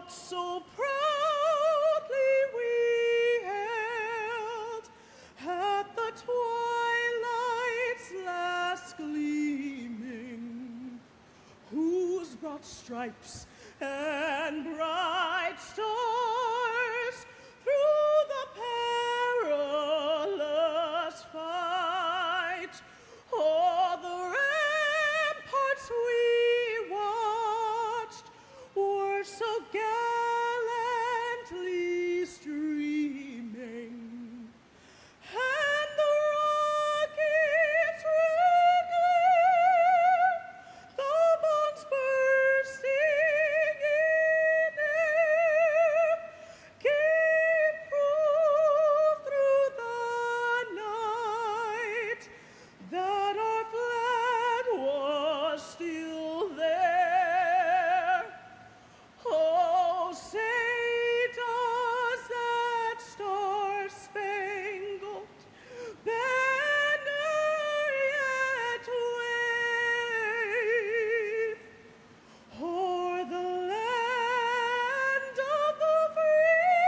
what so proudly we hailed at the twilight's last gleaming, whose broad stripes and bright stars through the perilous fight o'er the ramparts we watched were so gallantly streaming, and the rockets regular, the bombs bursting in air, gave proof through the night that our flag was still there. Oh, say does that star-spangled banner yet wave o'er the land of the free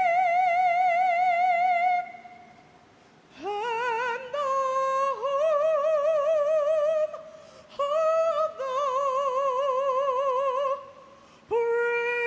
and the home of the brave.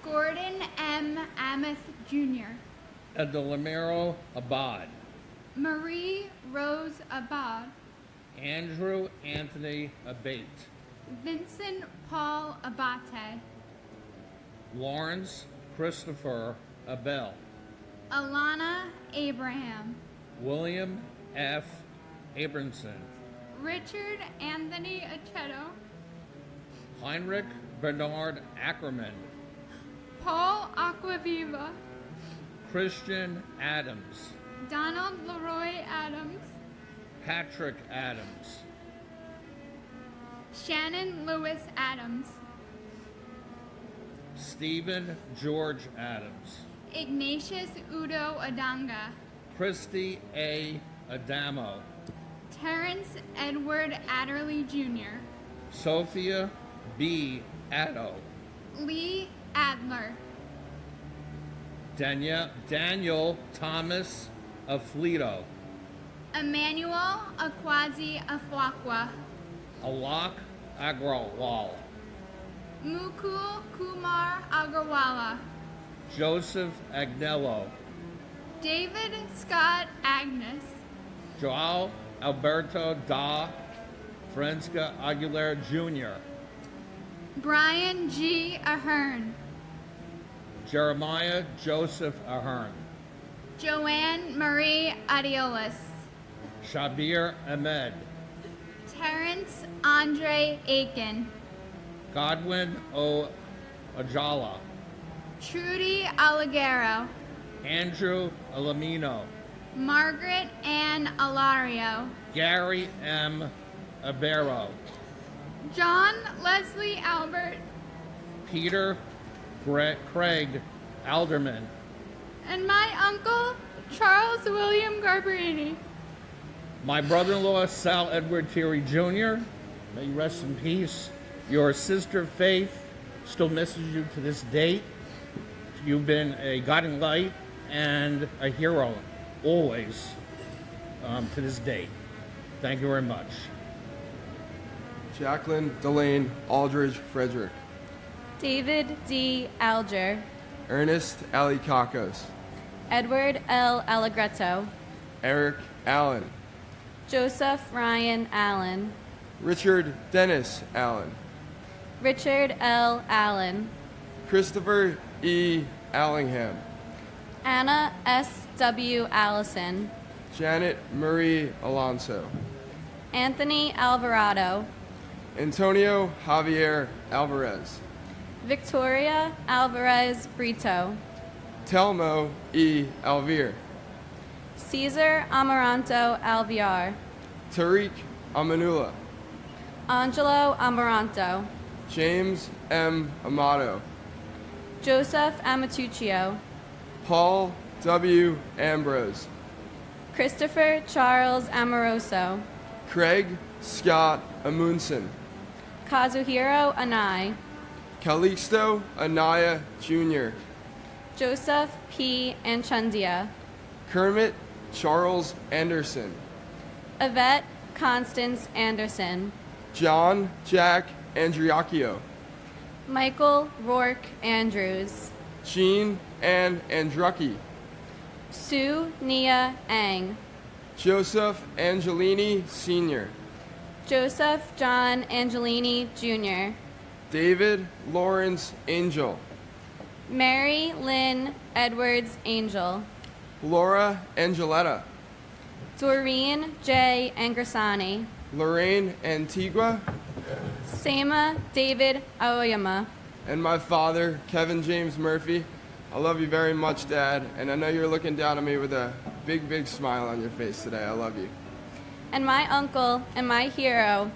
Gordon M. Amos Jr., Edelamiro Abad, Marie Rose Abad, Andrew Anthony Abate, Vincent Paul Abate, Lawrence Christopher Abel, Alana Abraham, William F. Abramson, Richard Anthony Aceto, Heinrich Bernard Ackerman, Paul Aquaviva, Christian Adams, Donald Leroy Adams, Patrick Adams, Shannon Lewis Adams, Stephen George Adams, Ignatius Udo Adanga, Christy A. Adamo, Terrence Edward Adderley Jr., Sophia B. Addo, Lee Adler, Daniel Thomas Afleto, Emmanuel Akwazi Afwakwa, Alak Agrawal, Mukul Kumar Agarwala, Joseph Agnello, David Scott Agnes, Joao Alberto da Fresca Aguilera Jr., Brian G. Ahern, Jeremiah Joseph Ahern, Joanne Marie Adeolas, Shabir Ahmed, Terrence Andre Aiken, Godwin O. Ajala, Trudy Alagero, Andrew Alamino, Margaret Ann Alario, Gary M. Abero, John Leslie Albert, Peter Craig Alderman, and my uncle Charles William Garbarini. my brother-in-law Sal Edward Thierry Jr., may you rest in peace. Your sister Faith still misses you to this date. You've been a guiding light and a hero always to this date. Thank you very much. Jacqueline Delane Aldridge Frederick, David D. Alger, Ernest Alikakos, Edward L. Allegretto, Eric Allen, Joseph Ryan Allen, Richard Dennis Allen, Richard L. Allen, Christopher E. Allingham, Anna S. W. Allison, Janet Marie Alonso, Anthony Alvarado, Antonio Javier Alvarez, Victoria Alvarez Brito, Telmo E. Alvear, Cesar Amaranto Alviar, Tariq Amanula, Angelo Amaranto, James M. Amato, Joseph Amatuccio, Paul W. Ambrose, Christopher Charles Amoroso, Craig Scott Amundsen, Kazuhiro Anai, Calixto Anaya Jr., Joseph P. Anchundia, Kermit Charles Anderson, Yvette Constance Anderson, John Jack Andriacchio, Michael Rourke Andrews, Jean Ann Andrucki, Sue Nia Ang, Joseph Angelini Sr., Joseph John Angelini Jr., David Lawrence Angel, Mary Lynn Edwards Angel, Laura Angeletta, Doreen J. Angersani, Lorraine Antigua, Sama David Aoyama, and my father, Kevin James Murphy. I love you very much, Dad, and I know you're looking down at me with a big, big smile on your face today. I love you. and my uncle and my hero,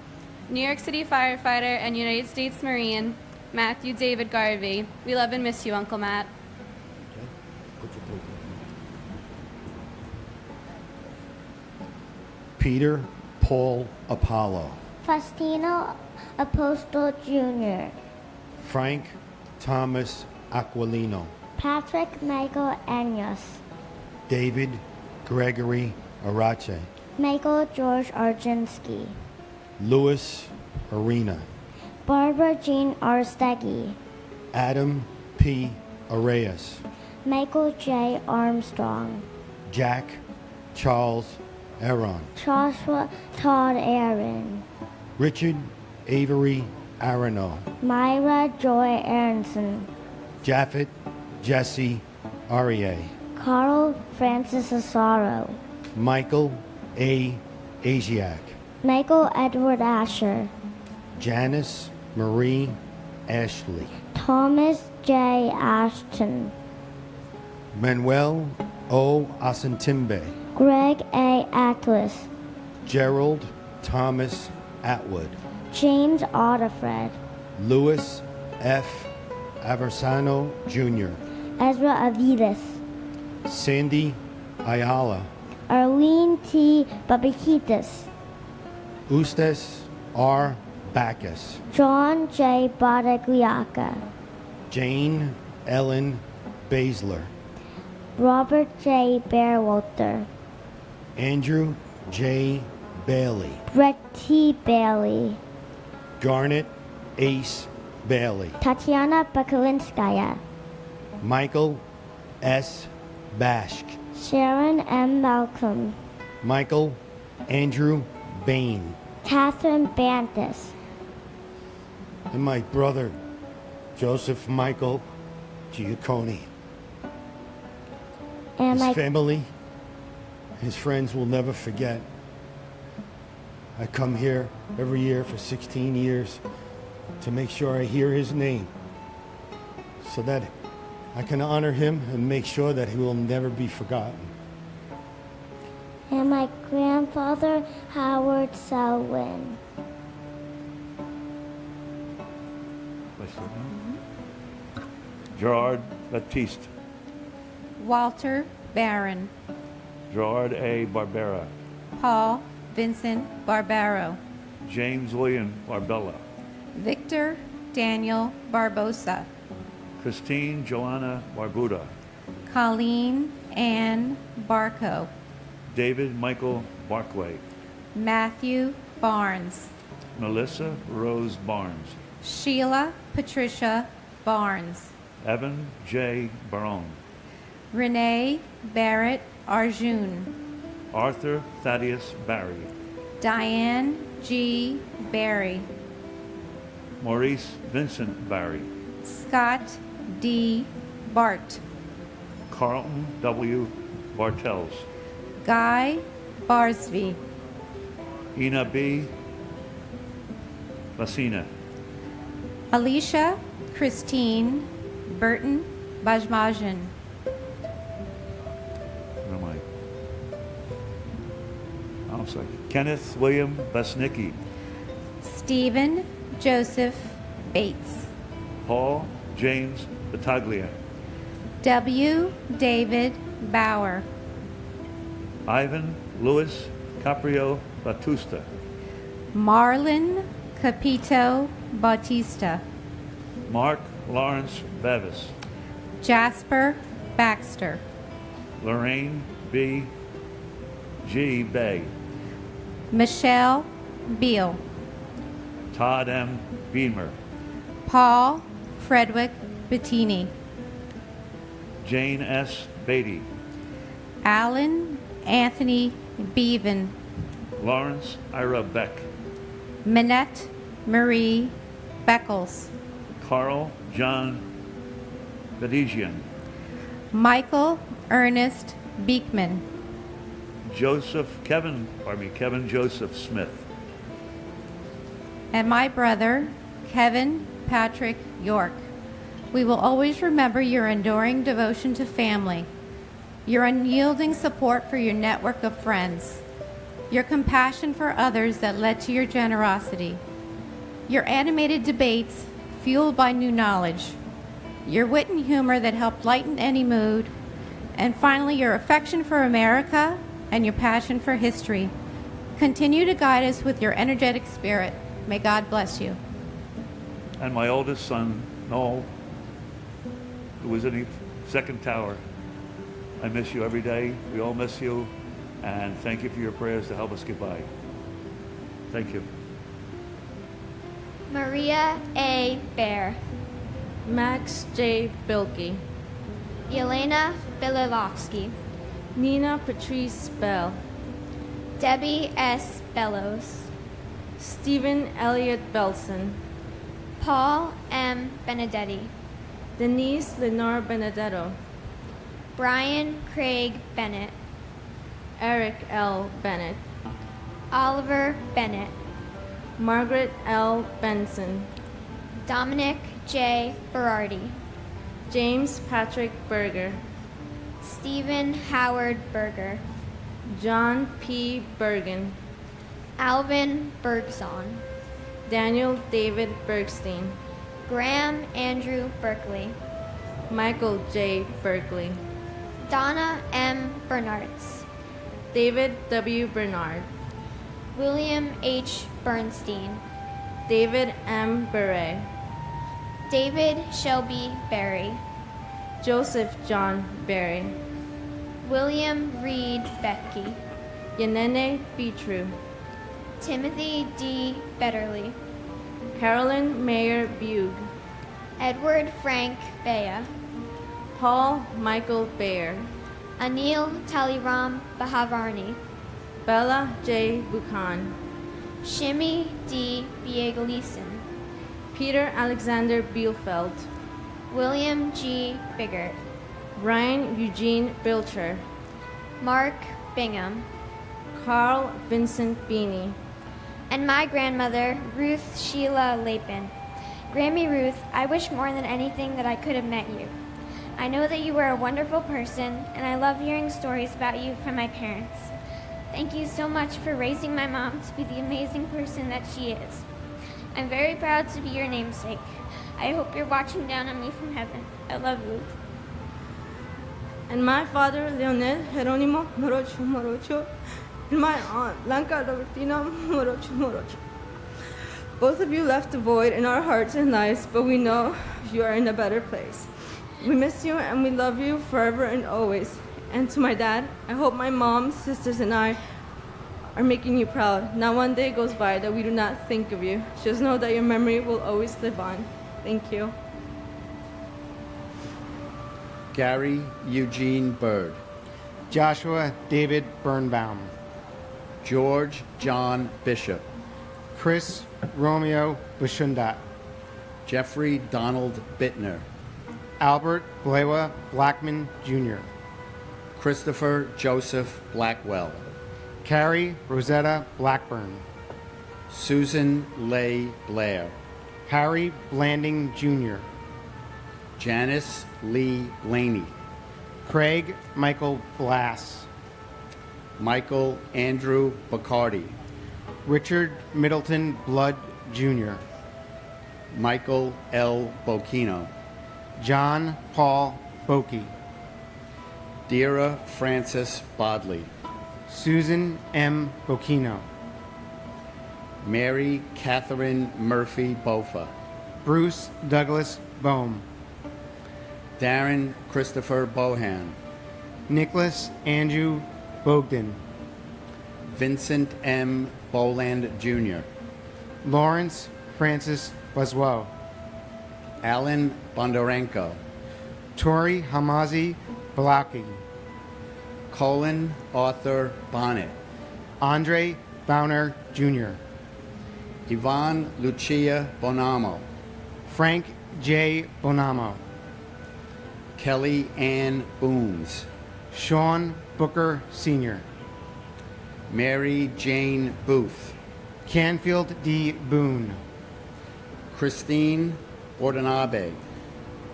New York City firefighter and United States Marine, Matthew David Garvey. We love and miss you, Uncle Matt. Peter Paul Apollo, Faustino Apostol Jr., Frank Thomas Aquilino, Patrick Michael Anyos, David Gregory Arache, Michael George Arjinsky, Louis Arena, Barbara Jean Arstegui, Adam P. Arias, Michael J. Armstrong, Jack Charles Aaron, Joshua Todd Aaron, Richard Avery Arano, Myra Joy Aronson, Japhet Jesse Arie, Carl Francis Asaro, Michael A. Asiak, Michael Edward Asher, Janice Marie Ashley, Thomas J. Ashton, Manuel O. Asantimbe, Greg A. Atlas, Gerald Thomas Atwood, James Otterfred, Louis F. Aversano Jr., Ezra Avidas, Sandy Ayala, Arlene T. Babiquitas, Eustace R. Bacchus, John J. Badagliaca, Jane Ellen Basler, Robert J. Bearwalter, Andrew J. Bailey, Brett T. Bailey, Garnet Ace Bailey, Tatiana Bakalinskaya, Michael S. Bashk, Sharon M. Malcolm, Michael Andrew Bain, Catherine Bantis, and my brother, Joseph Michael Giacconi. and His my family, his friends will never forget. I come here every year for 16 years to make sure I hear his name so that I can honor him and make sure that he will never be forgotten. and my grandfather Howard Selwyn. Gerard Baptiste, Walter Barron, Gerard A. Barbera, Paul Vincent Barbaro, James William Barbella, Victor Daniel Barbosa, Christine Joanna Barbuda, Colleen Ann Barco, David Michael Barclay, Matthew Barnes, Melissa Rose Barnes, Sheila Patricia Barnes, Evan J. Barone, Renee Barrett Arjun, Arthur Thaddeus Barry, Diane G. Barry, Maurice Vincent Barry, Scott D. Bart, Carlton W. Bartels, Guy Barsby, Ina B. Basina, Alicia Christine Burton Bajmajan, where am I? I'm sorry. Kenneth William Basnicki, Stephen Joseph Bates, Paul James Battaglia, W. David Bauer, Ivan Louis Caprio Batusta, Marlon Capito Bautista, Mark Lawrence Bevis, Jasper Baxter, Lorraine B. G. Bay, Michelle Beal, Todd M. Beamer, Paul Frederick Bettini, Jane S. Beatty, Alan Anthony Beaven, Lawrence Ira Beck, Minette Marie Beckles, Carl John Bedigian, Michael Ernest Beekman, Kevin Joseph Smith, and my brother, Kevin Patrick York. We will always remember your enduring devotion to family, your unyielding support for your network of friends, your compassion for others that led to your generosity, your animated debates fueled by new knowledge, your wit and humor that helped lighten any mood, and finally, your affection for America and your passion for history. Continue to guide us with your energetic spirit. May God bless you. and my oldest son, Noel, who was in the second tower. I miss you every day. We all miss you. And thank you for your prayers to help us get by. Thank you. Maria A. Bear, Max J. Bilkey, Yelena Bililovsky, Nina Patrice Bell, Debbie S. Bellows, Stephen Elliott Belson, Paul M. Benedetti, Denise Lenore Benedetto, Brian Craig Bennett, Eric L. Bennett, Oliver Bennett, Margaret L. Benson, Dominic J. Berardi, James Patrick Berger, Stephen Howard Berger, John P. Bergen, Alvin Bergson, Daniel David Bergstein, Graham Andrew Berkeley, Michael J. Berkeley, Donna M. Bernards, David W. Bernard, William H. Bernstein, David M. Beret, David Shelby Berry, Joseph John Berry, William Reed Bethke, Yanene Beatru, Timothy D. Betterly, Carolyn Mayer Bug, Edward Frank Bea, Paul Michael Bayer, Anil Taliram Bahavarni, Bella J. Buchan, Shimi D. Biegleason, Peter Alexander Bielfeld, William G. Biggert, Ryan Eugene Bilcher, Mark Bingham, Carl Vincent Beanie, and my grandmother, Ruth Sheila Lapin. Grammy Ruth, I wish more than anything that I could have met you. I know that you were a wonderful person, and I love hearing stories about you from my parents. Thank you so much for raising my mom to be the amazing person that she is. I'm very proud to be your namesake. I hope you're watching down on me from heaven. I love you. and my father, Leonel Jeronimo Morocho Morocho, and my aunt, Blanca Robertina Morocho Morocho. Both of you left a void in our hearts and lives, but we know you are in a better place. We miss you and we love you forever and always. And to my dad, I hope my mom, sisters, and I are making you proud. Not one day goes by that we do not think of you. Just know that your memory will always live on. Thank you. Gary Eugene Bird, Joshua David Birnbaum, George John Bishop, Chris Romeo Bushundat, Jeffrey Donald Bittner, Albert Blewa Blackman Jr., Christopher Joseph Blackwell, Carrie Rosetta Blackburn, Susan Leigh Blair, Harry Blanding Jr., Janice Lee Blaney, Craig Michael Blass, Michael Andrew Bacardi, Richard Middleton Blood Jr., Michael L. Bocchino, John Paul Bokey, Dira Francis Bodley, Susan M. Bocchino, Mary Catherine Murphy Bofa, Bruce Douglas Bohm, Darren Christopher Bohan, Nicholas Andrew Bogdan, Vincent M. Boland Jr., Lawrence Francis Boswell, Alan Bondarenko, Tori Hamazi Balaki, Colin Arthur Bonnet, Andre Bowner Jr., Yvonne Lucia Bonamo, Frank J. Bonamo, Kelly Ann Booms, Sean Booker Sr., Mary Jane Booth, Canfield D. Boone, Christine Ordinabe,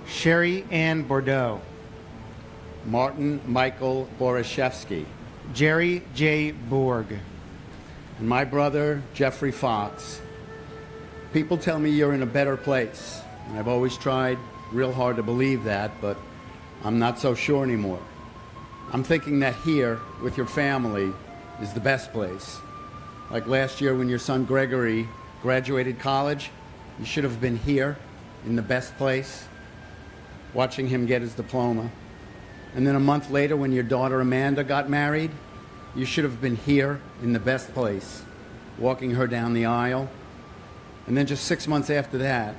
Sherry Ann Bordeaux, Martin Michael Borashevsky, Jerry J. Borg, and my brother Jeffrey Fox. People tell me you're in a better place, and I've always tried real hard to believe that, but I'm not so sure anymore. I'm thinking that here, with your family, is the best place. Like last year when your son Gregory graduated college, you should have been here, in the best place, watching him get his diploma. And then a month later when your daughter Amanda got married, you should have been here, in the best place, walking her down the aisle. And then just 6 months after that,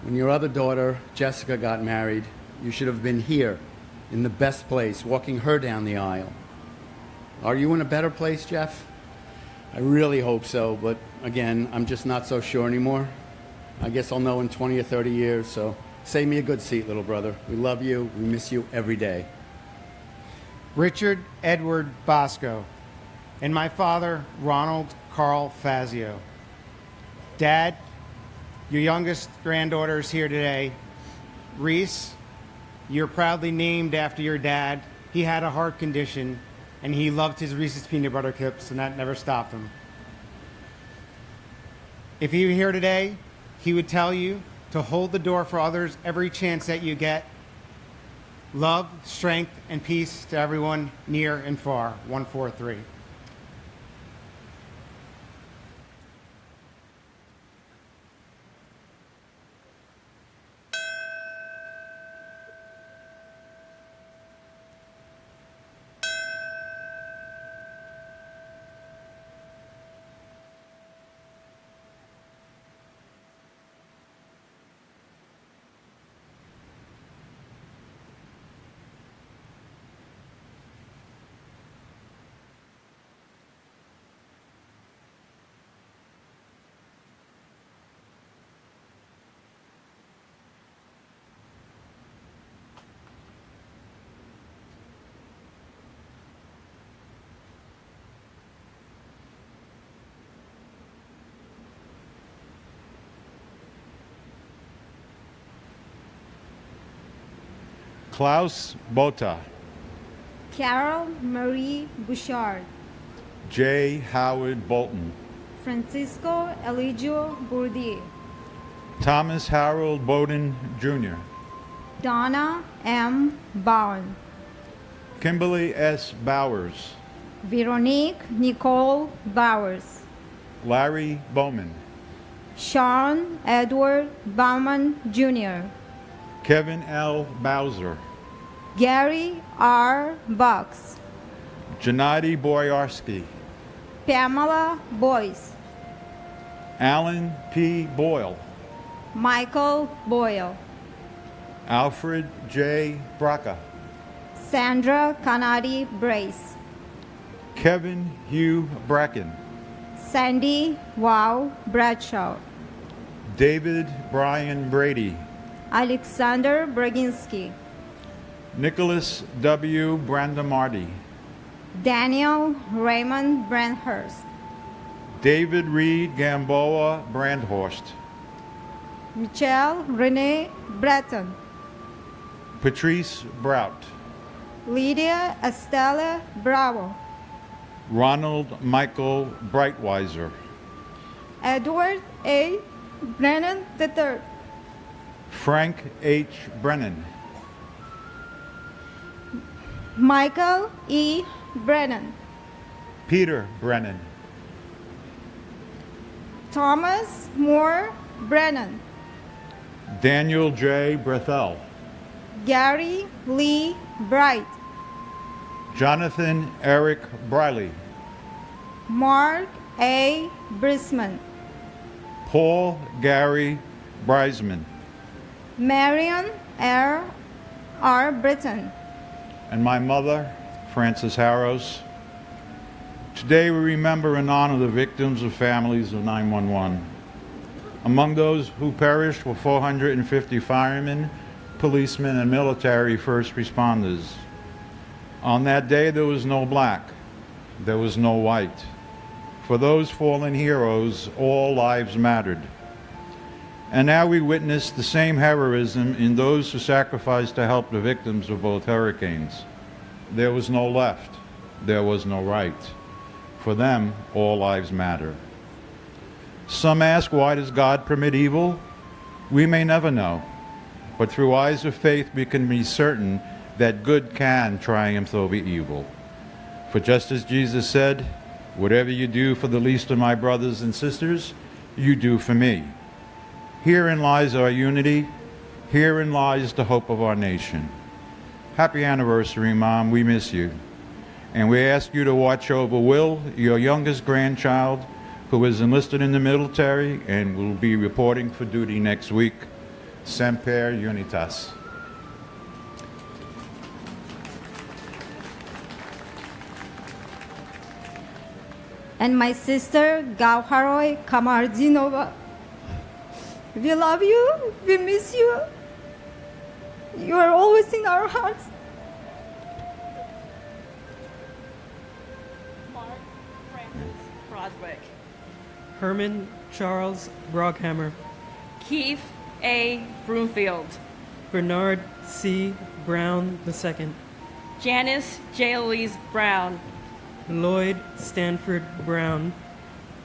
when your other daughter, Jessica, got married, you should have been here, in the best place, walking her down the aisle. Are you in a better place, Jeff? I really hope so, but again, I'm just not so sure anymore. I guess I'll know in 20 or 30 years, so save me a good seat, little brother. We love you. We miss you every day. Richard Edward Bosco, and my father, Ronald Carl Fazio. Dad, your youngest granddaughter is here today. Reese, you're proudly named after your dad. He had a heart condition, and he loved his Reese's peanut butter cups, and that never stopped him. If he were here today, he would tell you to hold the door for others every chance that you get. Love, strength, and peace to everyone near and far. 143. Klaus Bota, Carol Marie Bouchard, J. Howard Bolton, Francisco Eligio Bourdieu, Thomas Harold Bowden Jr., Donna M. Bowen, Kimberly S. Bowers, Veronique Nicole Bowers, Larry Bowman, Sean Edward Bauman Jr., Kevin L. Bowser, Gary R. Bucks, Gennady Boyarsky, Pamela Boyce, Alan P. Boyle, Michael Boyle, Alfred J. Braca, Sandra Canadi Brace, Kevin Hugh Bracken, Sandy Wow Bradshaw, David Brian Brady, Alexander Braginski, Nicholas W. Brandamarty, Daniel Raymond Brandhurst, David Reed Gamboa Brandhorst, Michelle Renee Breton, Patrice Brout, Lydia Estella Bravo, Ronald Michael Breitweiser, Edward A. Brennan III, Frank H. Brennan, Michael E. Brennan, Peter Brennan, Thomas Moore Brennan, Daniel J. Brethel, Gary Lee Bright, Jonathan Eric Briley, Mark A. Brisman, Paul Gary Breisman, Marion R. Britton, and my mother, Frances Harrows. Today we remember and honor the victims of families of 9/11. Among those who perished were 450 firemen, policemen, and military first responders. On that day there was no black, there was no white. For those fallen heroes, all lives mattered. And now we witness the same heroism in those who sacrificed to help the victims of both hurricanes. There was no left, there was no right. For them, all lives matter. Some ask, why does God permit evil? We may never know, but through eyes of faith we can be certain that good can triumph over evil. For just as Jesus said, whatever you do for the least of my brothers and sisters, you do for me. Herein lies our unity. Herein lies the hope of our nation. Happy anniversary, Mom. We miss you. And we ask you to watch over Will, your youngest grandchild, who is enlisted in the military and will be reporting for duty next week. Semper Unitas. and my sister Gauharoy Kamardinova. We love you, we miss you. You are always in our hearts. Mark Francis Broadwick. Herman Charles Broghammer. Keith A. Broomfield. Bernard C. Brown II. Janice J. Elise Brown. Lloyd Stanford Brown.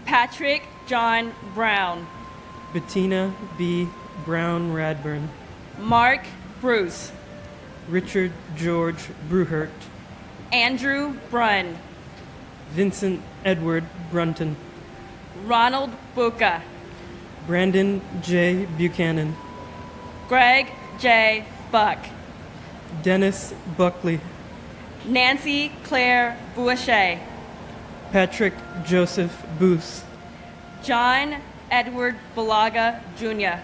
Patrick John Brown. Bettina B. Brown Radburn. Mark Bruce. Richard George Bruhert. Andrew Brunn. Vincent Edward Brunton. Ronald Buca. Brandon J. Buchanan. Greg J. Buck. Dennis Buckley. Nancy Claire Boucher. Patrick Joseph Booth. John Edward Balaga Jr.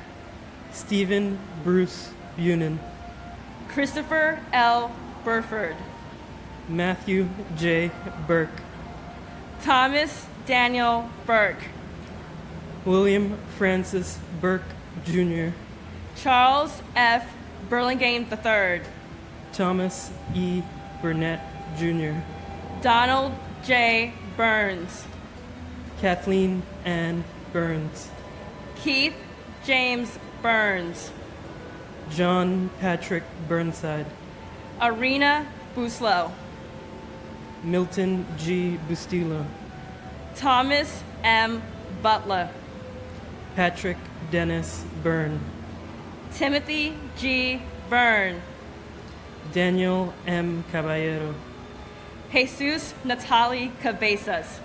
Stephen Bruce Bunin. Christopher L. Burford. Matthew J. Burke. Thomas Daniel Burke. William Francis Burke Jr. Charles F. Burlingame III. Thomas E. Burnett Jr. Donald J. Burns. Kathleen Ann Burns. Keith James Burns. John Patrick Burnside. Arena Buslow, Milton G. Bustillo, Thomas M. Butler, Patrick Dennis Byrne, Timothy G. Byrne, Daniel M. Caballero, Jesus Natali Cabezas,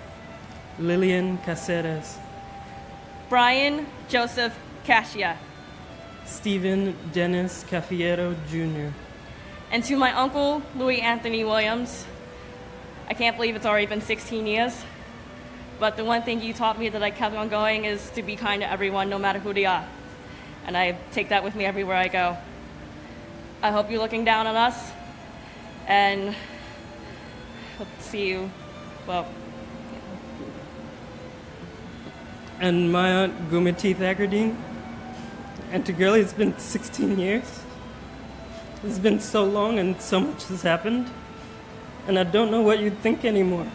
Lillian Caceres, Brian Joseph Cascia, Stephen Dennis Cafiero Jr., and to my uncle, Louis Anthony Williams. I can't believe it's already been 16 years, but the one thing you taught me that I kept on going is to be kind to everyone, no matter who they are. And I take that with me everywhere I go. I hope you're looking down on us, and hope to see you, well. And my aunt Gumati Thakardine. And to Girlie, it's been 16 years. It's been so long and so much has happened. And I don't know what you'd think anymore.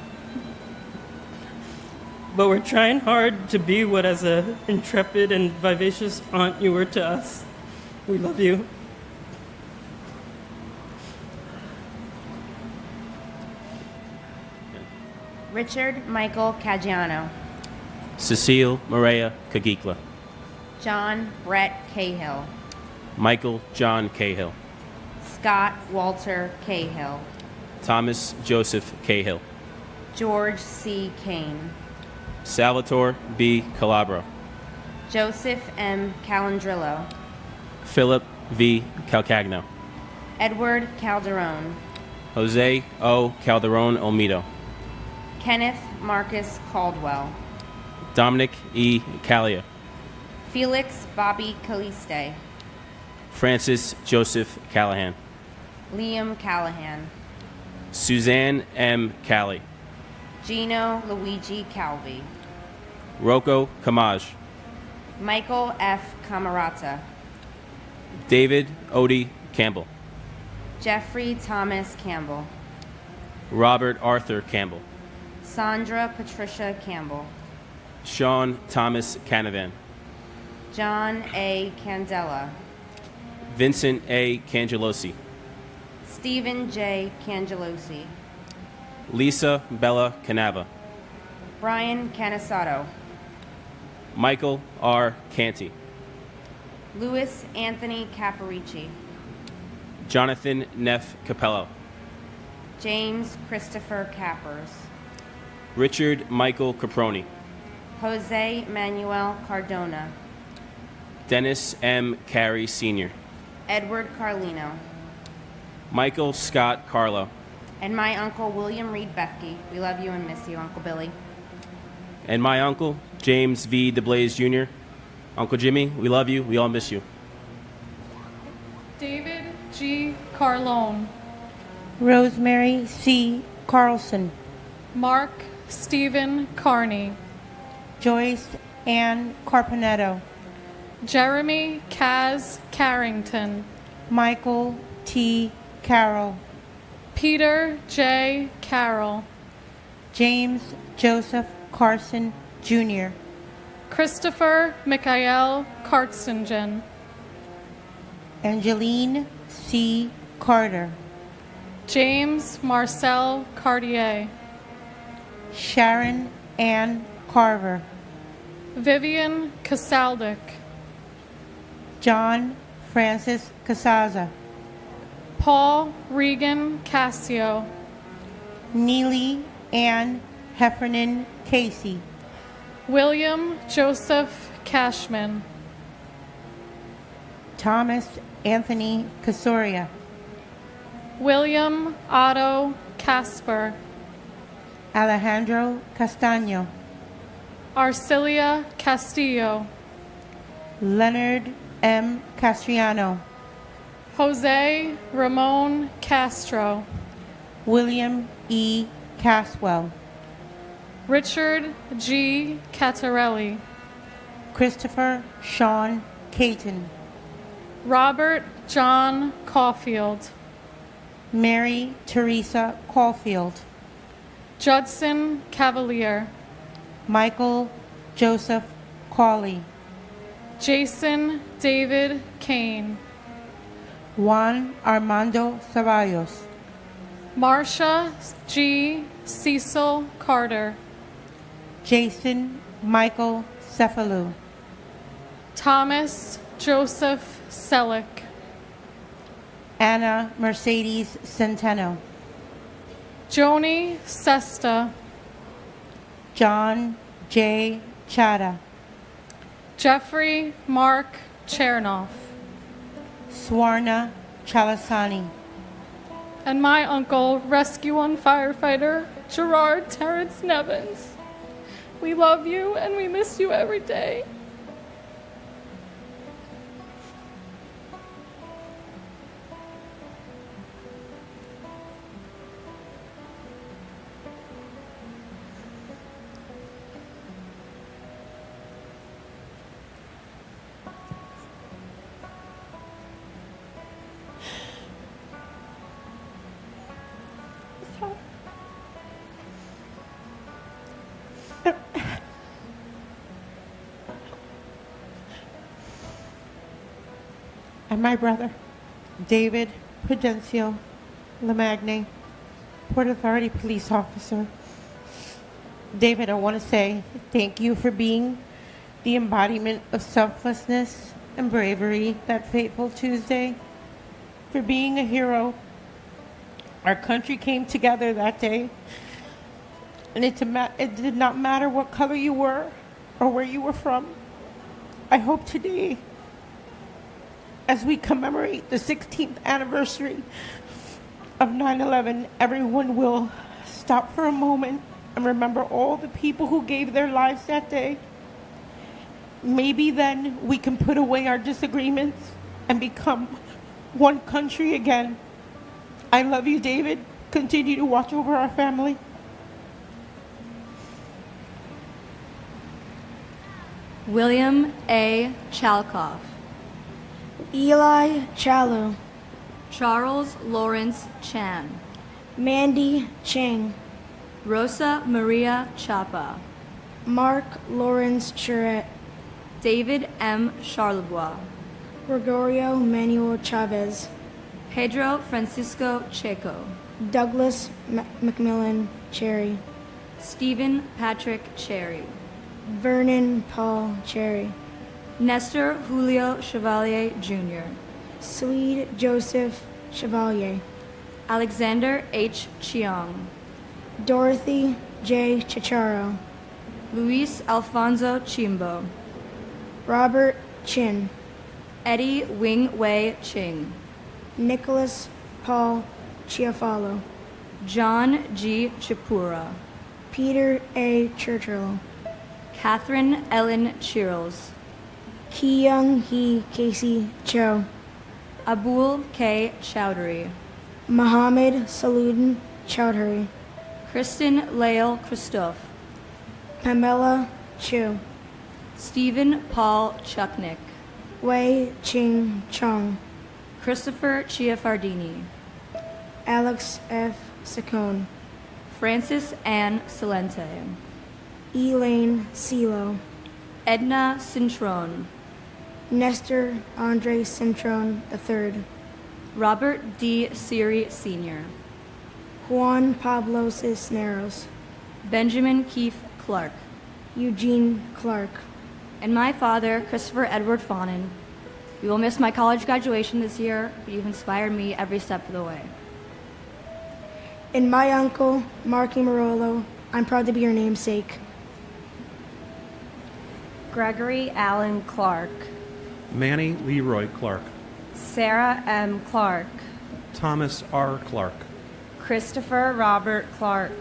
But we're trying hard to be what, as an intrepid and vivacious aunt, you were to us. We love you. Richard Michael Caggiano. Cecile Maria Kagikla. John Brett Cahill. Michael John Cahill. Scott Walter Cahill. Thomas Joseph Cahill. George C. Kane. Salvatore B. Calabro. Joseph M. Calandrillo. Philip V. Calcagno. Edward Calderon. Jose O. Calderon Olmedo. Kenneth Marcus Caldwell. Dominic E. Callia. Felix Bobby Caliste. Francis Joseph Callahan. Liam Callahan. Suzanne M. Cali. Gino Luigi Calvi. Rocco Camaj. Michael F. Camarata. David Odie Campbell. Jeffrey Thomas Campbell. Robert Arthur Campbell. Sandra Patricia Campbell. Sean Thomas Canavan. John A. Candela. Vincent A. Cangelosi. Stephen J. Cangelosi. Lisa Bella Canava. Brian Canisato. Michael R. Canty. Louis Anthony Caparici. Jonathan Neff Capello. James Christopher Cappers. Richard Michael Caproni. Jose Manuel Cardona. Dennis M. Carey Sr. Edward Carlino. Michael Scott Carlo. And my uncle William Reed Bethke. We love you and miss you, Uncle Billy. And my uncle, James V. DeBlaze Jr. Uncle Jimmy, we love you. We all miss you. David G. Carlone. Rosemary C. Carlson. Mark Stephen Carney. Joyce Ann Carpenetto. Jeremy Kaz Carrington. Michael T. Carroll. Peter J. Carroll. James Joseph Carson, Jr. Christopher Michael Kartzingen. Angeline C. Carter. James Marcel Cartier. Sharon Ann Carver. Vivian Casaldic. John Francis Casaza. Paul Regan Cassio. Neely Ann Heffernan Casey. William Joseph Cashman. Thomas Anthony Casoria. William Otto Casper. Alejandro Castaño. Arcilia Castillo. Leonard M. Castriano. Jose Ramon Castro. William E. Caswell. Richard G. Catarelli. Christopher Sean Caton. Robert John Caulfield. Mary Teresa Caulfield. Judson Cavalier. Michael Joseph Cawley. Jason David Kane. Juan Armando Ceballos, Marcia G. Cecil Carter, Jason Michael Cephalou, Thomas Joseph Selleck, Anna Mercedes Centeno, Joni Sesta, John J. Chada, Jeffrey Mark Chernoff, Swarna Chalasani, and my uncle, Rescue 1 firefighter Gerard Terrence Nevins. We love you and we miss you every day. and my brother, David Prudencio Lamagne, Port Authority police officer. David, I want to say thank you for being the embodiment of selflessness and bravery that fateful Tuesday, for being a hero. Our country came together that day, and it did not matter what color you were or where you were from. I hope today, as we commemorate the 16th anniversary of 9/11, everyone will stop for a moment and remember all the people who gave their lives that day. Maybe then we can put away our disagreements and become one country again. I love you, David. Continue to watch over our family. William A. Chalkoff, Eli Chalu, Charles Lawrence Chan, Mandy Chang, Rosa Maria Chapa, Mark Lawrence Charette, David M. Charlebois, Gregorio Manuel Chavez, Pedro Francisco Checo, Douglas Macmillan Cherry, Stephen Patrick Cherry, Vernon Paul Cherry, Nestor Julio Chevalier Jr., Swede Joseph Chevalier, Alexander H. Chiang, Dorothy J. Chicharo, Luis Alfonso Chimbo, Robert Chin, Eddie Wing Wei Ching, Nicholas Paul Chiafalo, John G. Chipura, Peter A. Churchill, Catherine Ellen Chirls, Ki-Young Hee Casey Cho, Abul K. Chowdhury, Mohammed Saludin Chowdhury, Kristen Lael Christophe, Pamela Chu, Stephen Paul Chuknik, Wei Ching Chong, Christopher Chiafardini, Alex F. Saccone, Francis Ann Salente, Elaine Silo, Edna Cintron, Nestor Andre Cintron III, Robert D. Siri Sr., Juan Pablo Cisneros, Benjamin Keith Clark, Eugene Clark, and my father, Christopher Edward Fawnin. You will miss my college graduation this year, but you've inspired me every step of the way. And my uncle, Marky Marolo, I'm proud to be your namesake. Gregory Allen Clark, Manny Leroy Clark, Sarah M. Clark, Thomas R. Clark, Christopher Robert Clark,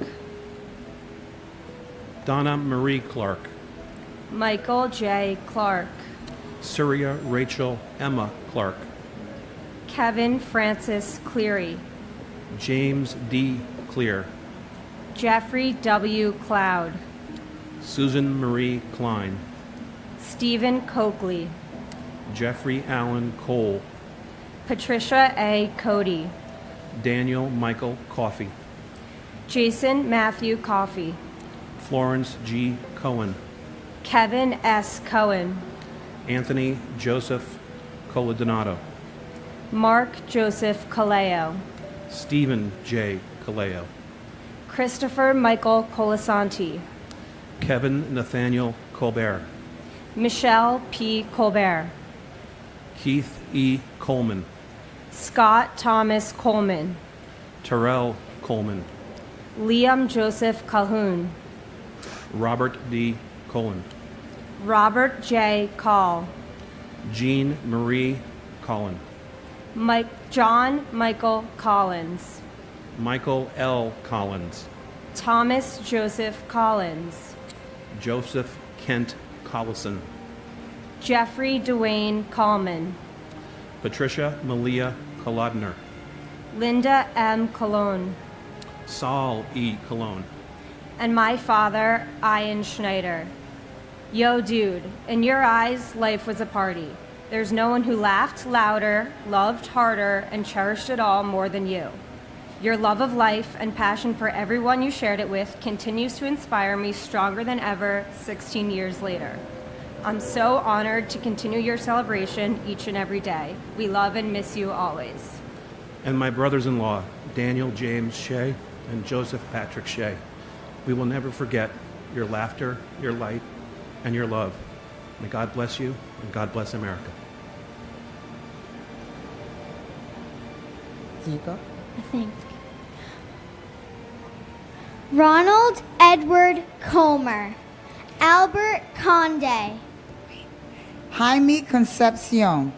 Donna Marie Clark, Michael J. Clark, Surya Rachel Emma Clark, Kevin Francis Cleary, James D. Clear, Jeffrey W. Cloud, Susan Marie Klein, Stephen Coakley, Jeffrey Allen Cole, Patricia A. Cody, Daniel Michael Coffey, Jason Matthew Coffey, Florence G. Cohen, Kevin S. Cohen, Anthony Joseph Coladonato, Mark Joseph Caleo, Stephen J. Caleo, Christopher Michael Colasanti, Kevin Nathaniel Colbert, Michelle P. Colbert, Keith E. Coleman, Scott Thomas Coleman, Terrell Coleman, Liam Joseph Calhoun, Robert D. Cohen, Robert J. Call, Jean Marie Collin, John Michael Collins, Michael L. Collins, Thomas Joseph Collins, Joseph Kent Collison, Jeffrey Dwayne Coleman, Patricia Malia Kolodner, Linda M. Cologne, Saul E. Cologne, and my father, Ian Schneider. Yo, dude, in your eyes, life was a party. There's no one who laughed louder, loved harder, and cherished it all more than you. Your love of life and passion for everyone you shared it with continues to inspire me stronger than ever 16 years later. I'm so honored to continue your celebration each and every day. We love and miss you always. and my brothers-in-law, Daniel James Shea and Joseph Patrick Shea. We will never forget your laughter, your light, and your love. May God bless you, and God bless America. You go. I think. Ronald Edward Comer, Albert Conde, Jaime Concepcion,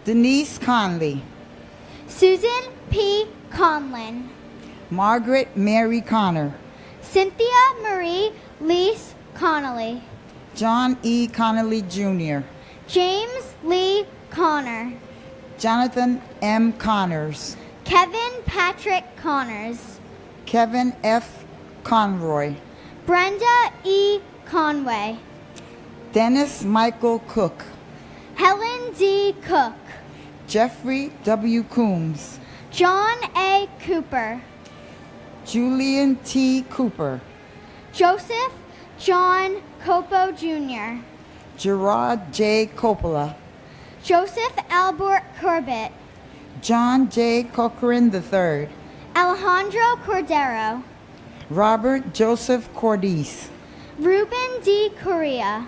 Denise Conley, Susan P. Conlin, Margaret Mary Connor, Cynthia Marie Lease Connolly, John E. Connolly Jr., James Lee Connor, Jonathan M. Connors, Kevin Patrick Connors, Kevin F. Conroy, Brenda E. Conway, Dennis Michael Cook, Helen D. Cook, Jeffrey W. Coombs, John A. Cooper, Julian T. Cooper, Joseph John Copo Jr., Gerard J. Coppola, Joseph Albert Corbett, John J. Cochran III, Alejandro Cordero, Robert Joseph Cordice, Ruben D. Correa,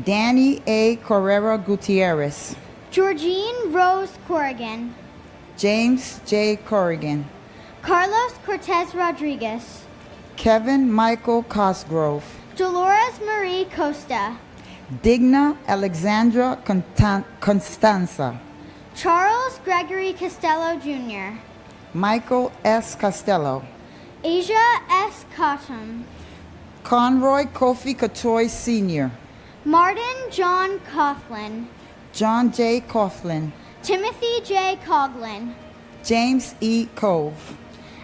Danny A. Carrera Gutierrez, Georgine Rose Corrigan, James J. Corrigan, Carlos Cortez Rodriguez, Kevin Michael Cosgrove, Dolores Marie Costa, Digna Alexandra Constanza, Charles Gregory Costello Jr., Michael S. Costello, Asia S. Cottom, Conroy Kofi Katoy Sr., Martin John Coughlin, John J. Coughlin, Timothy J. Coughlin, James E. Cove,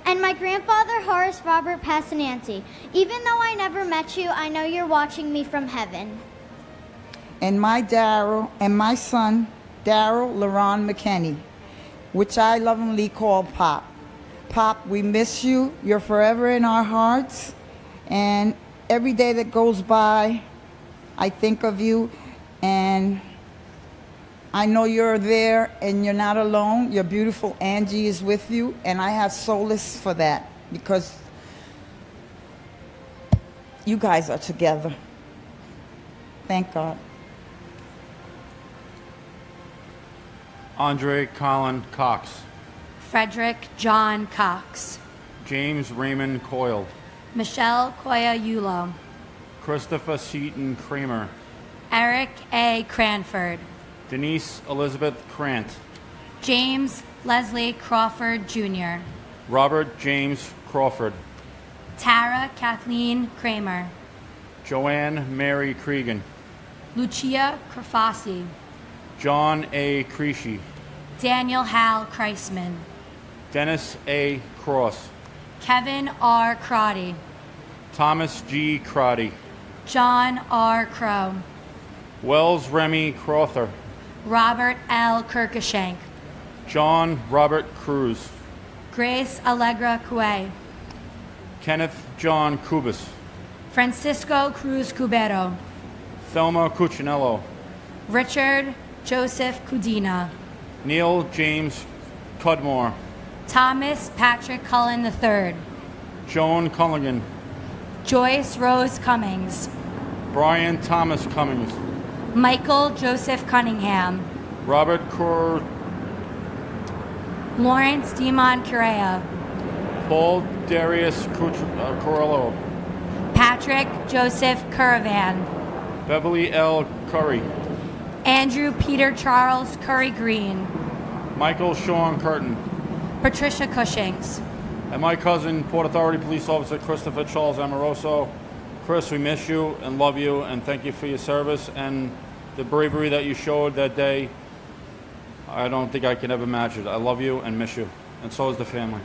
and my grandfather Horace Robert Passananti. Even though I never met you, I know you're watching me from heaven. and my son, Daryl LaRon McKinney, which I lovingly call Pop. Pop, we miss you. You're forever in our hearts. And every day that goes by, I think of you, and I know you're there and you're not alone. Your beautiful Angie is with you, and I have solace for that because you guys are together. Thank God. Andre Colin Cox, Frederick John Cox, James Raymond Coyle, Michelle Koya Yulo, Christopher Seaton Kramer, Eric A. Cranford, Denise Elizabeth Krant, James Leslie Crawford Jr., Robert James Crawford, Tara Kathleen Kramer, Joanne Mary Cregan, Lucia Crafasi, John A. Creasy, Daniel Hal Kreisman, Dennis A. Cross, Kevin R. Crotty, Thomas G. Crotty, John R. Crow, Wells Remy Crother, Robert L. Kirkashank, John Robert Cruz, Grace Allegra Cue, Kenneth John Kubis, Francisco Cruz Cubero, Thelma Cuccinello, Richard Joseph Kudina. Neil James Cudmore. Thomas Patrick Cullen III. Joan Culligan. Joyce Rose Cummings. Brian Thomas Cummings. Michael Joseph Cunningham. Robert Lawrence Demon Correa. Paul Darius Corello. Patrick Joseph Caravan. Beverly L. Curry. Andrew Peter Charles Curry Green. Michael Sean Curtin. Patricia Cushings. And my cousin, Port Authority Police Officer Christopher Charles Amoroso. Chris, we miss you and love you and thank you for your service and the bravery that you showed that day. I don't think I can ever match it. I love you and miss you, and so is the family.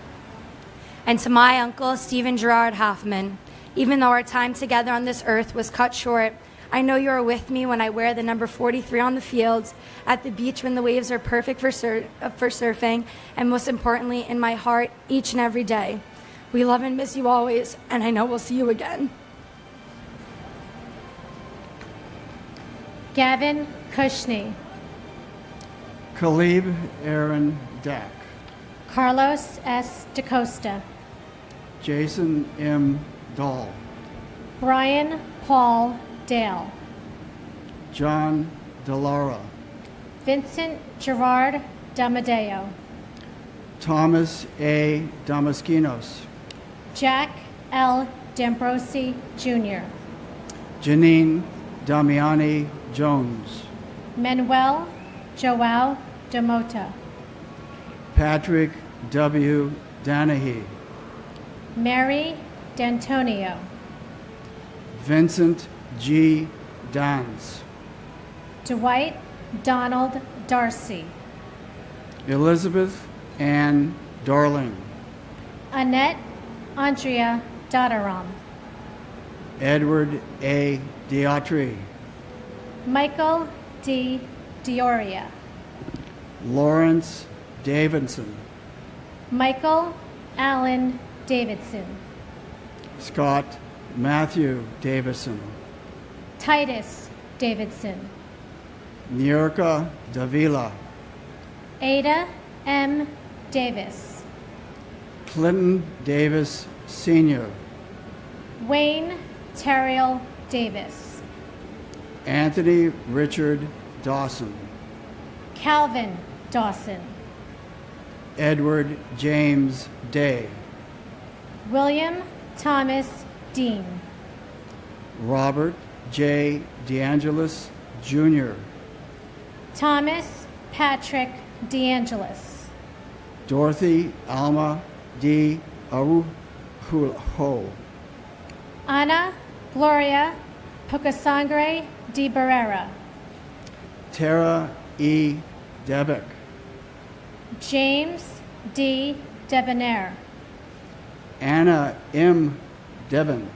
And to my uncle, Stephen Gerard Hoffman, even though our time together on this earth was cut short, I know you are with me when I wear the number 43 on the fields, at the beach when the waves are perfect for surfing, and most importantly, in my heart each and every day. We love and miss you always, and I know we'll see you again. Gavin Kushney. Khalib Aaron Dack. Carlos S. DaCosta. Jason M. Dahl. Brian Paul Dale. John DeLaura. Vincent Gerard Damadeo. Thomas A. Damaskinos. Jack L. D'Ambrosi Jr. Janine Damiani Jones. Manuel Joao Demota. Patrick W. Danahy. Mary D'Antonio. Vincent G. Dans. Dwight Donald Darcy. Elizabeth Ann Darling. Annette Andrea Dadaram. Edward A. Diatri. Michael D. Dioria. Lawrence Davidson. Michael Allen Davidson. Scott Matthew Davidson. Titus Davidson. Nurka Davila. Ada M. Davis. Clinton Davis Sr. Wayne Terrill Davis. Anthony Richard Dawson. Calvin Dawson. Edward James Day. William Thomas Dean. Robert J. DeAngelis Jr. Thomas Patrick DeAngelis. Dorothy Alma D. Arujo. Ana Gloria Pocasangre de Barrera. Tara E. Debeck. James D. Debonair. Anna M. Devon.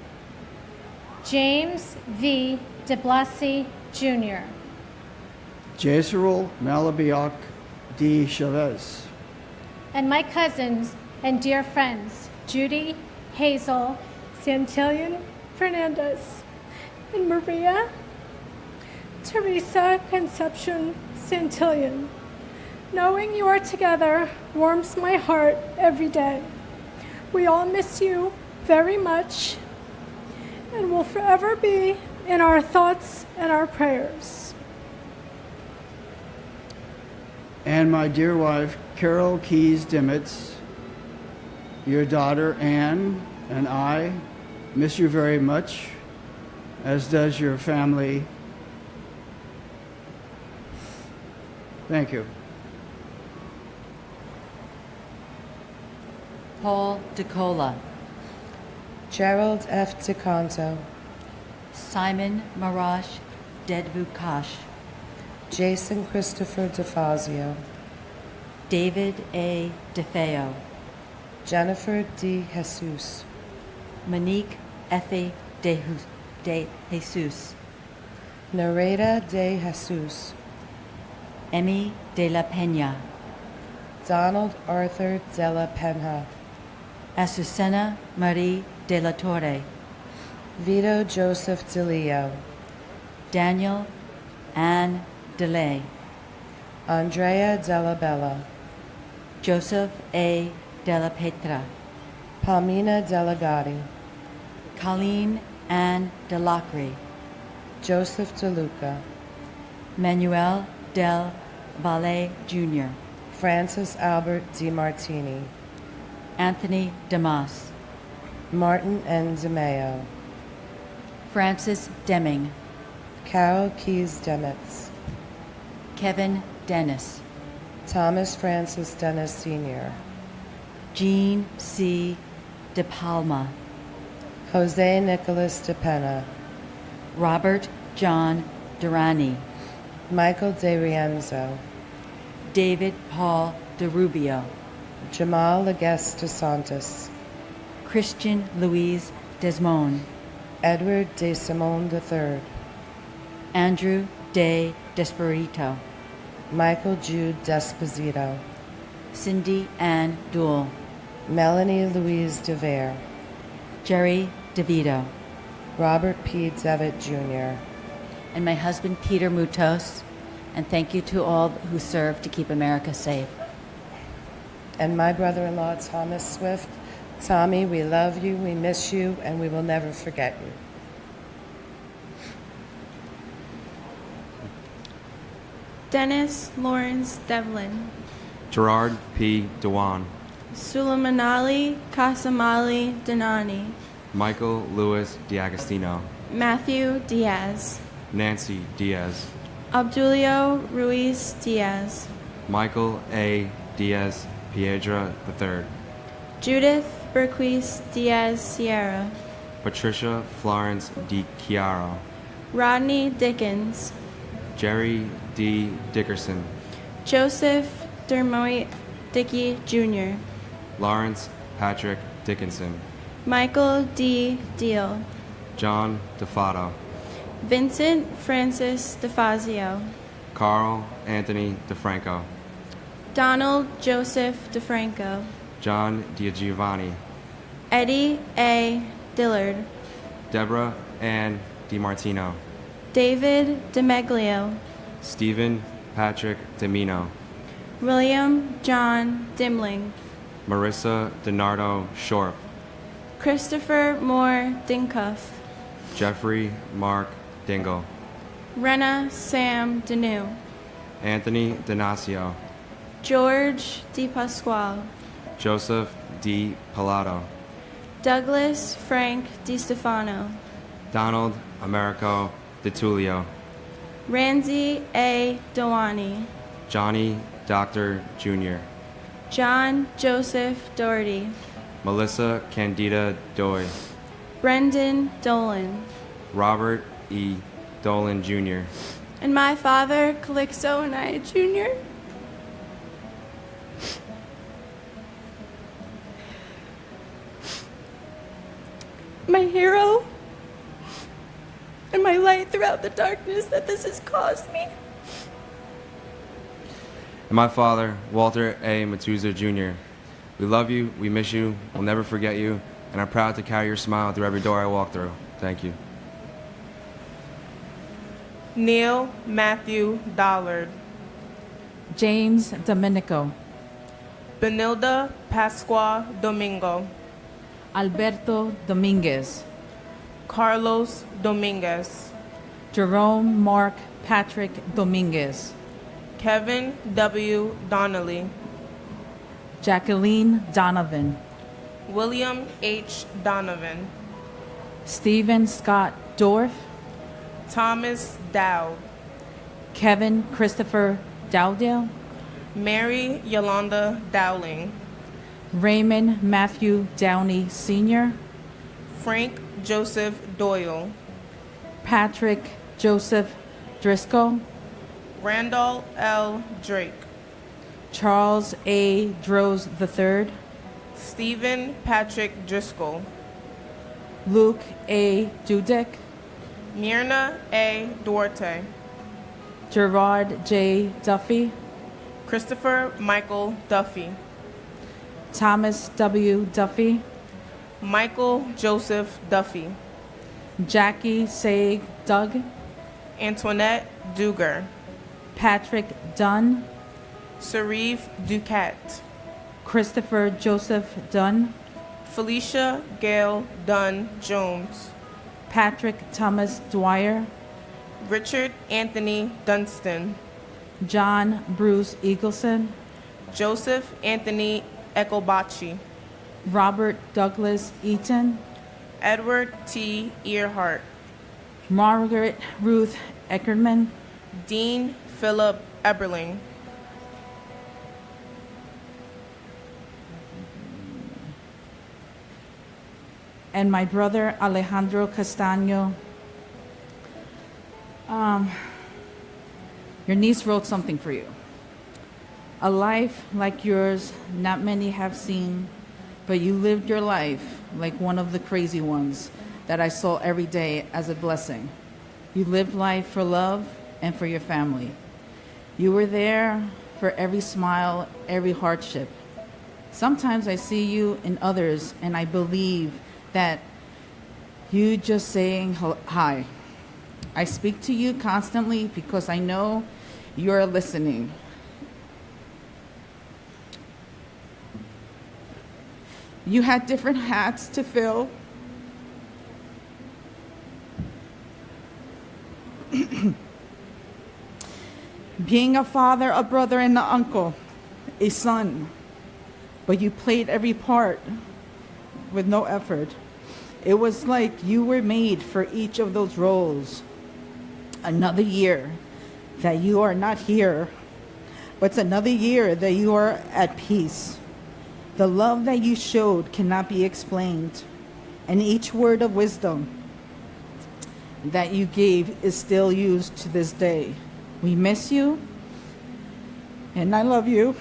James V. de Blasi Jr. Jaisrul Malabiak D. Chavez. And my cousins and dear friends, Judy Hazel Santillan Fernandez and Maria Teresa Concepcion Santillan. Knowing you are together warms my heart every day. We all miss you very much and will forever be in our thoughts and our prayers. And my dear wife, Carol Keys Dimmitz, your daughter Anne, and I miss you very much, as does your family. Thank you. Paul DeCola. Gerald F. DeConto. Simon Marash Dedvukash. Jason Christopher DeFazio. David A. DeFeo. Jennifer D. Jesus. Monique Effie de Jesus. Nareda de Jesus. Emmy de la Peña. Donald Arthur de la Penha. Azucena Marie de la Torre. Vito Joseph DeLeo. Daniel Ann DeLay. Andrea Della Bella, Joseph A. Della Petra, Palmina Della Gotti, Colleen Ann Delacre, Joseph DeLuca, Manuel Del Valle Jr., Francis Albert DiMartini, Anthony Damas, Martin N. DeMeo, Francis Deming, Carol Keys Demitz, Kevin Dennis, Thomas Francis Dennis Sr., Jean C. De Palma, Jose Nicholas De Pena, Robert John Durrani, Michael De Rienzo, David Paul De Rubio, Jamal Leguest De Santos, Christian Louise Desmond, Edward De Simone III, Andrew De Desperito, Michael Jude Desposito, Cindy Ann Duell, Melanie Louise DeVere, Jerry DeVito, Robert P. Devitt Jr., and my husband Peter Mutos, and thank you to all who serve to keep America safe. And my brother-in-law Thomas Swift. Tommy, we love you, we miss you, and we will never forget you. Dennis Lawrence Devlin, Gerard P. Dewan, Suleimanali Kasamali Denani, Michael Louis D'Agostino, Matthew Diaz, Nancy Diaz, Abdulio Ruiz Diaz, Michael A. Diaz Piedra III, Judith Berquise Diaz Sierra, Patricia Florence Di Chiaro, Rodney Dickens, Jerry D. Dickerson, Joseph Dermoit Dickey Jr., Lawrence Patrick Dickinson, Michael D. Deal, John DeFato, Vincent Francis DeFazio, Carl Anthony DeFranco, Donald Joseph DeFranco, John DiGiovanni, Eddie A. Dillard, Deborah Ann DiMartino, David DeMeglio, Stephen Patrick Dimino, William John Dimling, Marissa DiNardo Shorp, Christopher Moore Dincuff, Jeffrey Mark Dingle, Renna Sam Deneau, Anthony Donacio, George DiPasquale, Joseph D. Pilato, Douglas Frank DiStefano, Donald Americo DiTullio, Ramsey A. Dewani, Johnny Doctor Jr., John Joseph Doherty, Melissa Candida Doy, Brendan Dolan, Robert E. Dolan Jr., and my father, Calixto Anaya Jr. My hero and my light throughout the darkness that this has caused me. and my father, Walter A. Matuza Jr. We love you, we miss you, we'll never forget you, and I'm proud to carry your smile through every door I walk through. Thank you. Neil Matthew Dollard, James Domenico, Benilda Pasqua Domingo, Alberto Dominguez, Carlos Dominguez, Jerome Mark Patrick Dominguez, Kevin W. Donnelly, Jacqueline Donovan, William H. Donovan, Stephen Scott Dorff, Thomas Dowd, Kevin Christopher Dowdell, Mary Yolanda Dowling, Raymond Matthew Downey Sr., Frank Joseph Doyle, Patrick Joseph Driscoll, Randall L. Drake, Charles A. Droz III, Stephen Patrick Driscoll, Luke A. Dudek, Myrna A. Duarte, Gerard J. Duffy, Christopher Michael Duffy, Thomas W. Duffy, Michael Joseph Duffy, Jackie Saig Doug, Antoinette Duger, Patrick Dunn, Sareve Ducat, Christopher Joseph Dunn, Felicia Gail Dunn Jones, Patrick Thomas Dwyer, Richard Anthony Dunstan, John Bruce Eagleson, Joseph Anthony Ecobachi, Robert Douglas Eaton, Edward T. Earhart, Margaret Ruth Eckerman, Dean Philip Eberling, and my brother Alejandro Castaño. Your niece wrote something for you. A life like yours, not many have seen, but you lived your life like one of the crazy ones that I saw every day as a blessing. You lived life for love and for your family. You were there for every smile, every hardship. Sometimes I see you in others, and I believe that you just saying hi. I speak to you constantly because I know you're listening. You had different hats to fill. Being a father, a brother, and an uncle, a son. But you played every part with no effort. It was like you were made for each of those roles. Another year that you are not here, but it's another year that you are at peace. The love that you showed cannot be explained, and each word of wisdom that you gave is still used to this day. We miss you, and I love you.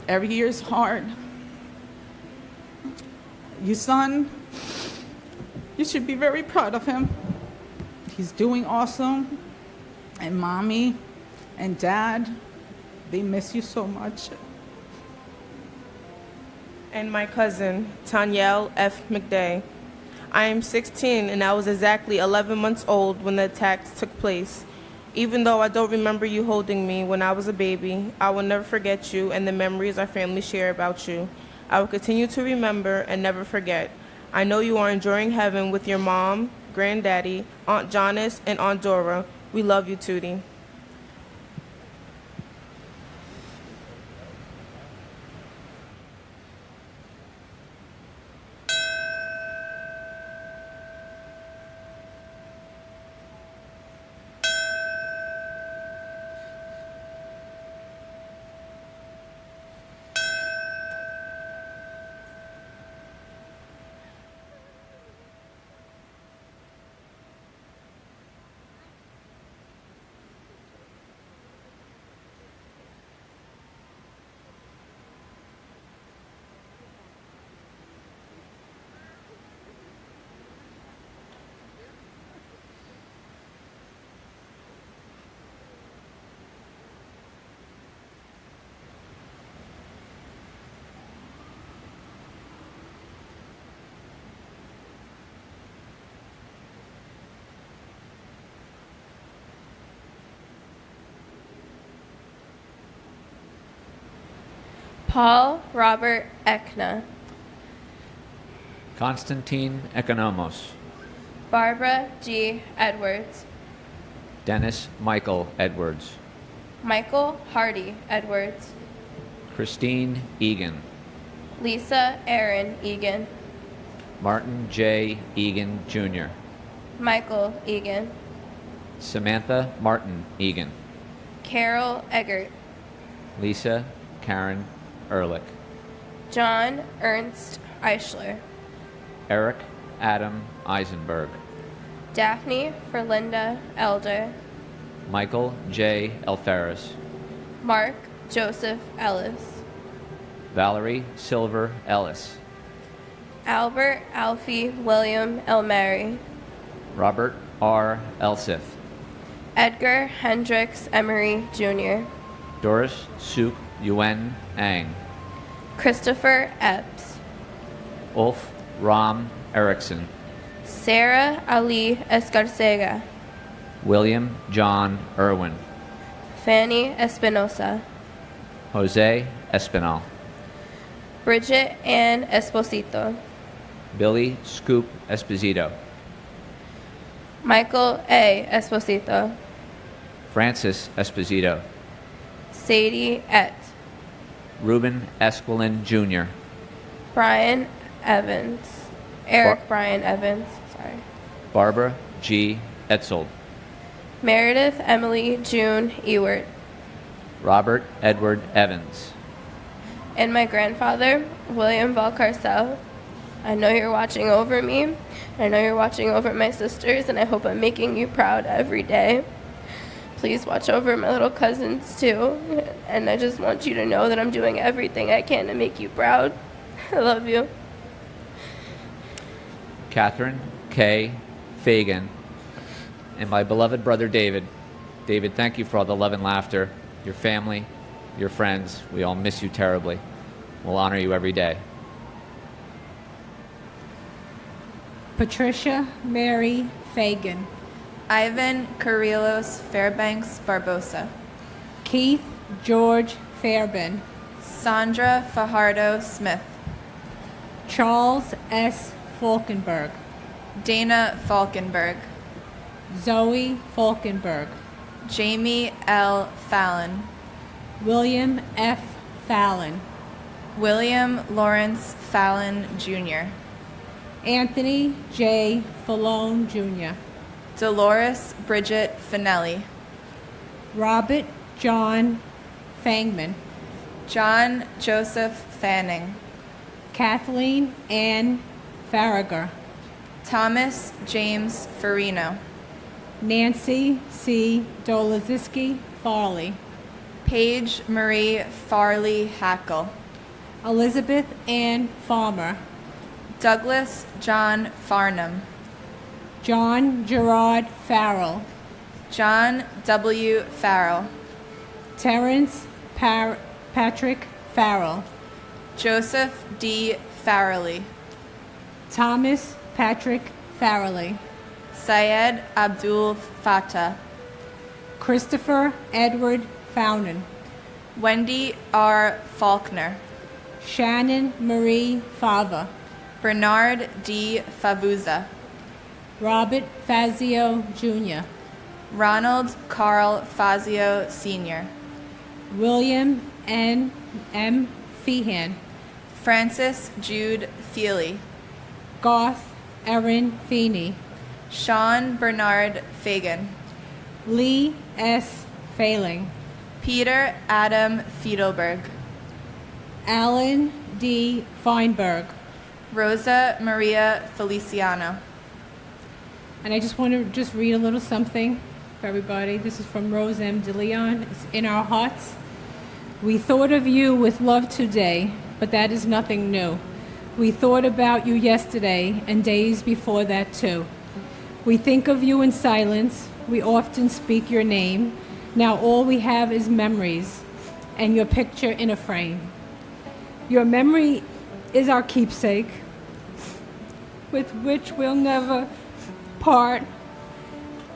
Every year is hard. Your son, you should be very proud of him. He's doing awesome. And mommy and dad, they miss you so much. and my cousin, Tanyelle F. McDay. I am 16 and I was exactly 11 months old when the attacks took place. Even though I don't remember you holding me when I was a baby, I will never forget you and the memories our family share about you. I will continue to remember and never forget. I know you are enjoying heaven with your mom, granddaddy, Aunt Janice, and Aunt Dora. We love you, Tootie. Paul Robert Ekna, Konstantin Ekonomos, Barbara G. Edwards, Dennis Michael Edwards, Michael Hardy Edwards, Christine Egan, Lisa Aaron Egan, Martin J. Egan Jr., Michael Egan, Samantha Martin Egan, Carol Eggert, Lisa Karen Ehrlich, John Ernst Eichler, Eric Adam Eisenberg, Daphne Ferlinda Elder, Michael J. Alferez, Mark Joseph Ellis, Valerie Silver Ellis, Albert Alfie William Elmary, Robert R. Elsith, Edgar Hendricks Emery Jr., Doris Suk Yuen Ang, Christopher Epps, Ulf Ram Erickson, Sarah Ali Escarcega, William John Irwin, Fanny Espinosa, Jose Espinal, Bridget Ann Esposito, Billy Scoop Esposito, Michael A. Esposito, Francis Esposito, Sadie Et, Ruben Esquilin Jr., Brian Evans, Eric Brian Evans, sorry, Barbara G. Etzold, Meredith Emily June Ewert, Robert Edward Evans, and my grandfather, William Valcarcel. I know you're watching over me. I know you're watching over my sisters, and I hope I'm making you proud every day. Please watch over my little cousins, too. And I just want you to know that I'm doing everything I can to make you proud. I love you. Catherine K. Fagan, and my beloved brother David. David, thank you for all the love and laughter, your family, your friends. We all miss you terribly. We'll honor you every day. Patricia Mary Fagan, Ivan Carrillos Fairbanks Barbosa, Keith George Fairbairn, Sandra Fajardo Smith, Charles S. Falkenberg, Dana Falkenberg, Zoe Falkenberg, Jamie L. Fallon, William F. Fallon, William Lawrence Fallon Jr., Anthony J. Fallone Jr., Dolores Bridget Finelli, Robert John Fangman, John Joseph Fanning, Kathleen Ann Farragher, Thomas James Farino, Nancy C. Dolazinski Farley, Paige Marie Farley Hackle, Elizabeth Ann Farmer, Douglas John Farnham, John Gerard Farrell, John W. Farrell, Terrence Patrick Farrell, Joseph D. Farrelly, Thomas Patrick Farrelly, Syed Abdul Fattah, Christopher Edward Founan, Wendy R. Faulkner, Shannon Marie Fava, Bernard D. Favuza, Robert Fazio Jr., Ronald Carl Fazio Sr., William N. M. Feehan, Francis Jude Feely, Garth Erin Feeney, Sean Bernard Fagan, Lee S. Failing, Peter Adam Fiedelberg, Alan D. Feinberg, Rosa Maria Feliciano. And I just want to just read a little something for everybody. This is from Rose M. DeLeon. It's in our hearts. We thought of you with love today, but that is nothing new. We thought about you yesterday and days before that too. We think of you in silence. We often speak your name. Now all we have is memories and your picture in a frame. Your memory is our keepsake, with which we'll never part.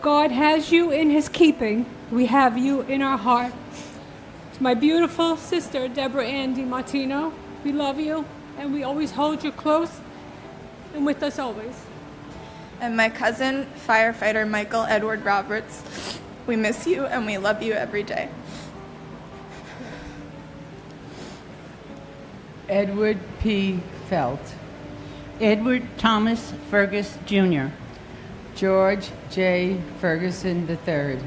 God has you in his keeping. We have you in our heart. To my beautiful sister, Deborah Ann DiMartino, we love you, and we always hold you close and with us always. And my cousin, firefighter Michael Edward Roberts, we miss you and we love you every day. Edward P. Felt, Edward Thomas Fergus Jr., George J. Ferguson III,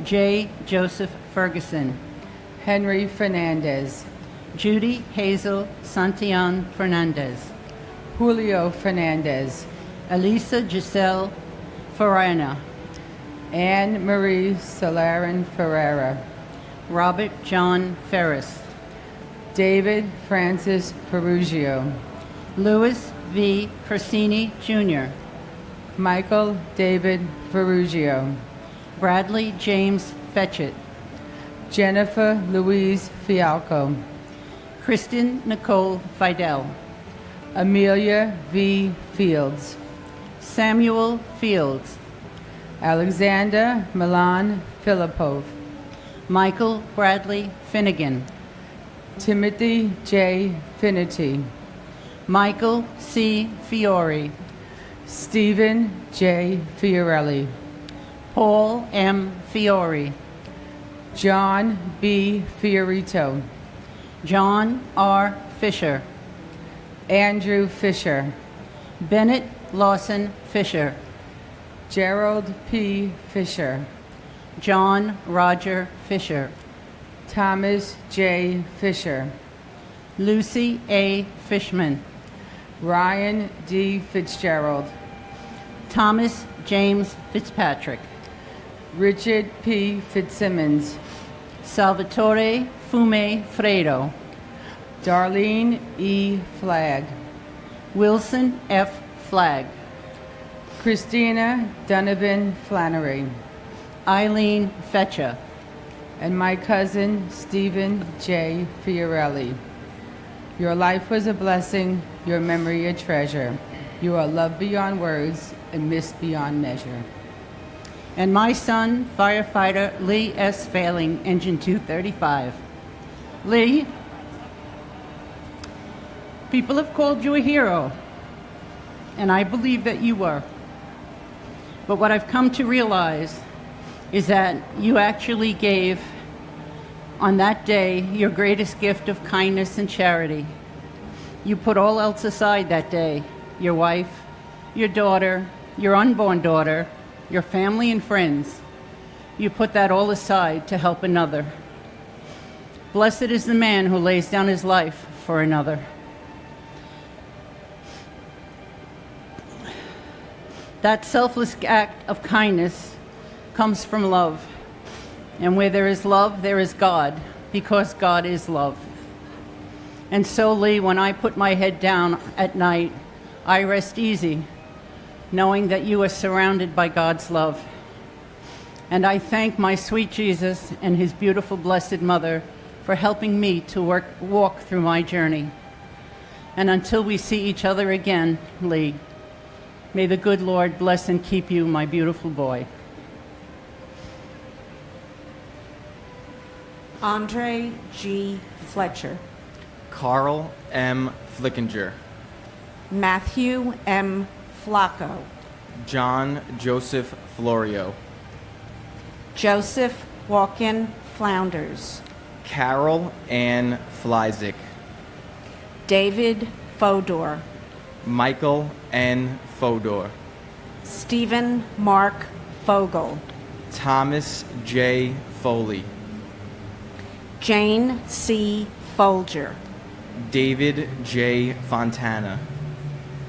J. Joseph Ferguson, Henry Fernandez, Judy Hazel Santillan Fernandez, Julio Fernandez, Elisa Giselle Farina, Anne Marie Solarin Ferreira, Robert John Ferris, David Francis Perugio, Louis V. Corsini Jr., Michael David Ferugio, Bradley James Fetchett, Jennifer Louise Fialco, Kristen Nicole Fidel, Amelia V. Fields, Samuel Fields, Alexander Milan Filipov, Michael Bradley Finnegan, Timothy J. Finity, Michael C. Fiore, Stephen J. Fiorelli, Paul M. Fiore, John B. Fiorito, John R. Fisher, Andrew Fisher, Bennett Lawson Fisher, Gerald P. Fisher, John Roger Fisher, Thomas J. Fisher, Lucy A. Fishman, Ryan D. Fitzgerald, Thomas James Fitzpatrick, Richard P. Fitzsimmons, Salvatore Fume Fredo, Darlene E. Flagg, Wilson F. Flagg, Christina Donovan Flannery, Eileen Fetcher, and my cousin Stephen J. Fiorelli. Your life was a blessing, your memory a treasure. You are loved beyond words and missed beyond measure. And my son, firefighter Lee S. Failing, Engine 235. Lee, people have called you a hero, and I believe that you were. But what I've come to realize is that you actually gave, on that day, your greatest gift of kindness and charity. You put all else aside that day, your wife, your daughter, your unborn daughter, your family and friends. You put that all aside to help another. Blessed is the man who lays down his life for another. That selfless act of kindness comes from love. And where there is love, there is God, because God is love. And so, Lee, when I put my head down at night, I rest easy, knowing that you are surrounded by God's love. And I thank my sweet Jesus and his beautiful blessed mother for helping me to walk through my journey. And until we see each other again, Lee, may the good Lord bless and keep you, my beautiful boy. Andre G. Fletcher, Carl M. Flickinger, Matthew M. Flacco, John Joseph Florio, Joseph Walken Flounders, Carol Ann Flyzik, David Fodor, Michael N. Fodor, Stephen Mark Fogel, Thomas J. Foley, Jane C. Folger, David J. Fontana,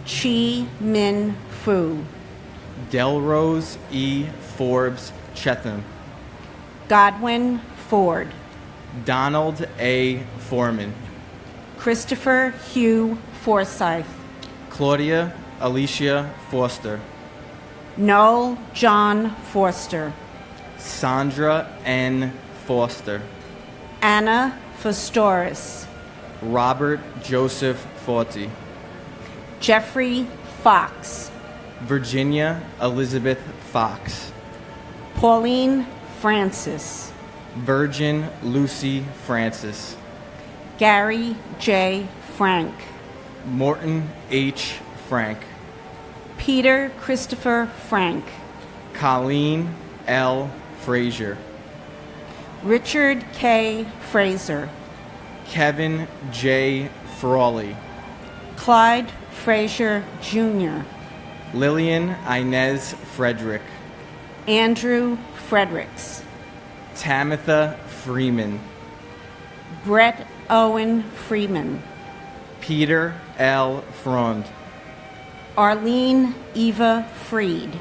Chi Min Fu, Delrose E. Forbes Chetham, Godwin Ford, Donald A. Foreman, Christopher Hugh Forsyth, Claudia Alicia Foster, Noel John Forster, Sandra N. Foster, Anna Fostoris, Robert Joseph Forty, Jeffrey Fox, Virginia Elizabeth Fox, Pauline Francis, Virgin Lucy Francis, Gary J. Frank, Morton H. Frank, Peter Christopher Frank, Colleen L. Frazier, Richard K. Fraser, Kevin J. Frawley, Clyde Frazier Jr., Lillian Inez Frederick, Andrew Fredericks, Tamitha Freeman, Brett Owen Freeman, Peter L. Frond, Arlene Eva Freed,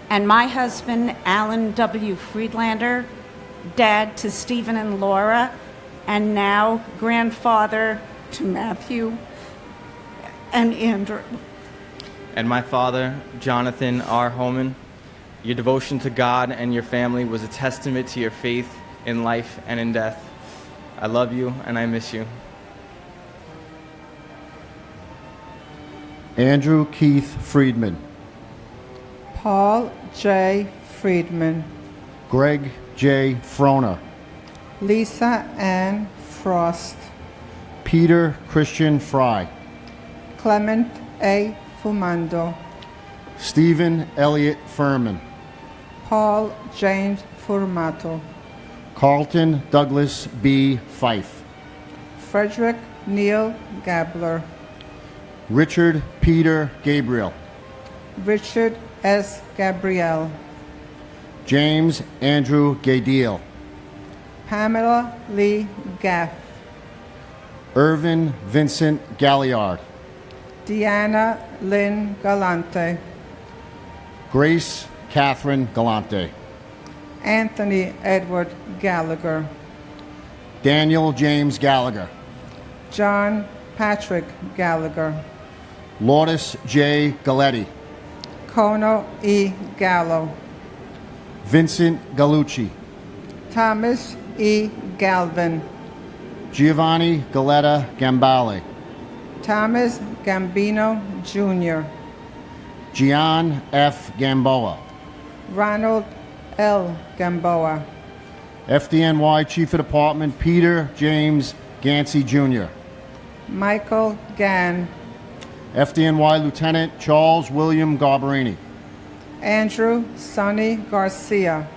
and my husband, Alan W. Friedlander, dad to Stephen and Laura, and now grandfather to Matthew and Andrew. and my father, Jonathan R. Holman. Your devotion to God and your family was a testament to your faith in life and in death. I love you and I miss you. Andrew Keith Friedman, Paul J. Friedman, Greg J. Froner, Lisa Ann Frost, Peter Christian Fry, Clement A. Fumando, Stephen Elliott Furman, Paul James Formato, Carlton Douglas B. Fife, Frederick Neil Gabler, Richard Peter Gabriel, Richard S. Gabriel, James Andrew Gadiel, Pamela Lee Gaff, Irvin Vincent Galliard, Deanna Lynn Galante, Grace Catherine Galante, Anthony Edward Gallagher, Daniel James Gallagher, John Patrick Gallagher, Lourdes J. Galletti, Kono E. Gallo, Vincent Gallucci, Thomas E. Galvin, Giovanni Galetta Gambale, Thomas Gambino Jr., Gian F. Gamboa, Ronald L. Gamboa, FDNY Chief of Department Peter James Gansey Jr., Michael Gann, FDNY Lieutenant Charles William Garbarini, Andrew Sonny Garcia,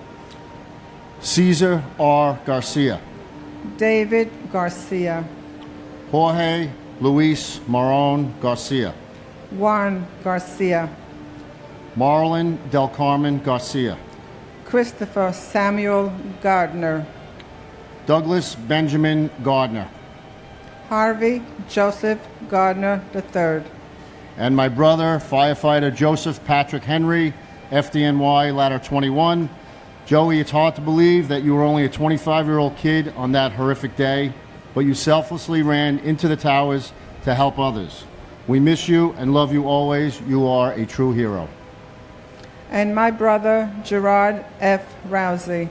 Cesar R. Garcia, David Garcia, Jorge Luis Marón Garcia, Juan Garcia, Marlon Del Carmen Garcia, Christopher Samuel Gardner, Douglas Benjamin Gardner, Harvey Joseph Gardner III, and my brother, firefighter Joseph Patrick Henry, FDNY Ladder 21. Joey, it's hard to believe that you were only a 25-year-old kid on that horrific day, but you selflessly ran into the towers to help others. We miss you and love you always. You are a true hero. and my brother Gerard F. Rousey.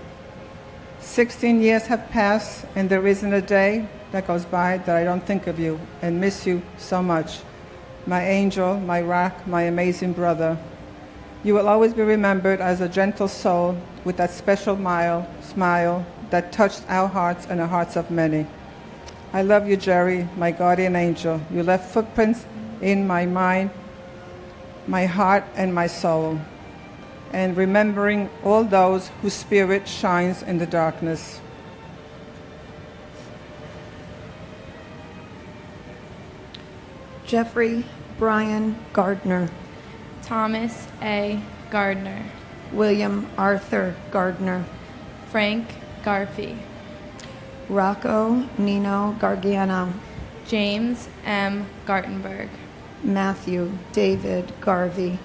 16 years have passed, and there isn't a day that goes by that I don't think of you and miss you so much. My angel, my rock, my amazing brother. You will always be remembered as a gentle soul with that special smile that touched our hearts and the hearts of many. I love you, Jerry, my guardian angel. You left footprints in my mind, my heart, and my soul, and remembering all those whose spirit shines in the darkness. Jeffrey Brian Gardner, Thomas A. Gardner, William Arthur Gardner, Frank Garfey, Rocco Nino Gargiano, James M. Gartenberg, Matthew David Garvey,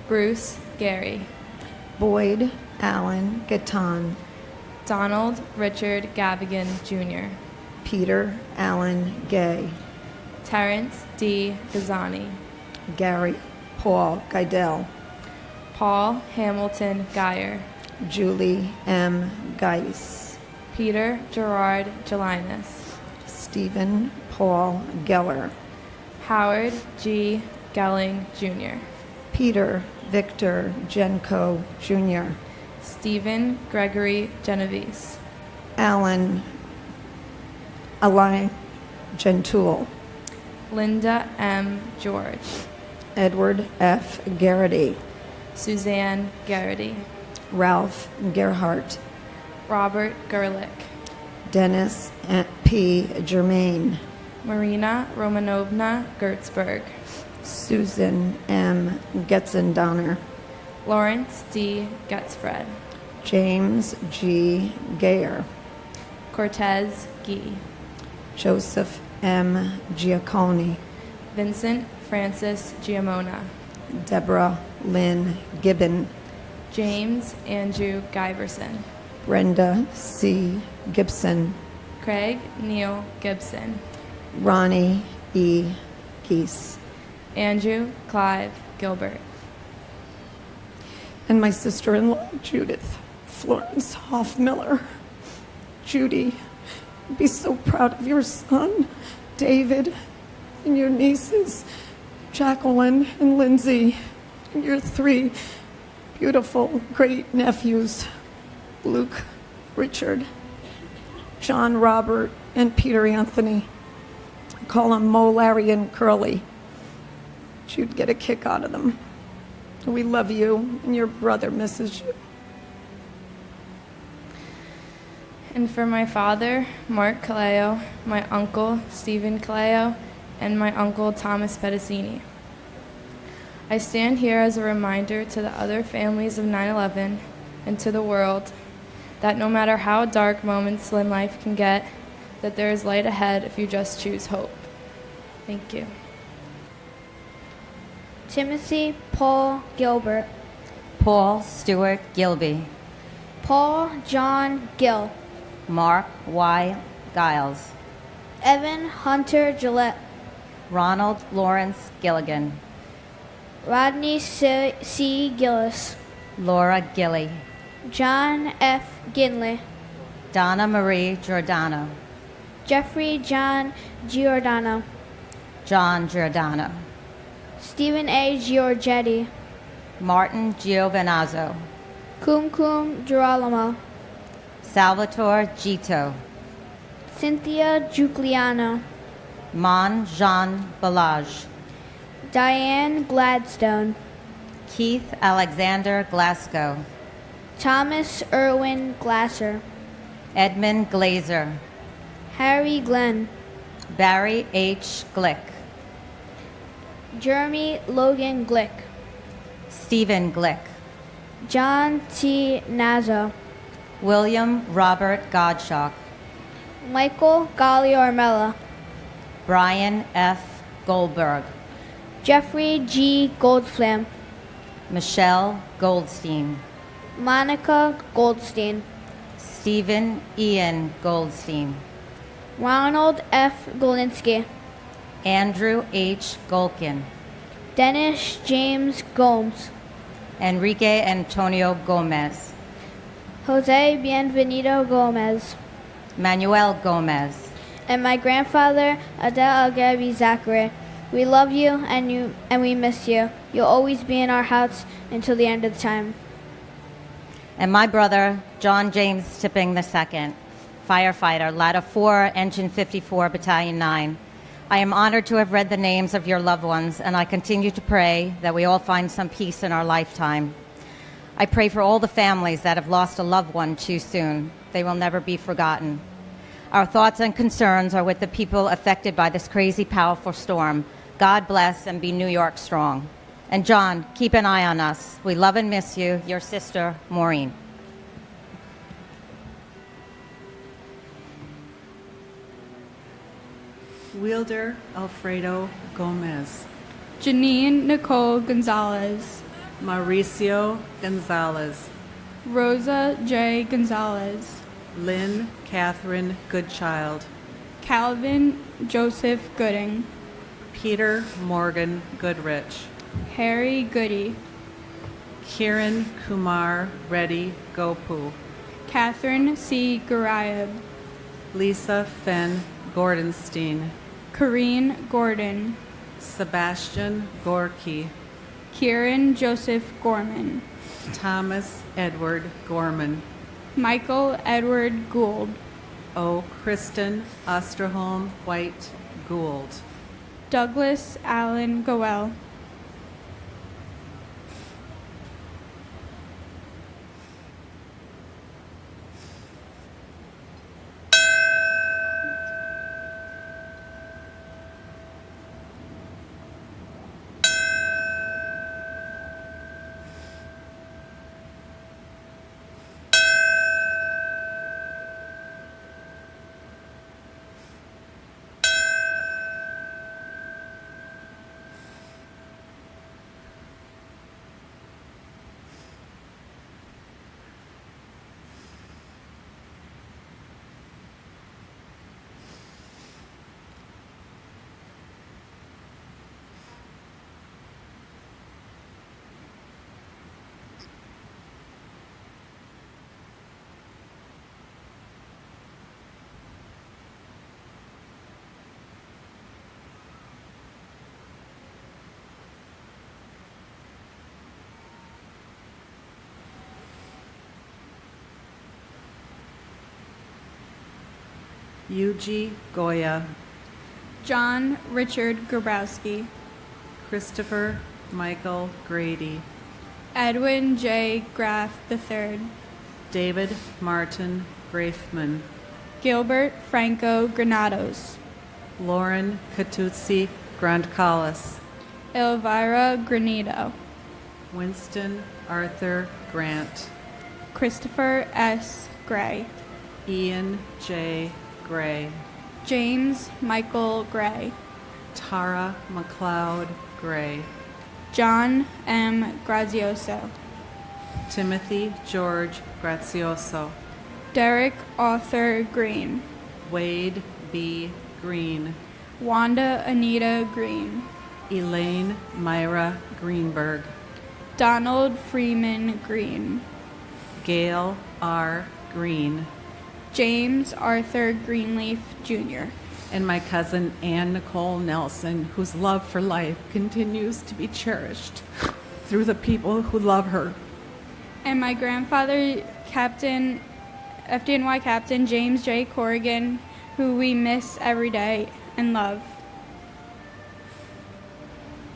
Bruce Gary, Boyd Allen Gatton, Donald Richard Gavigan, Jr., Peter Allen Gay, Terrence D. Gazani, Gary Paul Geidel, Paul Hamilton Geyer, Julie M. Geis, Peter Gerard Gelinas, Stephen Paul Geller, Howard G. Gelling, Jr., Peter Victor Genco, Jr., Stephen Gregory Genovese, Alain Gentoul, Linda M. George, Edward F. Garrity, Suzanne Garrity, Ralph Gerhardt, Robert Gerlich, Dennis P. Germain, Marina Romanovna Gertzberg, Susan M. Getzendonner, Lawrence D. Getzfred, James G. Gayer, Cortez Gee, Joseph M. Giacconi, Vincent Francis Giamona, Deborah Lynn Gibbon, James Andrew Giverson, Brenda C. Gibson, Craig Neil Gibson, Ronnie E. Geese, Andrew Clive Gilbert, and my sister-in-law, Judith Florence Hoffmiller. Judy, be so proud of your son, David, and your nieces, Jacqueline and Lindsay, and your 3 beautiful great nephews. Luke, Richard, John Robert, and Peter Anthony. I call them Mo, Larry, and Curly. You'd get a kick out of them. We love you, and your brother misses you. And for my father, Mark Caleo, my uncle, Stephen Caleo, and my uncle, Thomas Pedicini. I stand here as a reminder to the other families of 9/11 and to the world that no matter how dark moments in life can get, that there is light ahead if you just choose hope. Thank you. Timothy Paul Gilbert. Paul Stewart Gilby. Paul John Gill. Mark Y. Giles. Evan Hunter Gillette. Ronald Lawrence Gilligan. Rodney C. Gillis. Laura Gilly. John F. Ginley. Donna Marie Giordano. Jeffrey John Giordano. John Giordano. Stephen A. Giorgetti. Martin Giovinazzo. Kumkum Girolamo. Salvatore Gito. Cynthia Giuliano. Mon Jean Balaj. Diane Gladstone. Keith Alexander Glasgow. Thomas Irwin Glasser. Edmund Glazer. Harry Glenn. Barry H. Glick. Jeremy Logan Glick. Stephen Glick. John T. Nazo. William Robert Godshock. Michael Gali Ormella. Brian F. Goldberg. Jeffrey G. Goldflam. Michelle Goldstein. Monica Goldstein. Stephen Ian Goldstein. Ronald F. Golinsky. Andrew H. Golkin. Dennis James Gomes. Enrique Antonio Gomez. Jose Bienvenido Gomez. Manuel Gomez. And my grandfather, Adel Agabi Zachary. We love you and we miss you. You'll always be in our hearts until the end of time. And my brother, John James Tipping II, firefighter, Ladder 4, Engine 54, Battalion 9. I am honored to have read the names of your loved ones, and I continue to pray that we all find some peace in our lifetime. I pray for all the families that have lost a loved one too soon. They will never be forgotten. Our thoughts and concerns are with the people affected by this crazy, powerful storm. God bless and be New York strong. And John, keep an eye on us. We love and miss you. Your sister, Maureen. Wielder Alfredo Gomez. Janine Nicole Gonzalez. Mauricio Gonzalez. Rosa J. Gonzalez. Lynn Catherine Goodchild. Calvin Joseph Gooding. Peter Morgan Goodrich. Harry Goody. Kiran Kumar Reddy Gopu. Catherine C. Garayab. Lisa Fenn Gordonstein. Corrine Gordon. Sebastian Gorky. Kieran Joseph Gorman. Thomas Edward Gorman. Michael Edward Gould. O. Kristen Osterholm White Gould. Douglas Allen Goel. Yuji Goya, John Richard Grabowski, Christopher Michael Grady, Edwin J. Graff III, David Martin Grafman, Gilbert Franco Granados, Lauren Catuzzi Grandcalis, Elvira Granito, Winston Arthur Grant, Christopher S. Gray, Ian J. Gray, James Michael Gray, Tara McLeod Gray, John M. Grazioso, Timothy George Grazioso, Derek Arthur Green, Wade B. Green, Wanda Anita Green, Elaine Myra Greenberg, Donald Freeman Green, Gail R. Green, James Arthur Greenleaf Jr., and my cousin Ann Nicole Nelson, whose love for life continues to be cherished through the people who love her. and my grandfather, Captain FDNY Captain James J. Corrigan, who we miss every day and love.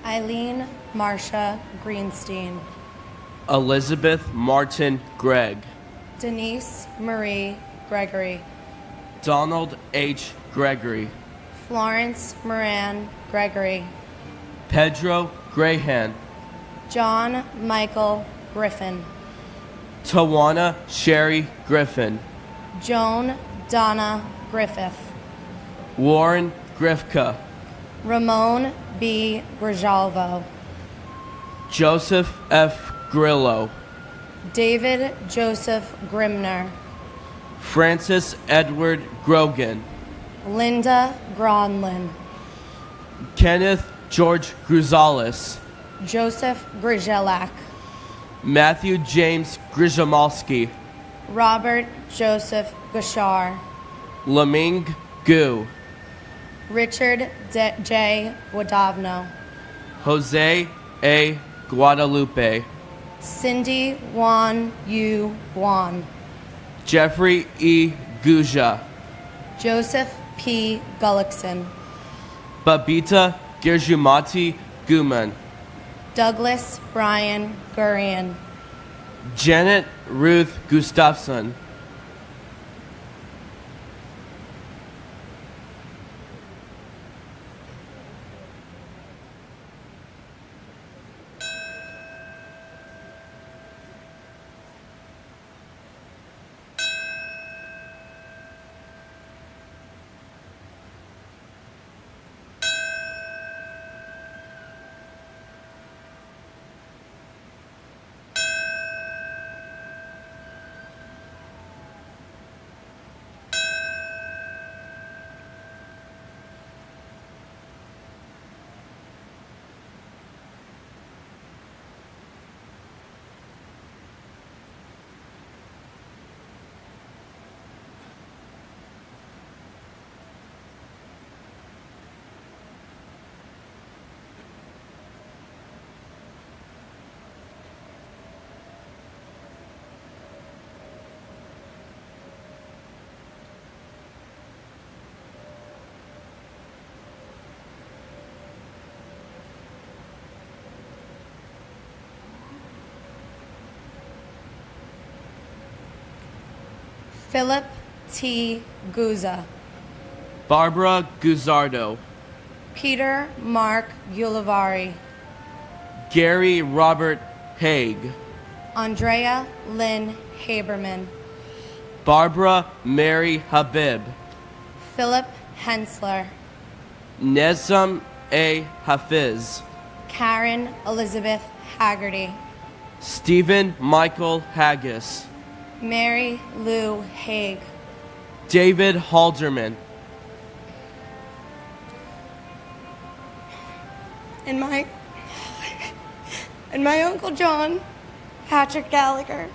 Eileen Marcia Greenstein, Elizabeth Martin Gregg, Denise Marie Gregory, Donald H. Gregory, Florence Moran Gregory, Pedro Grahan, John Michael Griffin, Tawana Sherry Griffin, Joan Donna Griffith, Warren Grifka, Ramon B. Grijalvo, Joseph F. Grillo, David Joseph Grimner, Francis Edward Grogan, Linda Gronlin, Kenneth George Gruzales, Joseph Grijelak, Matthew James Grijamalski, Robert Joseph Gashar, Laming Gu, Richard J. Wadavno, Jose A. Guadalupe, Cindy Juan Yu Guan, Jeffrey E. Guja, Joseph P. Gullickson, Babita Girjumati Guman, Douglas Brian Gurian, Janet Ruth Gustafson, Philip T. Guza, Barbara Guzardo, Peter Mark Gulivari, Gary Robert Haig, Andrea Lynn Haberman, Barbara Mary Habib, Philip Hensler, Nezam A. Hafiz, Karen Elizabeth Haggerty, Stephen Michael Haggis, Mary Lou Haig, David Halderman, and my Uncle John, Patrick Gallagher.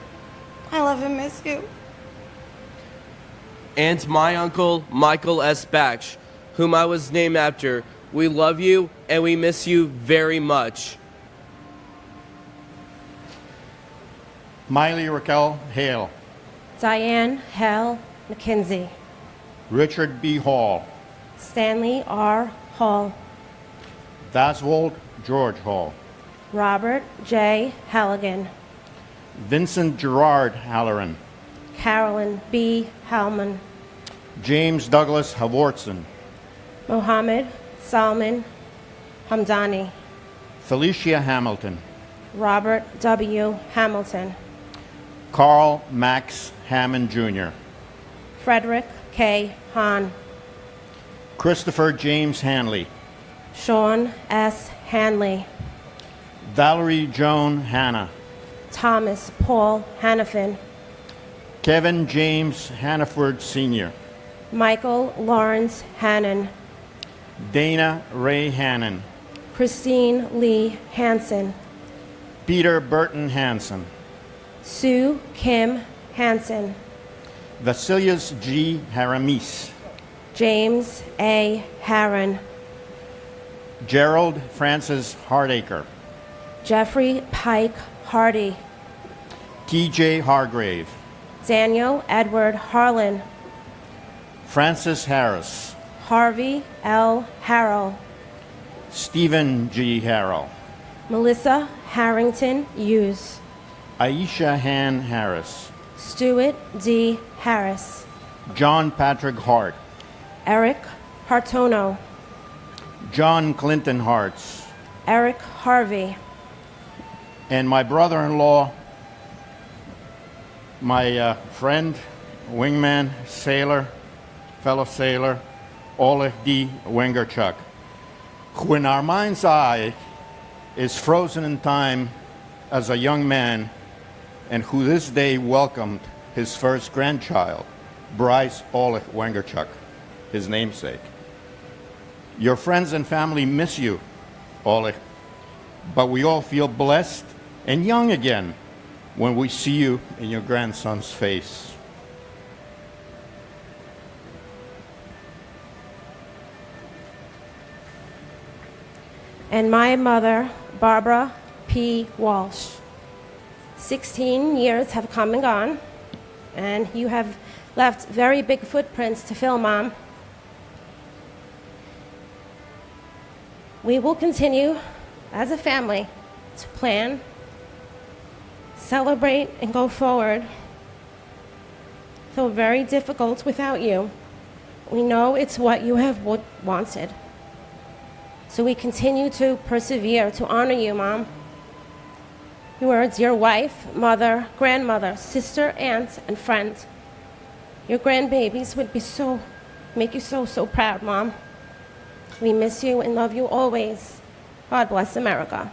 I love and miss you. and my uncle Michael S. Batch, whom I was named after. We love you and we miss you very much. Miley Raquel Hale, Diane Hale McKinsey, Richard B. Hall, Stanley R. Hall, Daswald George Hall, Robert J. Halligan, Vincent Gerard Halloran, Carolyn B. Hallman, James Douglas Havortson, Mohammed Salman Hamdani, Felicia Hamilton, Robert W. Hamilton, Carl Max Hammond Jr., Frederick K. Hahn, Christopher James Hanley, Sean S. Hanley, Valerie Joan Hanna, Thomas Paul Hannafin, Kevin James Hannaford Sr., Michael Lawrence Hannon, Dana Ray Hannon, Christine Lee Hansen, Peter Burton Hansen, Sue Kim Hansen, Vasilius G. Haramis, James A. Harron, Gerald Francis Hardacre, Jeffrey Pike Hardy, T.J. Hargrave, Daniel Edward Harlan, Francis Harris, Harvey L. Harrell, Stephen G. Harrell, Melissa Harrington Hughes, Aisha Han Harris, Stuart D. Harris, John Patrick Hart, Eric Hartono, John Clinton Hartz, Eric Harvey, and my brother-in-law, my friend, wingman, sailor, fellow sailor, Oleg D. Wengerchuk, who in our mind's eye is frozen in time as a young man and who this day welcomed his first grandchild, Bryce Oleg Wengerchuk, his namesake. Your friends and family miss you, Oleg, but we all feel blessed and young again when we see you in your grandson's face. and my mother, Barbara P. Walsh. 16 years have come and gone, and you have left very big footprints to fill, Mom. We will continue as a family to plan, celebrate, and go forward. Though very difficult without you, we know it's what you have wanted. So we continue to persevere to honor you, Mom. You are a dear wife, mother, grandmother, sister, aunt, and friend. Your grandbabies would make you so proud, Mom. We miss you and love you always. God bless America.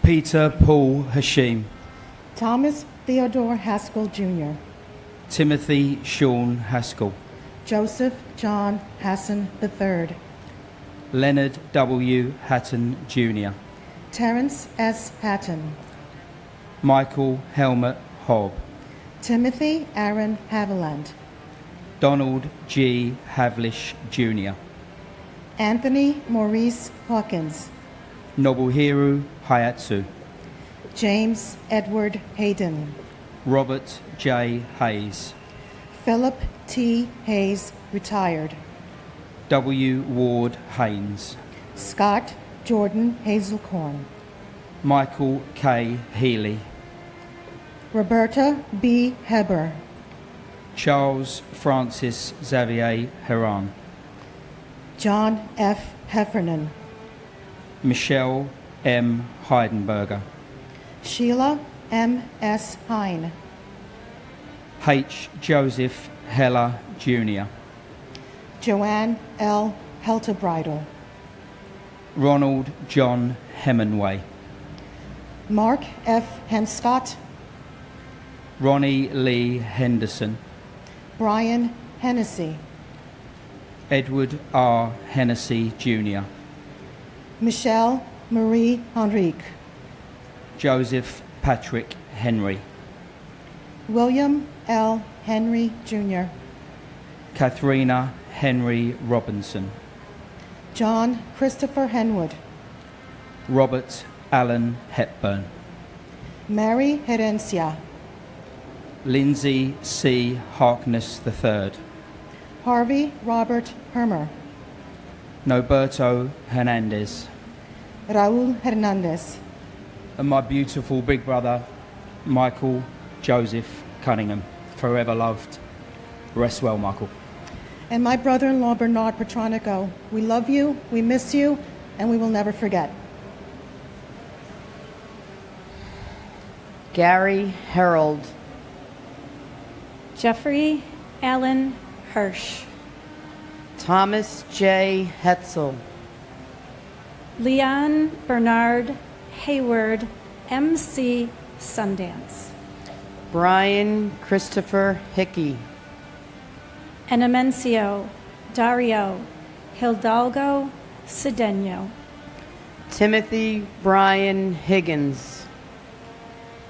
Peter Paul Hashim, Thomas Theodore Haskell Jr., Timothy Sean Haskell, Joseph John Hassan III, Leonard W. Hatton Jr., Terence S. Hatton, Michael Helmut Hobb, Timothy Aaron Haviland, Donald G. Havlish Jr., Anthony Maurice Hawkins, Nobuhiro Hayatsu, James Edward Hayden, Robert J. Hayes, Philip T. Hayes, retired, W. Ward Haynes, Scott Jordan Hazelcorn, Michael K. Healy, Roberta B. Heber, Charles Francis Xavier Heron, John F. Heffernan, Michelle M. Heidenberger, Sheila M. S. Hine, H. Joseph Heller Jr., Joanne L. Helterbridle, Ronald John Hemingway, Mark F. Henscott, Ronnie Lee Henderson, Brian Hennessy, Edward R. Hennessy Jr., Michelle Marie Henrique, Joseph Patrick Henry, William L. Henry Jr., Katharina Henry Robinson, John Christopher Henwood, Robert Allen Hepburn, Mary Herencia, Lindsay C. Harkness III. Harvey Robert Hermer. Noberto Hernandez. Raul Hernandez. And my beautiful big brother, Michael Joseph Cunningham. Forever loved. Rest well, Michael. And my brother-in-law, Bernard Petronico. We love you, we miss you, and we will never forget. Gary Harold. Jeffrey Allen Hirsch. Thomas J. Hetzel. Leon Bernard Hayward, MC Sundance. Brian Christopher Hickey. Enemencio Dario Hidalgo Cedeno. Timothy Brian Higgins.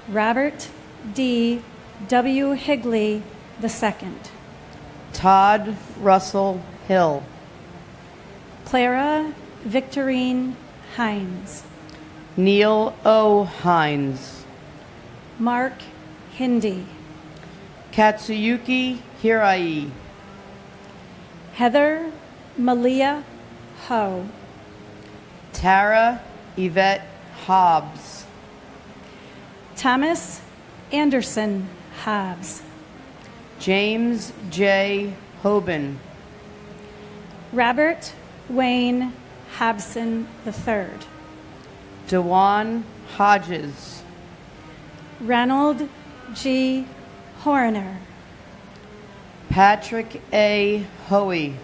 Robert D. W. Higley II. Todd Russell Hill. Clara Victorine Hines. Neil O. Hines. Mark Hindi. Katsuyuki Hirai. Heather Malia Ho. Tara Yvette Hobbs. Thomas Anderson Hobbs. James J. Hoban. Robert Wayne Hobson III. Dewan Hodges. Ronald G. Horner. Patrick A. Hoey.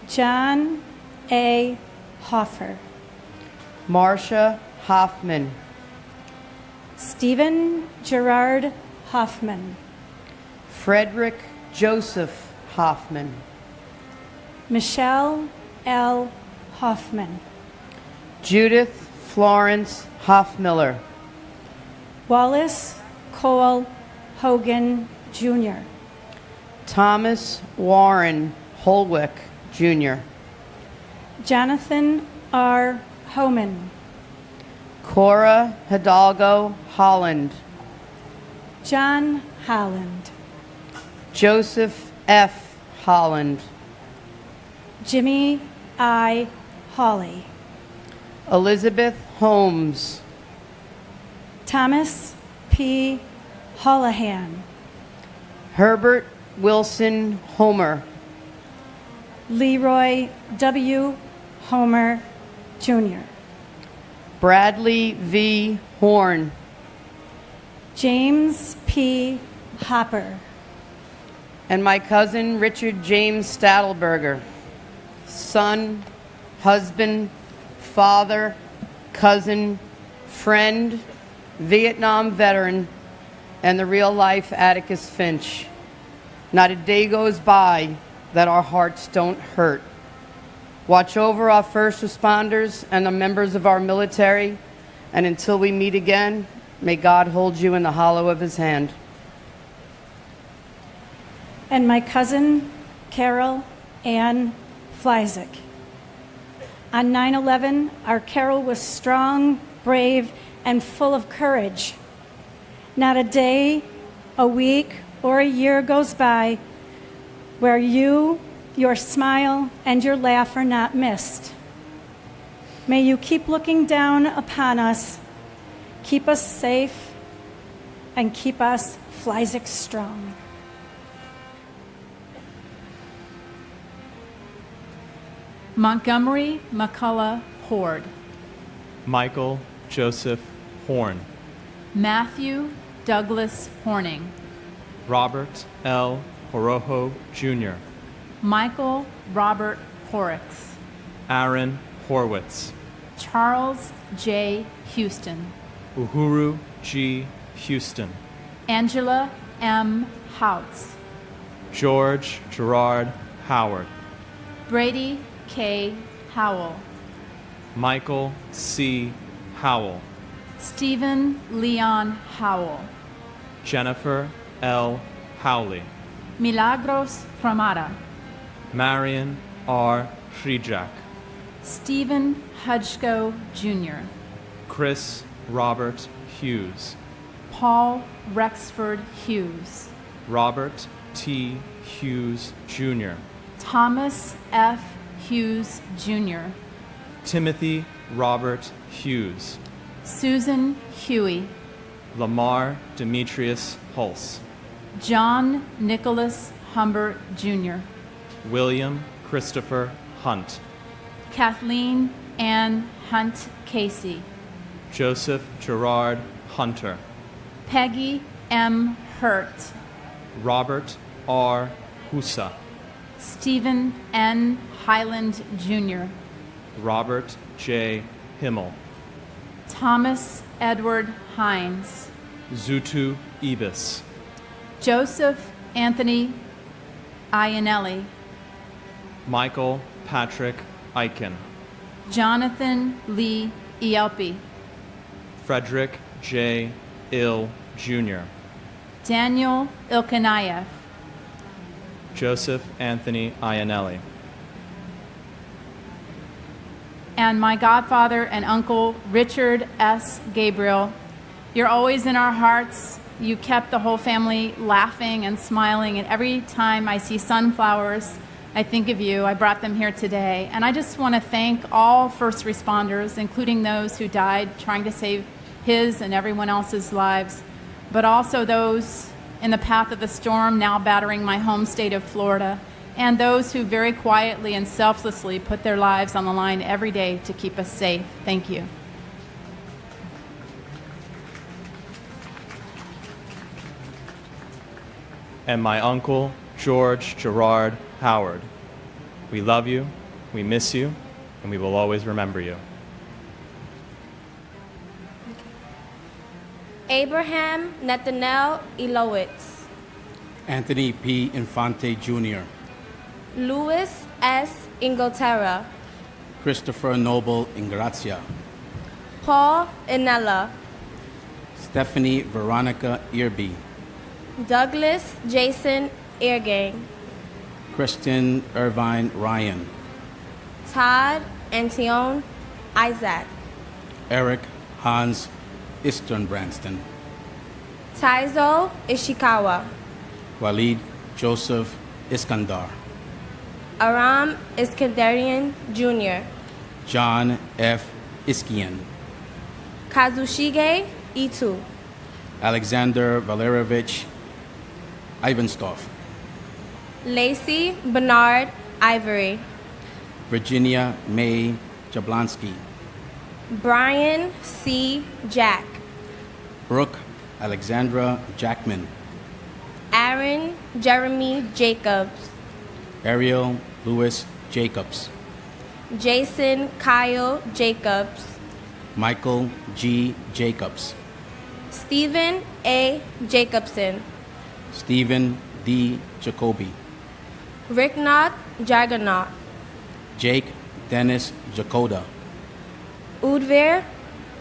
John A. Hoffer. Marcia Hoffman. Stephen Gerard Hoffman. Frederick Joseph Hoffman. Michelle L. Hoffman. Judith Florence Hoffmiller. Wallace Cole Hogan Jr. Thomas Warren Holwick Jr. Jonathan R. Homan. Cora Hidalgo Holland. John Holland. Joseph F. Holland. Jimmy I. Hawley. Elizabeth Holmes. Thomas P. Holohan. Herbert Wilson Homer. Leroy W. Homer Jr. Bradley V. Horn. James P. Hopper. And my cousin Richard James Stadelberger. Son, husband, father, cousin, friend, Vietnam veteran, and the real-life Atticus Finch. Not a day goes by that our hearts don't hurt. Watch over our first responders and the members of our military, and until we meet again, may God hold you in the hollow of his hand. And my cousin Carol Ann Flyzik. On 9/11, our Carol was strong, brave, and full of courage. Not a day, a week, or a year goes by where you, your smile, and your laugh are not missed. May you keep looking down upon us, keep us safe, and keep us Flyzik strong. Montgomery McCullough Horde. Michael Joseph Horn. Matthew Douglas Horning. Robert L. Horojo Jr. Michael Robert Horrocks. Aaron Horwitz. Charles J. Houston. Uhuru G. Houston. Angela M. Houts. George Gerard Howard. Brady K. Howell. Michael C. Howell. Stephen Leon Howell. Jennifer L. Howley. Milagros Pramara. Marion R. Shrijak. Stephen Hudgko Jr. Chris Robert Hughes. Paul Rexford Hughes, Robert T. Hughes, Jr., Thomas F. Hughes, Jr., Timothy Robert Hughes, Susan Huey, Lamar Demetrius Hulse, John Nicholas Humbert, Jr., William Christopher Hunt, Kathleen Ann Hunt Casey, Joseph Gerard Hunter, Peggy M. Hurt, Robert R. Husa, Stephen N. Highland, Jr., Robert J. Himmel, Thomas Edward Hines, Zutu Ibis, Joseph Anthony Iannelli, Michael Patrick Eichen, Jonathan Lee Ielpi, Frederick J. Ill, Jr., Daniel Ilkanayev, Joseph Anthony Iannelli, and my godfather and uncle, Richard S. Gabriel. You're always in our hearts. You kept the whole family laughing and smiling, and every time I see sunflowers, I think of you. I brought them here today. And I just want to thank all first responders, including those who died trying to save his and everyone else's lives, but also those in the path of the storm now battering my home state of Florida, and those who very quietly and selflessly put their lives on the line every day to keep us safe. Thank you. and my uncle, George Gerard Howard. We love you, we miss you, and we will always remember you. Abraham Nathaniel Ilowitz. Anthony P. Infante Jr. Louis S. Inglaterra. Christopher Noble Ingrazia. Paul Inella. Stephanie Veronica Irby. Douglas Jason Eargang. Kristen Irvine Ryan. Todd Antione Isaac. Eric Hans Isternbranston. Taizo Ishikawa. Walid Joseph Iskandar. Aram Iskandarian Jr. John F. Iskian. Kazushige Itu. Alexander Valerievich Ivanstov. Lacey Bernard Ivory. Virginia May Jablonski. Brian C. Jack. Brooke Alexandra Jackman. Aaron Jeremy Jacobs. Ariel Lewis Jacobs. Jason Kyle Jacobs. Michael G. Jacobs. Stephen A. Jacobson. Stephen D. Jacoby. Ricknott Jaggernaut. Jake Dennis Jacoda. Udvir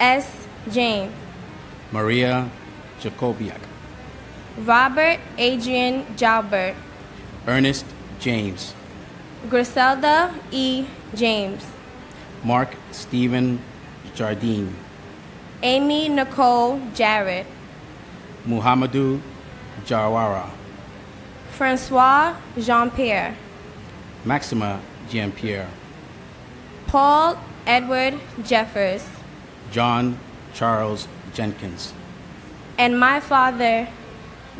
S. Jane. Maria Jacobiak. Robert Adrian Jalbert. Ernest James. Griselda E. James. Mark Stephen Jardine. Amy Nicole Jarrett. Muhammadu Jawara. Francois Jean-Pierre. Maxima Jean-Pierre. Paul Edward Jeffers. John Charles Jenkins. And my father,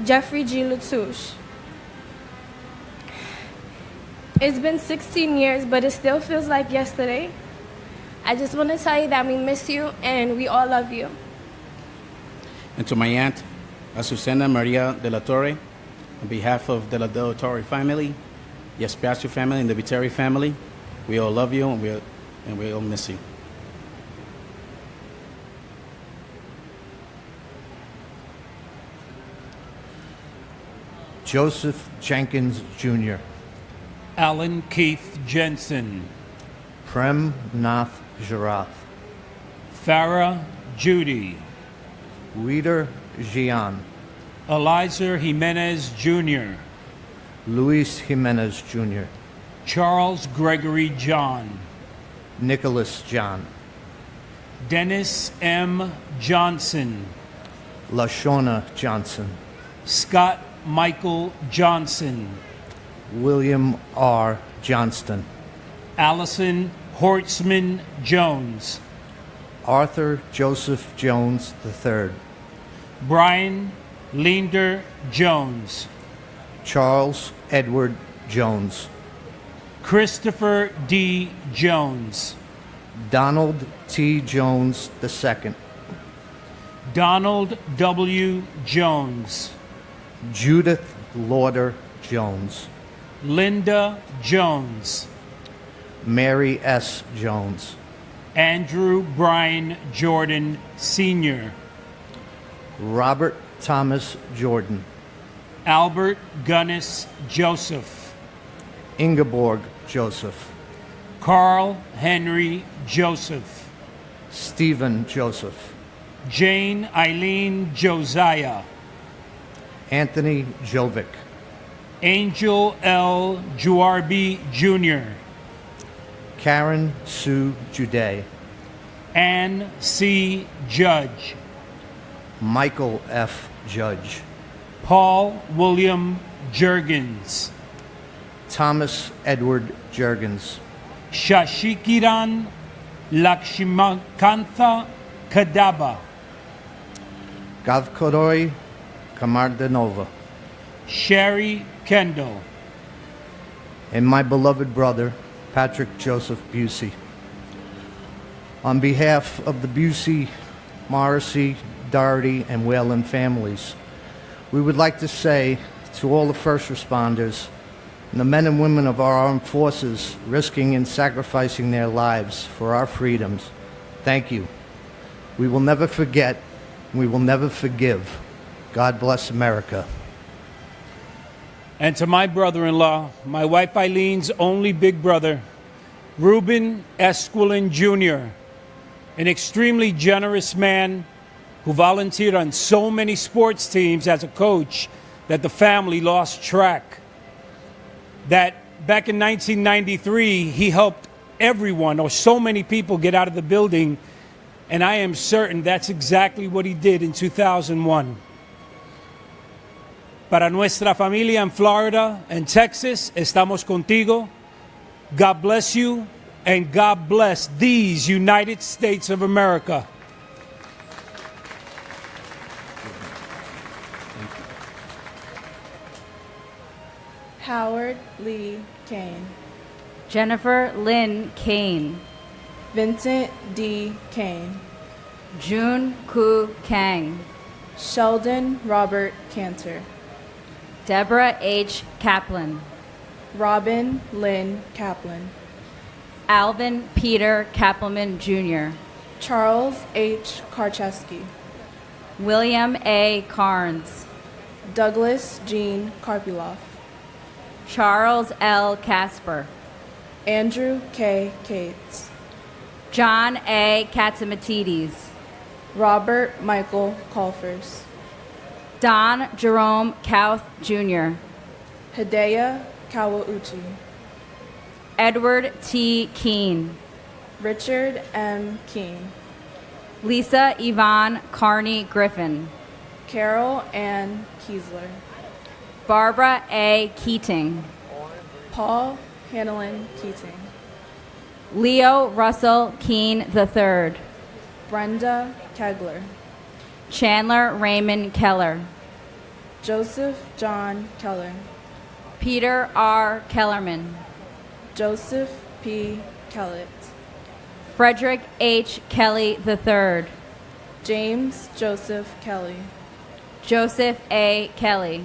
Jeffrey G. Latouche. It's been 16 years, but it still feels like yesterday. I just want to tell you that we miss you and we all love you. And to my aunt, Azucena Maria de la Torre, on behalf of the La Torre family, the Espacio family, and the Viteri family, we all love you and we all miss you. Joseph Jenkins Jr. Alan Keith Jensen. Prem Nath Jarath. Farah Judy. Reader Jian. Eliza Jimenez Jr. Luis Jimenez Jr. Charles Gregory John. Nicholas John. Dennis M. Johnson. LaShawna Johnson. Scott Michael Johnson. William R. Johnston. Allison Hortzman Jones. Arthur Joseph Jones III. Brian Leander Jones. Charles Edward Jones. Christopher D. Jones. Donald T. Jones II. Donald W. Jones. Judith Lauder Jones. Linda Jones. Mary S. Jones. Andrew Brian Jordan Sr. Robert Thomas Jordan. Albert Gunnis Joseph. Ingeborg Joseph. Carl Henry Joseph. Stephen Joseph. Jane Eileen Josiah. Anthony Jovic. Angel L. Juarbi Jr. Karen Sue Juday. Ann C. Judge. Michael F. Judge. Paul William Jurgens. Thomas Edward Jurgens. Shashikiran Lakshimakantha Kadaba. Gavkoroi Kamardanova. Sherry Kendall. And my beloved brother, Patrick Joseph Busey. On behalf of the Busey, Morrissey, Doherty, and Whalen families, we would like to say to all the first responders and the men and women of our armed forces risking and sacrificing their lives for our freedoms, thank you. We will never forget, we will never forgive. God bless America. And to my brother-in-law, my wife Eileen's only big brother, Reuben Esquilin Jr., an extremely generous man who volunteered on so many sports teams as a coach that the family lost track. That back in 1993, he helped everyone or so many people get out of the building, and I am certain that's exactly what he did in 2001. Para nuestra familia en Florida and Texas, estamos contigo. God bless you, and God bless these United States of America. Howard Lee Kane. Jennifer Lynn Kane. Vincent D. Kane. June Ku Kang. Sheldon Robert Cantor. Deborah H. Kaplan. Robin Lynn Kaplan. Alvin Peter Kappelman Jr. Charles H. Karcheski. William A. Carnes. Douglas Jean Karpiloff. Charles L. Casper. Andrew K. Cates. John A. Katsimatidis. Robert Michael Colfers. Don Jerome Kauth Jr. Hideo Kawauchi. Edward T. Keene. Richard M. Keene. Lisa Yvonne Carney Griffin. Carol Ann Kiesler. Barbara A. Keating. Paul Hanlon Keating. Leo Russell Keene III. Brenda Kegler. Chandler Raymond Keller. Joseph John Keller. Peter R. Kellerman. Joseph P. Kellett. Frederick H. Kelly III. James Joseph Kelly. Joseph A. Kelly.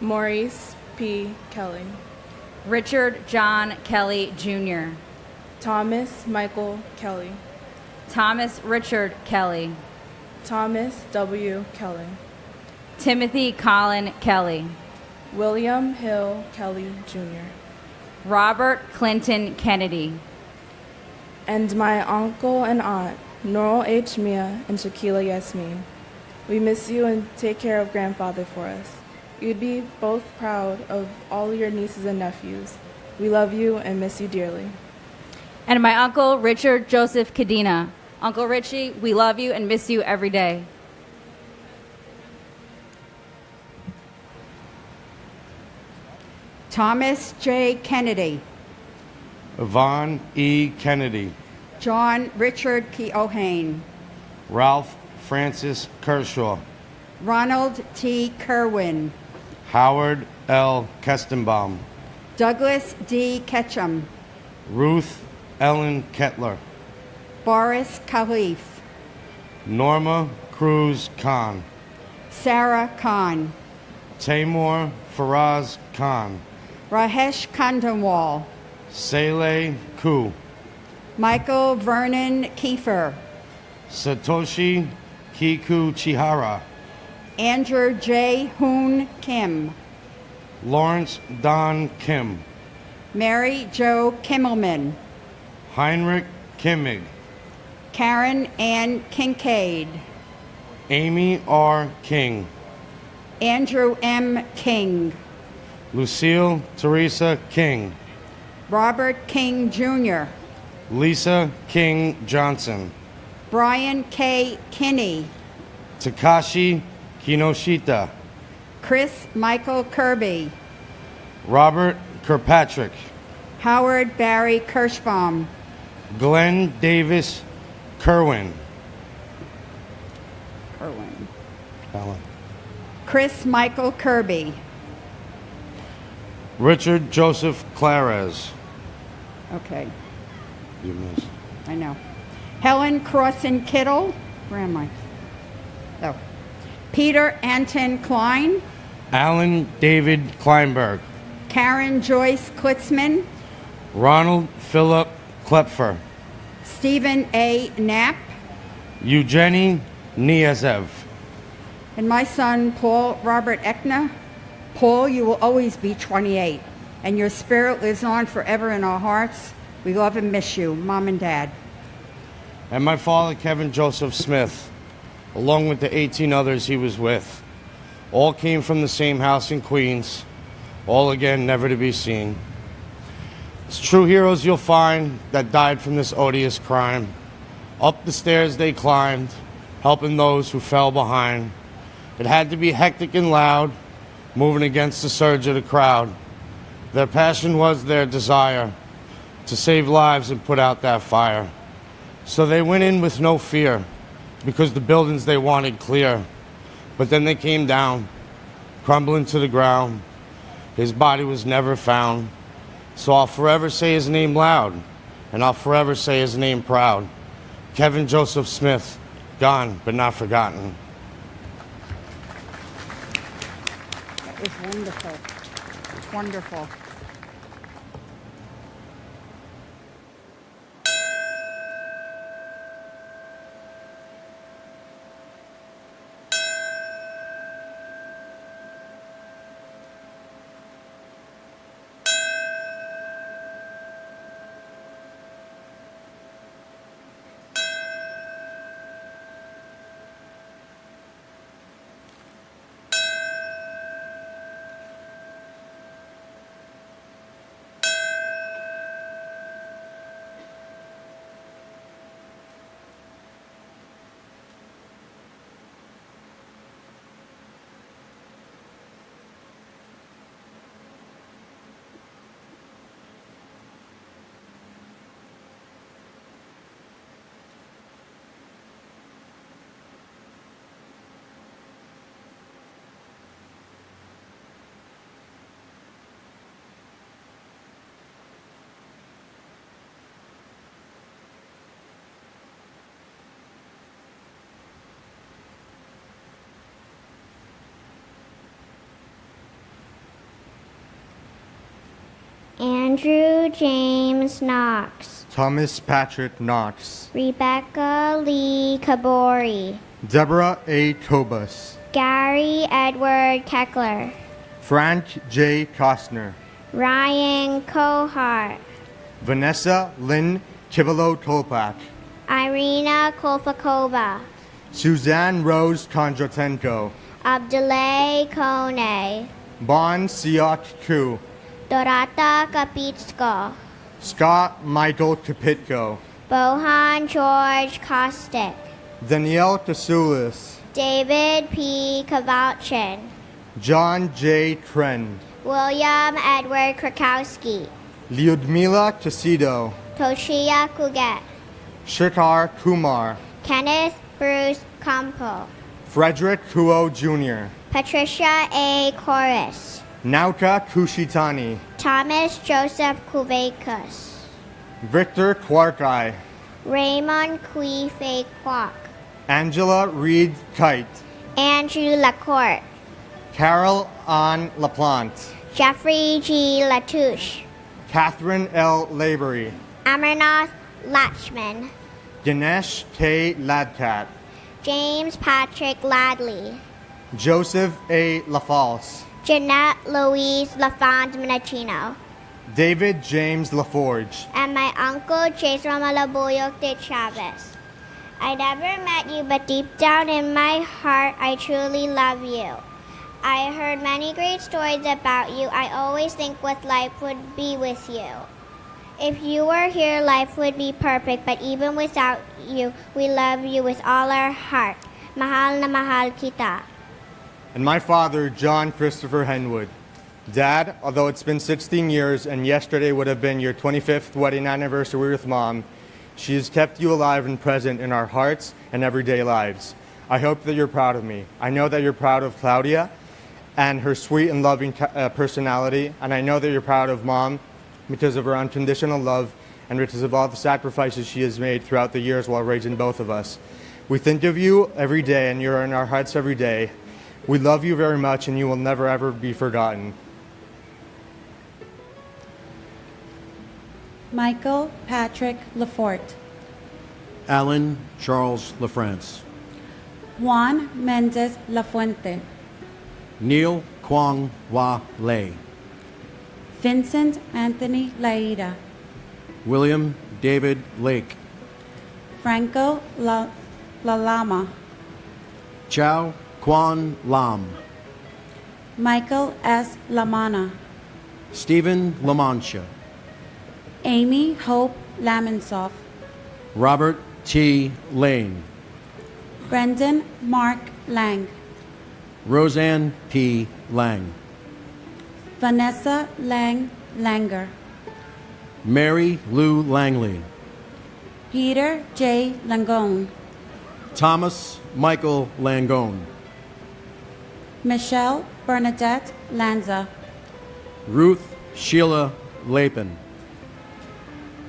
Maurice P. Kelly. Richard John Kelly Jr. Thomas Michael Kelly. Thomas Richard Kelly. Thomas W. Kelly. Timothy Colin Kelly. William Hill Kelly Jr. Robert Clinton Kennedy. And my uncle and aunt, Noral H. Mia and Shaquila Yasmin. We miss you and take care of grandfather for us. You'd be both proud of all your nieces and nephews. We love you and miss you dearly. And my uncle, Richard Joseph Cadena. Uncle Richie, we love you and miss you every day. Thomas J. Kennedy, Yvonne E. Kennedy, John Richard Keohane, Ralph Francis Kershaw, Ronald T. Kerwin, Howard L. Kestenbaum, Douglas D. Ketchum, Ruth Ellen Kettler, Boris Khalif, Norma Cruz Khan, Sarah Khan, Taimur Faraz Khan, Rahesh Khandelwal, Saleh Ku, Michael Vernon Kiefer, Satoshi Kiku Chihara, Andrew J. Hoon Kim, Lawrence Don Kim, Mary Jo Kimmelman, Heinrich Kimmig, Karen Ann Kincaid, Amy R. King, Andrew M. King, Lucille Teresa King, Robert King Jr., Lisa King Johnson, Brian K. Kinney, Takashi Kinoshita, Chris Michael Kirby, Robert Kirkpatrick, Howard Barry Kirschbaum, Glenn Davis Kerwin, Chris Michael Kirby, Richard Joseph Clares. okay, You missed. I know. Helen Crossan Kittle, where am I? Oh. Peter Anton Klein, Alan David Kleinberg, Karen Joyce Klitzman, Ronald Philip Klepfer, Stephen A. Knapp, Eugenie Niazev, and my son, Paul Robert Eckner. Paul, you will always be 28, and your spirit lives on forever in our hearts. We love and miss you, Mom and Dad. and my father, Kevin Joseph Smith, along with the 18 others he was with. All came from the same house in Queens, all again never to be seen. It's true heroes you'll find that died from this odious crime. Up the stairs they climbed, helping those who fell behind. It had to be hectic and loud, moving against the surge of the crowd. Their passion was their desire to save lives and put out that fire. So they went in with no fear, because the buildings they wanted clear. But then they came down, crumbling to the ground. His body was never found. So I'll forever say his name loud, and I'll forever say his name proud. Kevin Joseph Smith, gone but not forgotten. That was wonderful. Wonderful. Andrew James Knox, Thomas Patrick Knox, Rebecca Lee Kabori, Deborah A. Kobus, Gary Edward Keckler, Frank J. Kostner, Ryan Kohart, Vanessa Lynn Kivilo-Tolpak, Irina Kolpakova, Suzanne Rose Kondratenko, Abdullah Kone, Bon Siok Ku, Dorata Kapitsko, Scott Michael Kapitko, Bohan George Kostic, Danielle Kasulis, David P. Kavalchin, John J. Tren, William Edward Krakowski, Lyudmila Casido, Toshia Kuget, Shikhar Kumar, Kenneth Bruce Campo, Frederick Kuo Jr., Patricia A. Corris, Nauka Kushitani, Thomas Joseph Kuvekas, Victor Kwarkai, Raymond Kui Fei Kwok, Angela Reed Kite, Andrew Lacourte, Carol Ann LaPlante, Jeffrey G. Latouche, Catherine L. Laborie, Amarnath Lachman, Ganesh K. Ladkat, James Patrick Ladley, Joseph A. LaFalce, Jeanette Louise LaFond Minachino, David James LaForge, and my uncle Jason Malabuyok de Chavez. I never met you, but deep down in my heart, I truly love you. I heard many great stories about you. I always think what life would be with you. If you were here, life would be perfect, but even without you, we love you with all our heart. Mahal na mahal kita. and my father, John Christopher Henwood. Dad, although it's been 16 years and yesterday would have been your 25th wedding anniversary with Mom, she has kept you alive and present in our hearts and everyday lives. I hope that you're proud of me. I know that you're proud of Claudia and her sweet and loving personality, and I know that you're proud of Mom because of her unconditional love and because of all the sacrifices she has made throughout the years while raising both of us. We think of you every day, and you're in our hearts every day. We love you very much, and you will never, ever be forgotten. Michael Patrick Lafort, Alan Charles LaFrance, Juan Mendez Lafuente, Neil Kwong Wa Lei, Vincent Anthony Laida, William David Lake, Franco Lalama, Chow Quan Lam, Michael S. Lamana, Stephen Lamantia, Amy Hope Lamonsoff, Robert T. Lane, Brendan Mark Lang, Roseanne P. Lang, Vanessa Lang Langer, Mary Lou Langley, Peter J. Langone, Thomas Michael Langone, Michelle Bernadette Lanza, Ruth Sheila Lapin,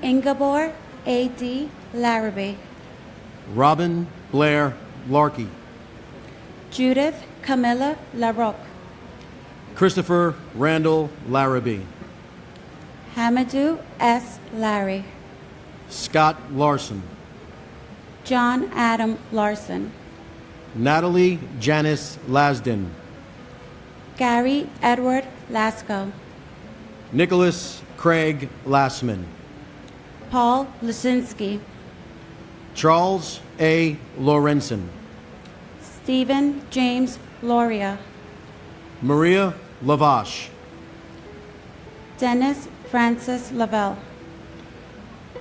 Ingabor A.D. Larrabee, Robin Blair Larkey, Judith Camilla LaRocque, Christopher Randall Larrabee, Hamadou S. Larry, Scott Larson, John Adam Larson, Natalie Janice Lasden, Gary Edward Lasco, Nicholas Craig Lassman, Paul Lusinski, Charles A. Lorenzen, Stephen James Loria, Maria Lavache, Dennis Francis Lavelle,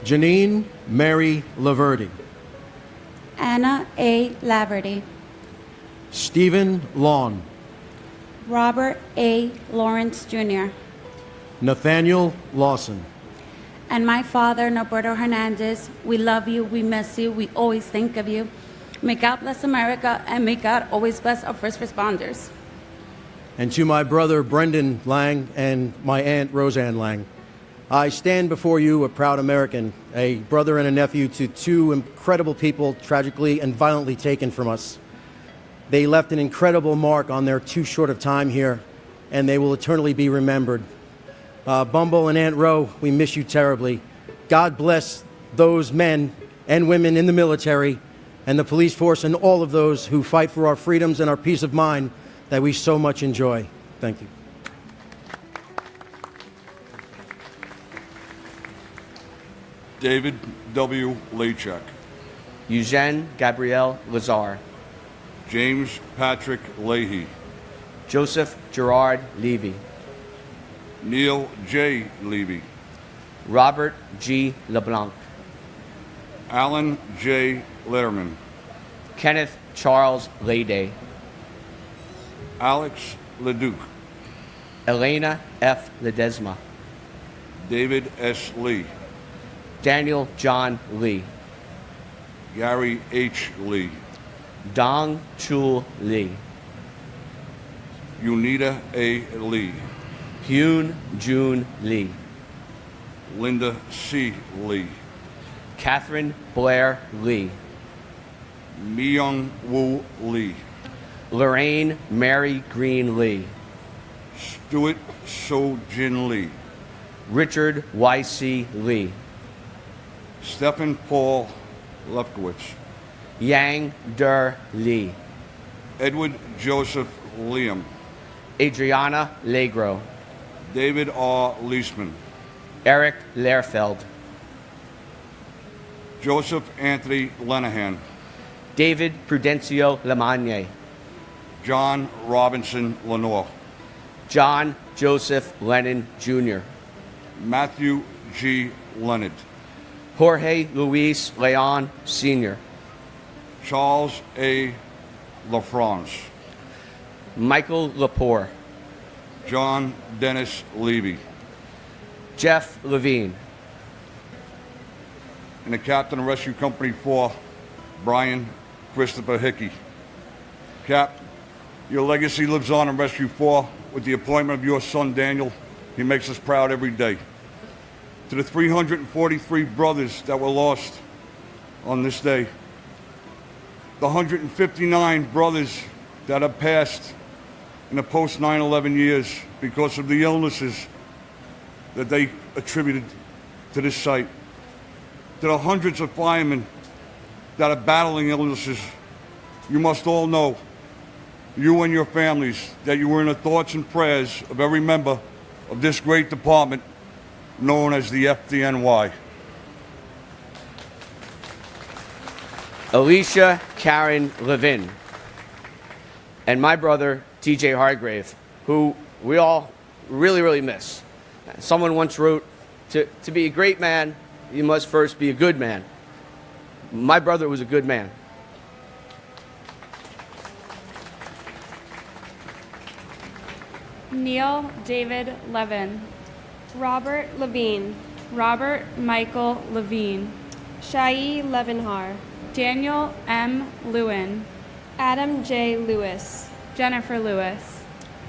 Janine Mary Laverty, Anna A. Laverty, Stephen Lawn, Robert A. Lawrence Jr., Nathaniel Lawson, and my father, Norberto Hernandez. We love you, we miss you, we always think of you. May God bless America, and may God always bless our first responders. and to my brother Brendan Lang and my aunt Roseanne Lang. I stand before you a proud American, a brother and a nephew to two incredible people tragically and violently taken from us. They left an incredible mark on their too short of time here, and they will eternally be remembered. Bumble and Aunt Ro, we miss you terribly. God bless those men and women in the military and the police force and all of those who fight for our freedoms and our peace of mind that we so much enjoy. Thank you. David W. Lachek, Eugene Gabriel Lazar, James Patrick Leahy, Joseph Gerard Levy, Neil J. Levy, Robert G. LeBlanc, Alan J. Letterman, Kenneth Charles Leyday, Alex Leduc, Elena F. Ledesma, David S. Lee, Daniel John Lee, Gary H. Lee, Dong Chul Lee, Unita A. Lee, Hyun Jun Lee, Linda C. Lee, Catherine Blair Lee, Myung Woo Lee, Lorraine Mary Green Lee, Stuart So Jin Lee, Richard Y.C. Lee, Stephen Paul Lefkowitz, Yang Der Lee, Edward Joseph Liam, Adriana Legro, David R. Leisman, Eric Lehrfeld, Joseph Anthony Lenahan, David Prudencio Lamagne, John Robinson Lenore, John Joseph Lennon Jr., Matthew G. Leonard, Jorge Luis Leon Sr., Charles A. LaFrance, Michael Lepore, John Dennis Levy, Jeff Levine, and the Captain of Rescue Company 4, Brian Christopher Hickey. Cap, your legacy lives on in Rescue 4 with the appointment of your son Daniel. He makes us proud every day. To the 343 brothers that were lost on this day, the 159 brothers that have passed in the post 9/11 years because of the illnesses that they attributed to this site, to the hundreds of firemen that are battling illnesses, you must all know, you and your families, that you were in the thoughts and prayers of every member of this great department known as the FDNY. Alicia Karen Levin, and my brother, TJ Hargrave, who we all really, really miss. Someone once wrote, to be a great man, you must first be a good man. My brother was a good man. Neil David Levin, Robert Levine, Robert Michael Levine, Shai Levinhar, Daniel M. Lewin, Adam J. Lewis, Jennifer Lewis,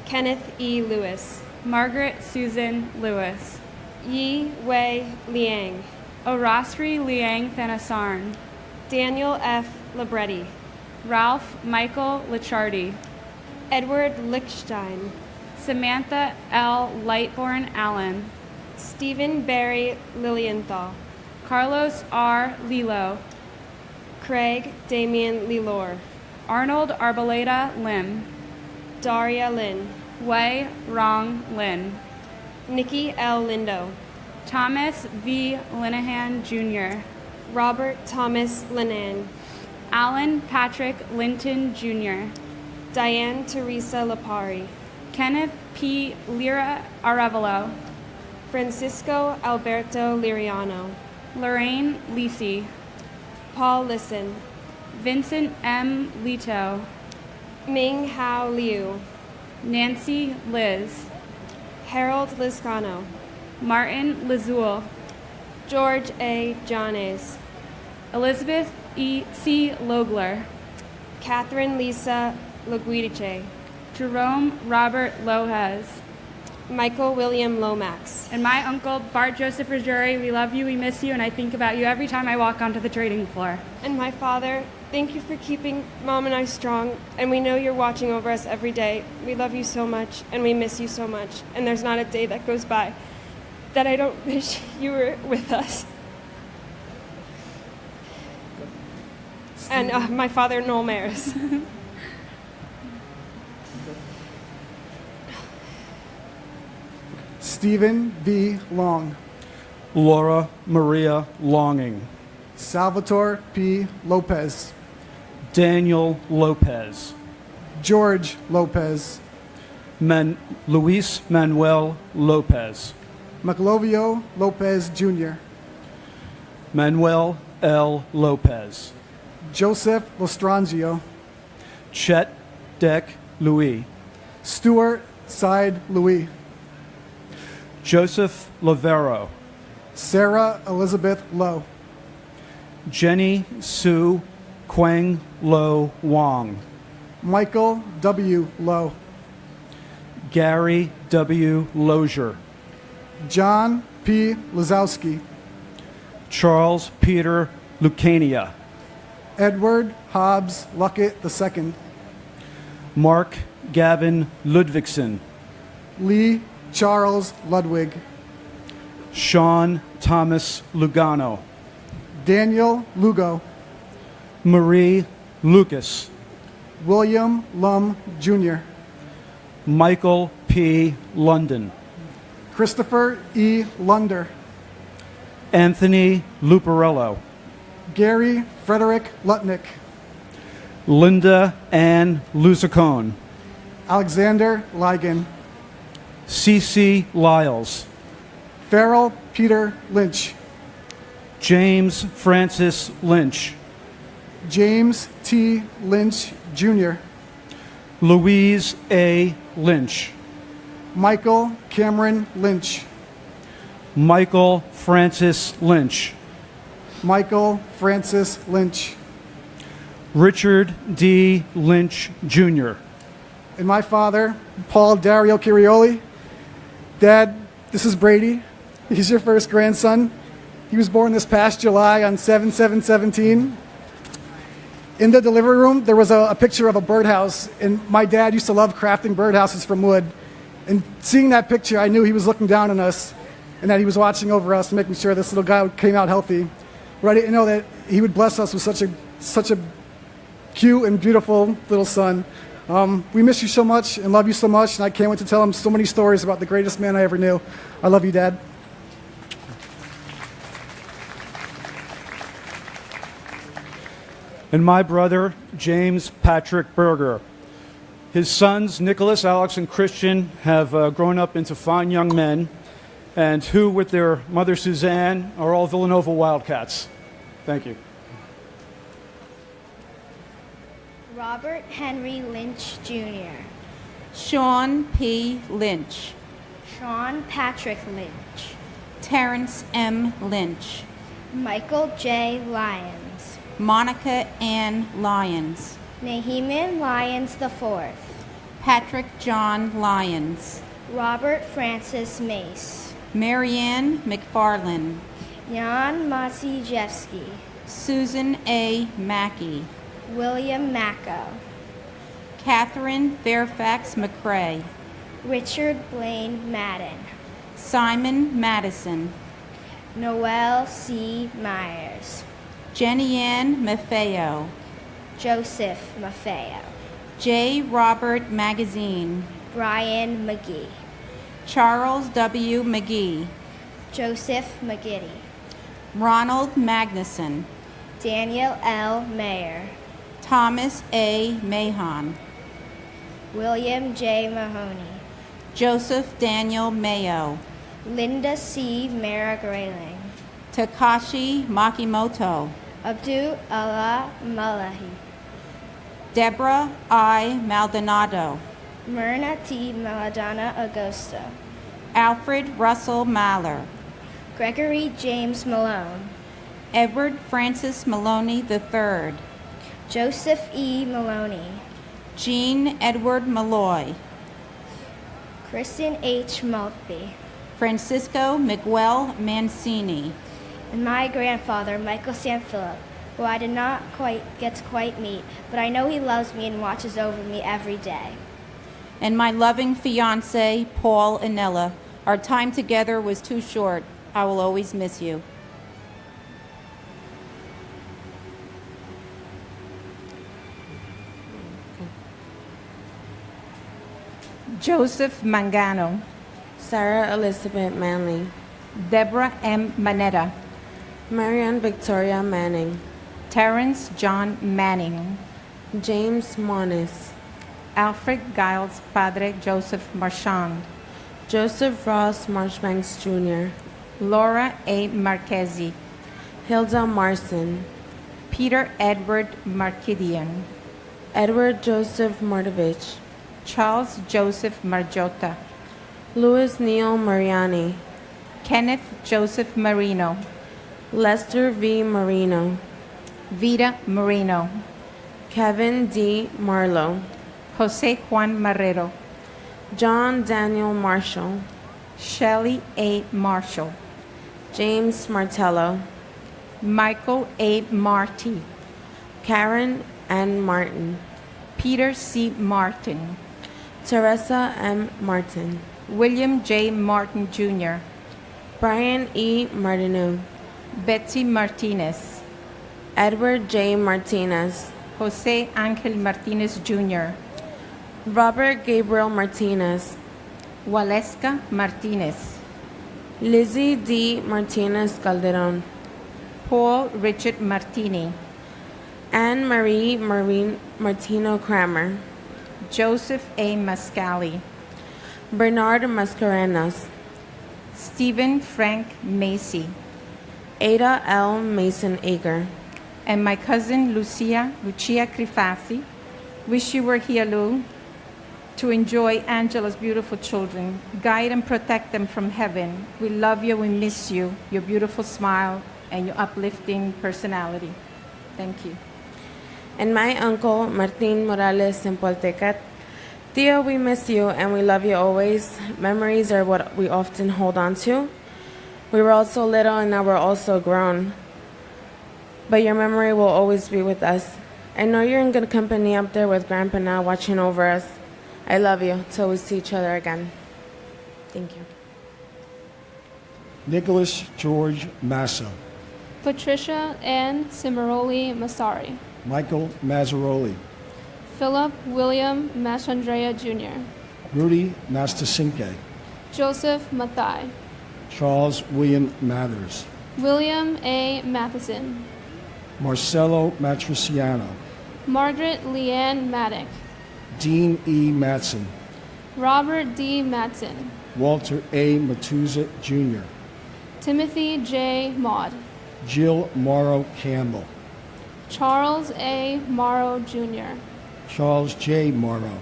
Kenneth E. Lewis, Margaret Susan Lewis, Yi Wei Liang, Orasri Liang Thanasarn, Daniel F. Libretti, Ralph Michael Lichardi, Edward Lichstein, Samantha L. Lightborn Allen, Stephen Barry Lilienthal, Carlos R. Lilo, Craig Damian Lilor, Arnold Arboleda Lim, Daria Lin, Wei Rong Lin, Nikki L. Lindo, Thomas V. Linehan Jr., Robert Thomas Linan, Alan Patrick Linton Jr., Diane Teresa Lapari, Kenneth P. Lira Arevalo, Francisco Alberto Liriano, Lorraine Lisi, Paul Listen, Vincent M. Lito, Ming Hao Liu, Nancy Liz, Harold Liscano, Martin Lizul, George A. Jones, Elizabeth E. C. Logler, Catherine Lisa Laguidice, Jerome Robert Lohez, Michael William Lomax, and my uncle Bart Joseph Ruggieri. We love you, we miss you, and I think about you every time I walk onto the trading floor. And my father, thank you for keeping Mom and I strong, and we know you're watching over us every day. We love you so much, and we miss you so much, and there's not a day that goes by that I don't wish you were with us. And my father, Noel Maris. Stephen V. Long, Laura Maria Longing, Salvatore P. Lopez, Daniel Lopez, George Lopez, Luis Manuel Lopez, Maclovio Lopez Jr., Manuel L. Lopez, Joseph Lostrangio, Chet Deck Louis, Stuart Side Louis, Joseph Lavero, Sarah Elizabeth Lowe, Jenny Sue Quang Lo Wong, Michael W. Lowe, Gary W. Lozier, John P. Lazowski, Charles Peter Lucania, Edward Hobbs Luckett II, Mark Gavin Ludvigsen, Lee Charles Ludwig, Sean Thomas Lugano, Daniel Lugo, Marie Lucas, William Lum Jr., Michael P. London, Christopher E. Lunder, Anthony Luparello, Gary Frederick Lutnick, Linda Ann Luzacone, Alexander Ligon, Cece Lyles, Farrell Peter Lynch, James Francis Lynch, James T. Lynch Jr., Louise A. Lynch, Michael Cameron Lynch, Michael Francis Lynch, Michael Francis Lynch, Richard D. Lynch Jr., and my father, Paul Dario Cirioli. Dad, this is Brady. He's your first grandson. He was born this past July on 7/7/17. In the delivery room, there was a picture of a birdhouse, and my dad used to love crafting birdhouses from wood. And seeing that picture, I knew he was looking down on us and that he was watching over us and making sure this little guy came out healthy. But I didn't know that he would bless us with such a cute and beautiful little son. We miss you so much and love you so much, and I can't wait to tell him so many stories about the greatest man I ever knew. I love you, Dad. and my brother, James Patrick Berger. His sons, Nicholas, Alex, and Christian, have grown up into fine young men, and who, with their mother, Suzanne, are all Villanova Wildcats. Thank you. Robert Henry Lynch Jr., Sean P. Lynch, Sean Patrick Lynch, Terrence M. Lynch, Michael J. Lyons, Monica Ann Lyons, Naheeman Lyons IV, Patrick John Lyons, Robert Francis Mace, Marianne McFarland, Jan Maciejewski, Susan A. Mackey, William Macko, Catherine Fairfax McCrae, Richard Blaine Madden, Simon Madison, Noel C. Myers, Jenny Ann Maffeo, Joseph Maffeo, J. Robert Magazine, Brian McGee, Charles W. McGee, Joseph McGiddy, Ronald Magnuson, Daniel L. Mayer, Thomas A. Mahon, William J. Mahoney, Joseph Daniel Mayo, Linda C. Mara Grayling, Takashi Makimoto, Abdul Allah Malahi, Deborah I. Maldonado, Myrna T. Maladona Agosto, Alfred Russell Maller, Gregory James Malone, Edward Francis Maloney III, Joseph E. Maloney, Jean Edward Malloy, Kristen H. Maltby, Francisco Miguel Mancini, and my grandfather, Michael Sanphilip, who I did not get to quite meet, but I know he loves me and watches over me every day. and my loving fiancé, Paul Anella. Our time together was too short. I will always miss you. Joseph Mangano, Sarah Elizabeth Manley, Deborah M. Manetta, Marianne Victoria Manning, Terrence John Manning, James Moniz, Alfred Giles Padre Joseph Marchand, Joseph Ross Marchbanks Jr., Laura A. Marchesi, Hilda Marson, Peter Edward Markidian, Edward Joseph Mordovich, Charles Joseph Marjota, Louis Neil Mariani, Kenneth Joseph Marino, Lester V. Marino, Vida Marino, Kevin D. Marlowe, Jose Juan Marrero, John Daniel Marshall, Shelley A. Marshall, James Martello, Michael A. Marty, Karen N. Martin, Peter C. Martin, Teresa M. Martin, William J. Martin Jr., Brian E. Martineau, Betsy Martinez, Edward J. Martinez, Jose Angel Martinez Jr., Robert Gabriel Martinez, Waleska Martinez, Lizzie D. Martinez Calderon, Paul Richard Martini, Anne Marie Martino Kramer, Joseph A. Mascali, Bernard Mascarenas, Stephen Frank Macy, Ada L. Mason Ager, and my cousin Lucia Crifasi. Wish you were here, Lou, to enjoy Angela's beautiful children. Guide and protect them from heaven. We love you, we miss you, your beautiful smile, and your uplifting personality. Thank you. And my uncle Martin Morales Sempoltecat. Theo, we miss you and we love you always. Memories are what we often hold on to. We were also little and now we're also grown. But your memory will always be with us. I know you're in good company up there with Grandpa now watching over us. I love you till we see each other again. Thank you. Nicholas George Massa, Patricia Ann Cimaroli Masari, Michael Mazzaroli, Philip William Masandrea Jr., Rudy Mastasinke, Joseph Mathai, Charles William Mathers, William A. Matheson, Marcelo Matriciano, Margaret Leanne Maddock, Dean E. Matson, Robert D. Matson, Walter A. Matuza Jr., Timothy J. Maud, Jill Morrow Campbell, Charles A. Morrow Jr., Charles J. Morrow,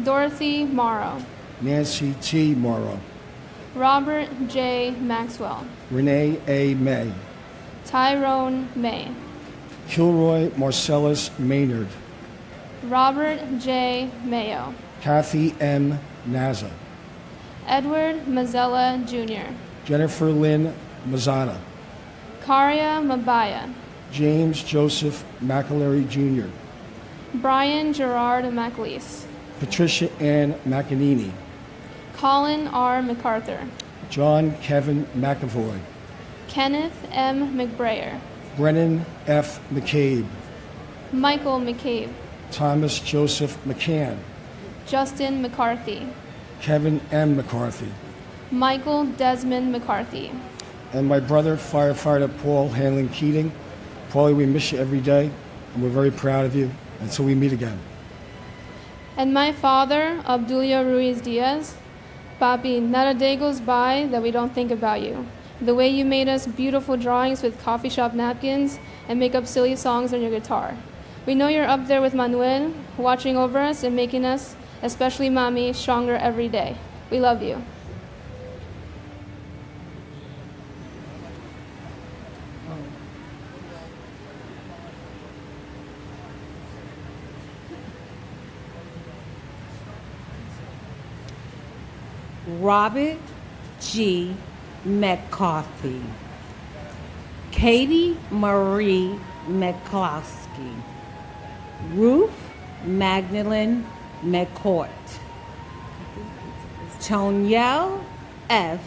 Dorothy Morrow, Nancy T. Morrow, Robert J. Maxwell, Renee A. May, Tyrone May, Kilroy Marcellus Maynard, Robert J. Mayo, Kathy M. Naza, Edward Mazzella Jr., Jennifer Lynn Mazzana, Karia Mabaya, James Joseph McAlery Jr., Brian Gerard McLeese, Patricia Ann McAnini, Colin R. MacArthur, John Kevin McAvoy, Kenneth M. McBrayer, Brennan F. McCabe, Michael McCabe, Thomas Joseph McCann, Justin McCarthy, Kevin M. McCarthy, Michael Desmond McCarthy, and my brother, firefighter Paul Hanlon Keating. Paulie, we miss you every day, and we're very proud of you until we meet again. and my father, Abdulia Ruiz Diaz. Papi, not a day goes by that we don't think about you. The way you made us beautiful drawings with coffee shop napkins and make up silly songs on your guitar. We know you're up there with Manuel, watching over us and making us, especially Mommy, stronger every day. We love you. Robert G. McCarthy, Katie Marie McCloskey, Ruth Magdalene McCourt, Toniel F.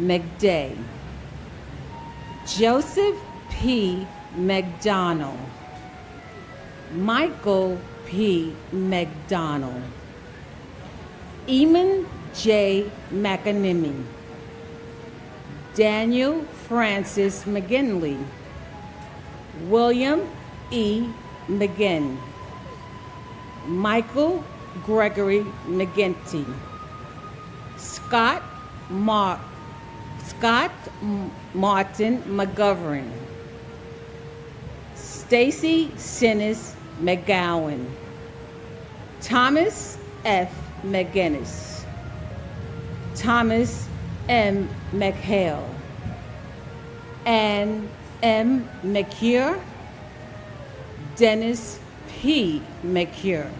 McDay, Joseph P. McDonald, Michael P. McDonald, Eamon J. McAnemy, Daniel Francis McGinley, William E. McGinn, Michael Gregory McGinty, Scott Martin McGovern, Stacy Sinnis McGowan, Thomas F. McGinnis, Thomas M. McHale, Ann M. McCure, Dennis P. McCure,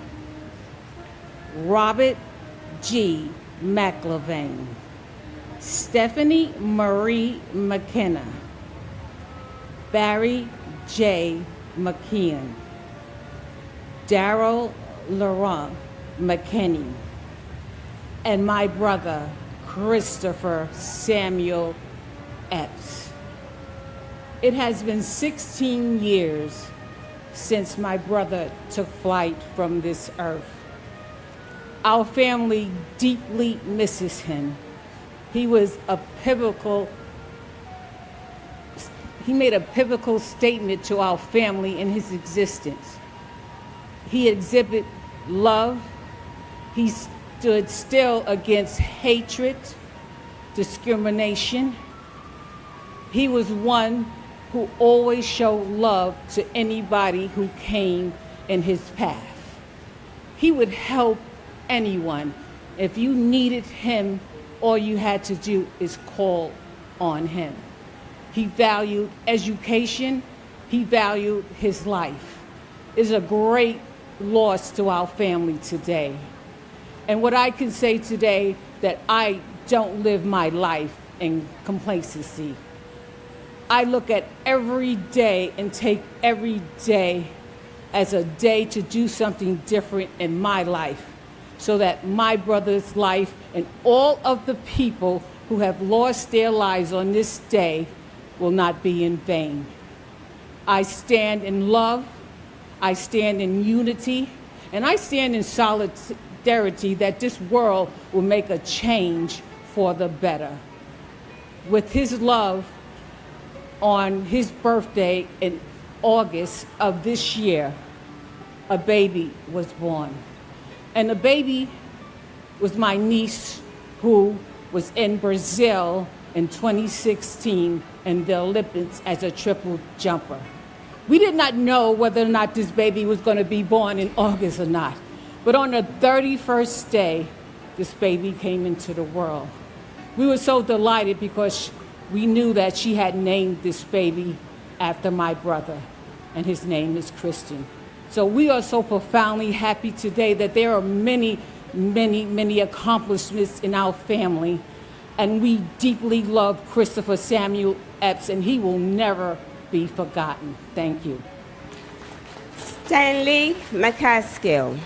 Robert G. McLevain, Stephanie Marie McKenna, Barry J. McKeon, Darrell Laurent McKinney, and my brother Christopher Samuel Epps. It has been 16 years since my brother took flight from this earth. Our family deeply misses him. He made a pivotal statement to our family in his existence. He exhibited love. He stood still against hatred, discrimination. He was one who always showed love to anybody who came in his path. He would help anyone. If you needed him, all you had to do is call on him. He valued education. He valued his life. It's a great loss to our family today. And what I can say today, that I don't live my life in complacency. I look at every day and take every day as a day to do something different in my life, so that my brother's life and all of the people who have lost their lives on this day will not be in vain. I stand in love, I stand in unity, and I stand in solidarity that this world will make a change for the better. With his love, on his birthday in August of this year, a baby was born. And the baby was my niece, who was in Brazil in 2016 in the Olympics as a triple jumper. We did not know whether or not this baby was going to be born in August or not. But on the 31st day, this baby came into the world. We were so delighted because we knew that she had named this baby after my brother, and his name is Christian. So we are so profoundly happy today that there are many, many, many accomplishments in our family, and we deeply love Christopher Samuel Epps, and he will never be forgotten. Thank you. Stanley McCaskill,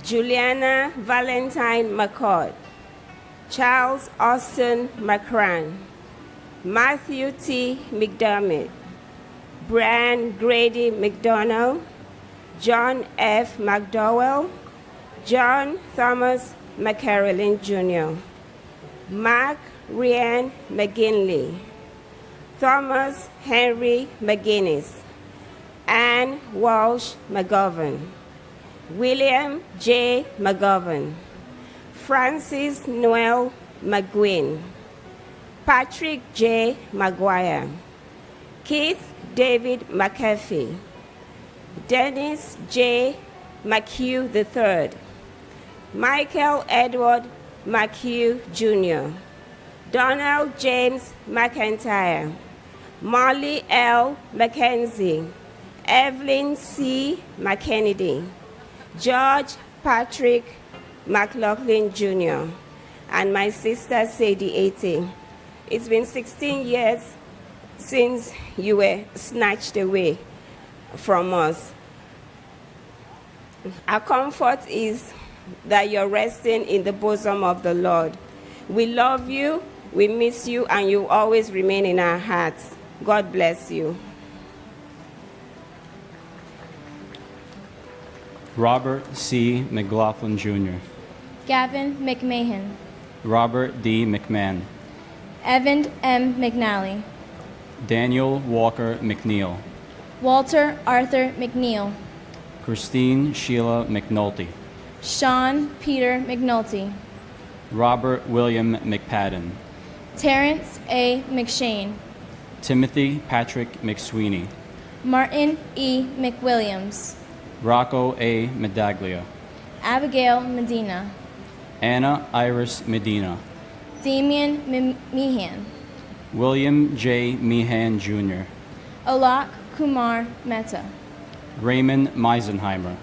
Juliana Valentine McCord, Charles Austin McCran, Matthew T. McDermott, Brian Grady McDonald, John F. McDowell, John Thomas McCarolyn Jr., Mark Ryan McGinley, Thomas Henry McGuinness, Ann Walsh McGovern, William J. McGovern, Francis Noel McGuinn, Patrick J. McGuire, Keith David McAfee, Dennis J. McHugh III, Michael Edward McHugh Jr., Donald James McIntyre, Molly L. McKenzie, Evelyn C. McKennedy, George Patrick McLaughlin Jr., and my sister Sadie 80. It's been 16 years since you were snatched away from us. Our comfort is that you're resting in the bosom of the Lord. We love you, we miss you, and you always remain in our hearts. God bless you. Robert C. McLaughlin Jr., Gavin McMahon, Robert D. McMahon, Evan M. McNally, Daniel Walker McNeil, Walter Arthur McNeil, Christine Sheila McNulty, Sean Peter McNulty, Robert William McPadden, Terrence A. McShane, Timothy Patrick McSweeney, Martin E. McWilliams, Rocco A. Medaglia, Abigail Medina, Anna Iris Medina, Damian Meehan, William J. Meehan Jr., Alok Kumar Mehta, Raymond Meisenheimer,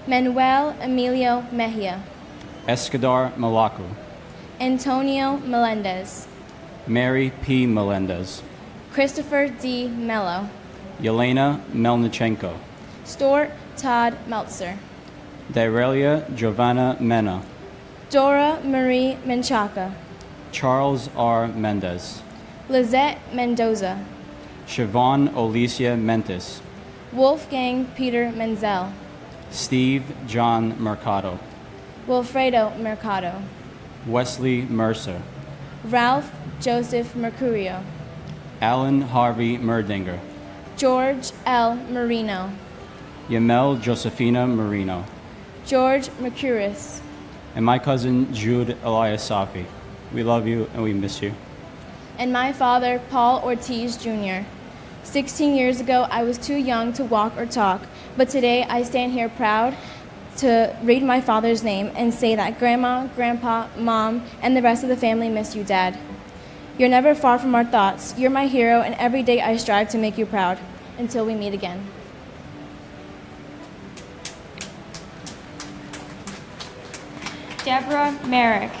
Manuel Emilio Mejia, Escadar Malaco, Antonio Melendez, Mary P. Melendez, Christopher D. Mello, Yelena Melnichenko, Stuart Todd Meltzer, Direlia Giovanna Mena, Dora Marie Menchaca, Charles R. Mendez, Lizette Mendoza, Siobhan Alicia Mentis, Wolfgang Peter Menzel, Steve John Mercado, Wilfredo Mercado, Wesley Mercer, Ralph Joseph Mercurio, Alan Harvey Merdinger, George L. Marino, Yamel Josefina Marino, George Mercuris, and my cousin Jude Elias Safi. We love you and we miss you. and my father, Paul Ortiz Jr. 16 years ago, I was too young to walk or talk, but today I stand here proud to read my father's name and say that Grandma, Grandpa, Mom, and the rest of the family miss you, Dad. You're never far from our thoughts. You're my hero, and every day I strive to make you proud. Until we meet again. Deborah Merrick,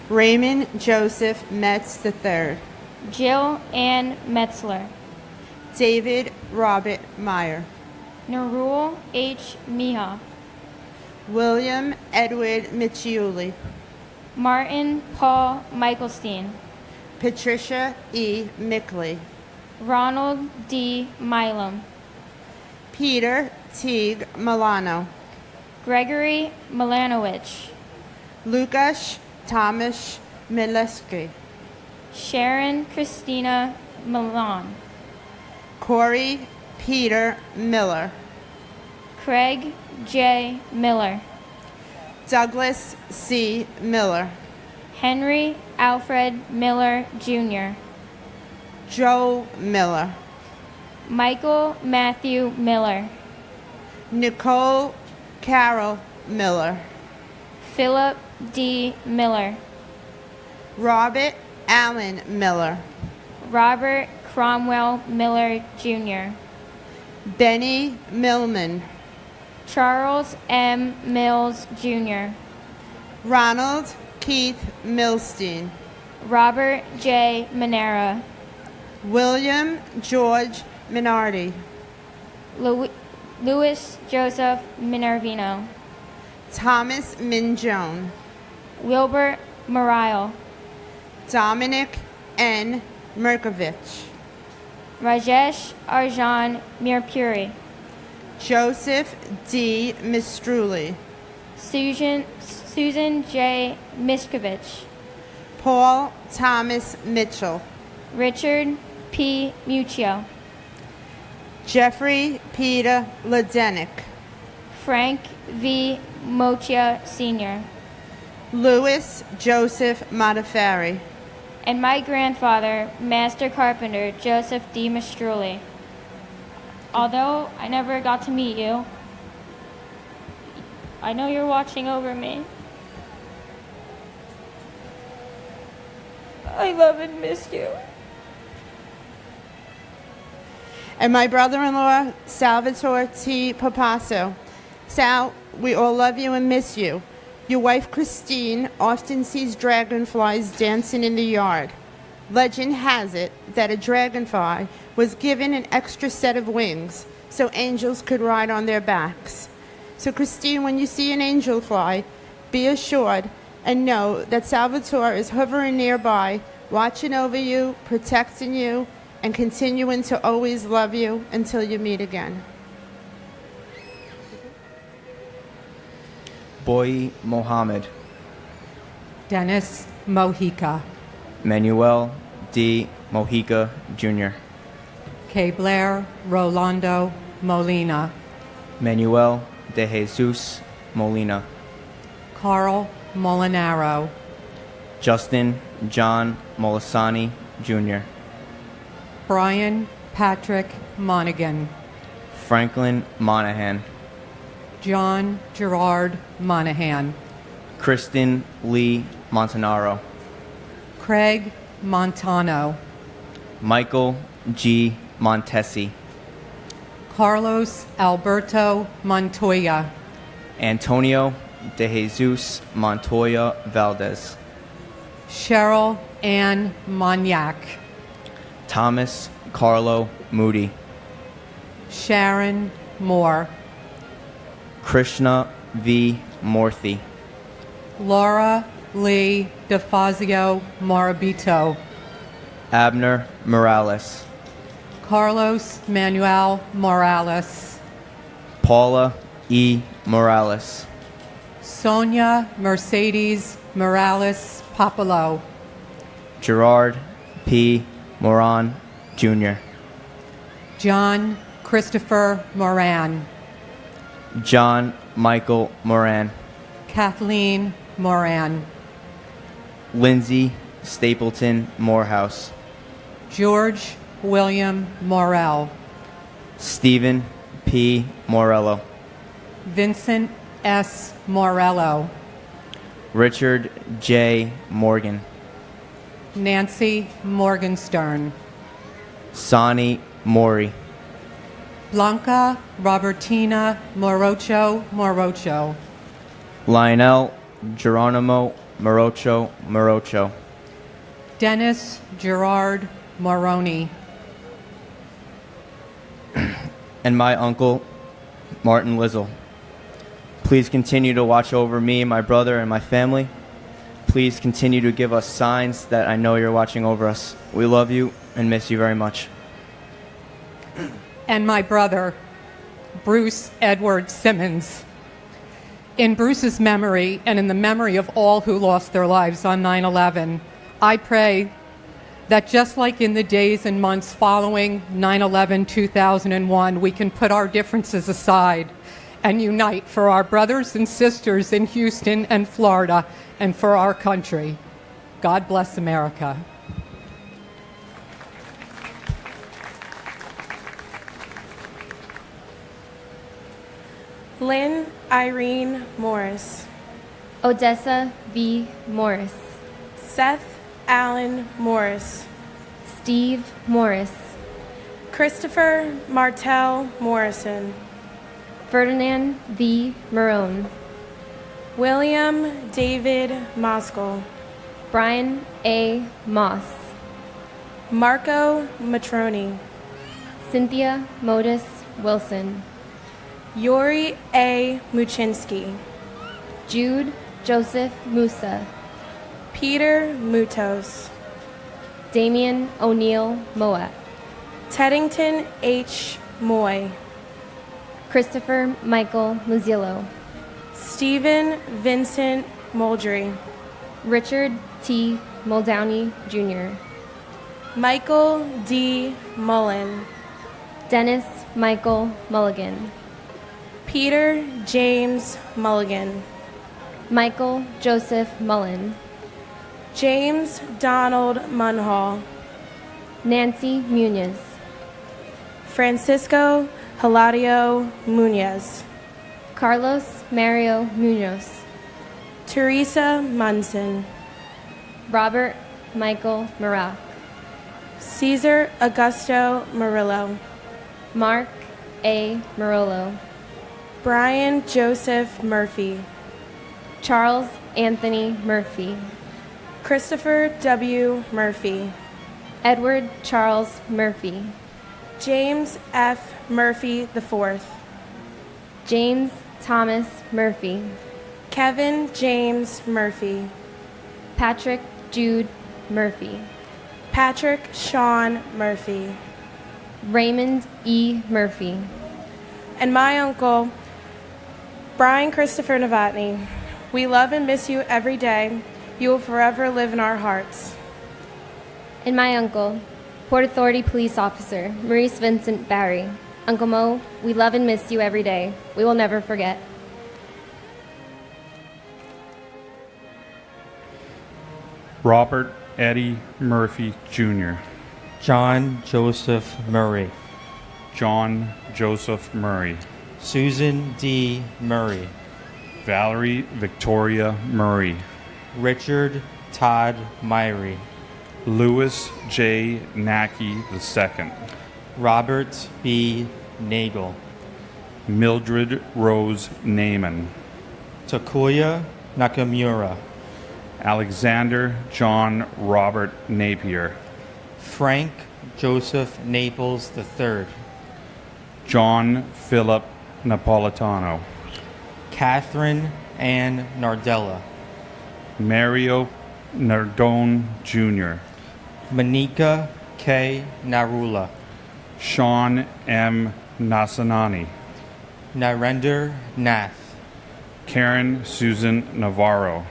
Raymond Joseph Metz III, Jill Ann Metzler, David Robert Meyer, Narul H. Miha, William Edward Michiuli, Martin Paul Michelstein, Patricia E. Mickley, Ronald D. Milam, Peter Teague Milano, Gregory Milanowicz, Lukasz Tomasz Mileski, Sharon Christina Milan, Corey Peter Miller, Craig J. Miller, Douglas C. Miller, Henry Alfred Miller Jr., Joe Miller, Michael Matthew Miller, Nicole Carol Miller, Philip D. Miller, Robert Allen Miller, Robert Cromwell Miller Jr., Benny Millman, Charles M. Mills Jr., Ronald Keith Milstein, Robert J. Manera, William George Minardi, Louis Joseph Minervino, Thomas Minjone, Wilbert Morile, Dominic N. Merkovich, Rajesh Arjan Mirpuri, Joseph D. Mistruli, Susan J. Miskovich, Paul Thomas Mitchell, Richard P. Muccio, Jeffrey Peter Ledenick, Frank V. Mochia Sr., Louis Joseph Modafferi, and my grandfather, Master Carpenter Joseph D. Mistruli. Although I never got to meet you, I know you're watching over me. I love and miss you. and my brother-in-law, Salvatore T. Papasso. Sal, we all love you and miss you. Your wife, Christine, often sees dragonflies dancing in the yard. Legend has it that a dragonfly was given an extra set of wings so angels could ride on their backs. So, Christine, when you see an angel fly, be assured and know that Salvatore is hovering nearby, watching over you, protecting you, and continuing to always love you until you meet again. Boy Mohammed, Dennis Mojica, Manuel D. Mojica Jr., K. Blair Rolando Molina, Manuel de Jesus Molina, Carl Molinaro, Justin John Molisani Jr., Brian Patrick Monaghan, Franklin Monahan, John Gerard Monahan, Kristen Lee Montanaro, Craig Montano, Michael G. Montesi, Carlos Alberto Montoya, Antonio de Jesus Montoya Valdez, Cheryl Ann Mognac, Thomas Carlo Moody, Sharon Moore, Krishna V. Morthy, Laura Lee DeFazio Morabito, Abner Morales, Carlos Manuel Morales, Paula E. Morales, Sonia Mercedes Morales Papalo, Gerard P. Moran, Jr., John Christopher Moran, John Michael Moran, Kathleen Moran, Lindsay Stapleton Morehouse, George William Morell, Stephen P. Morello, Vincent S. Morello, Richard J. Morgan, Nancy Morgenstern, Sonny Mori, Blanca Robertina Morocho, Lionel Geronimo Morocho, Dennis Gerard Moroni, and my uncle, Martin Lizzle. Please continue to watch over me, my brother, and my family. Please continue to give us signs that I know you're watching over us. We love you and miss you very much. and my brother, Bruce Edward Simmons. In Bruce's memory and in the memory of all who lost their lives on 9/11, I pray that just like in the days and months following 9/11/2001, we can put our differences aside and unite for our brothers and sisters in Houston and Florida and for our country. God bless America. Lynn Irene Morris, Odessa V. Morris, Seth Allen Morris, Steve Morris, Christopher Martell Morrison, Ferdinand V. Marone, William David Moskal, Brian A. Moss, Marco Matroni, Cynthia Modis Wilson, Yuri A. Muchinsky, Jude Joseph Musa, Peter Mutos, Damian O'Neill Moat, Teddington H. Moy, Christopher Michael Muzzillo, Stephen Vincent Moldry, Richard T. Muldowney Jr., Michael D. Mullen, Dennis Michael Mulligan, Peter James Mulligan, Michael Joseph Mullen, James Donald Munhall, Nancy Muniz, Francisco Hilario Munoz, Carlos Mario Munoz, Teresa Munson, Robert Michael Marak, Cesar Augusto Murillo, Mark A. Murillo, Brian Joseph Murphy, Charles Anthony Murphy, Christopher W. Murphy, Edward Charles Murphy, James F. Murphy IV, James Thomas Murphy, Kevin James Murphy, Patrick Jude Murphy, Patrick Sean Murphy, Raymond E. Murphy, and my uncle, Brian Christopher Novotny. We love and miss you every day. You will forever live in our hearts. and my uncle, Port Authority Police Officer Maurice Vincent Barry. Uncle Mo, we love and miss you every day. We will never forget. Robert Eddie Murphy Jr., John Joseph Murray, John Joseph Murray, Susan D. Murray, Valerie Victoria Murray, Richard Todd Myrie, Louis J. Nackey II, Robert B. Nagel, Mildred Rose Naaman, Takuya Nakamura, Alexander John Robert Napier, Frank Joseph Naples III, John Philip Napolitano, Catherine Ann Nardella, Mario Nardone Jr., Manika K. Narula, Sean M. Nasanani, Narendra Nath, Karen Susan Navarro,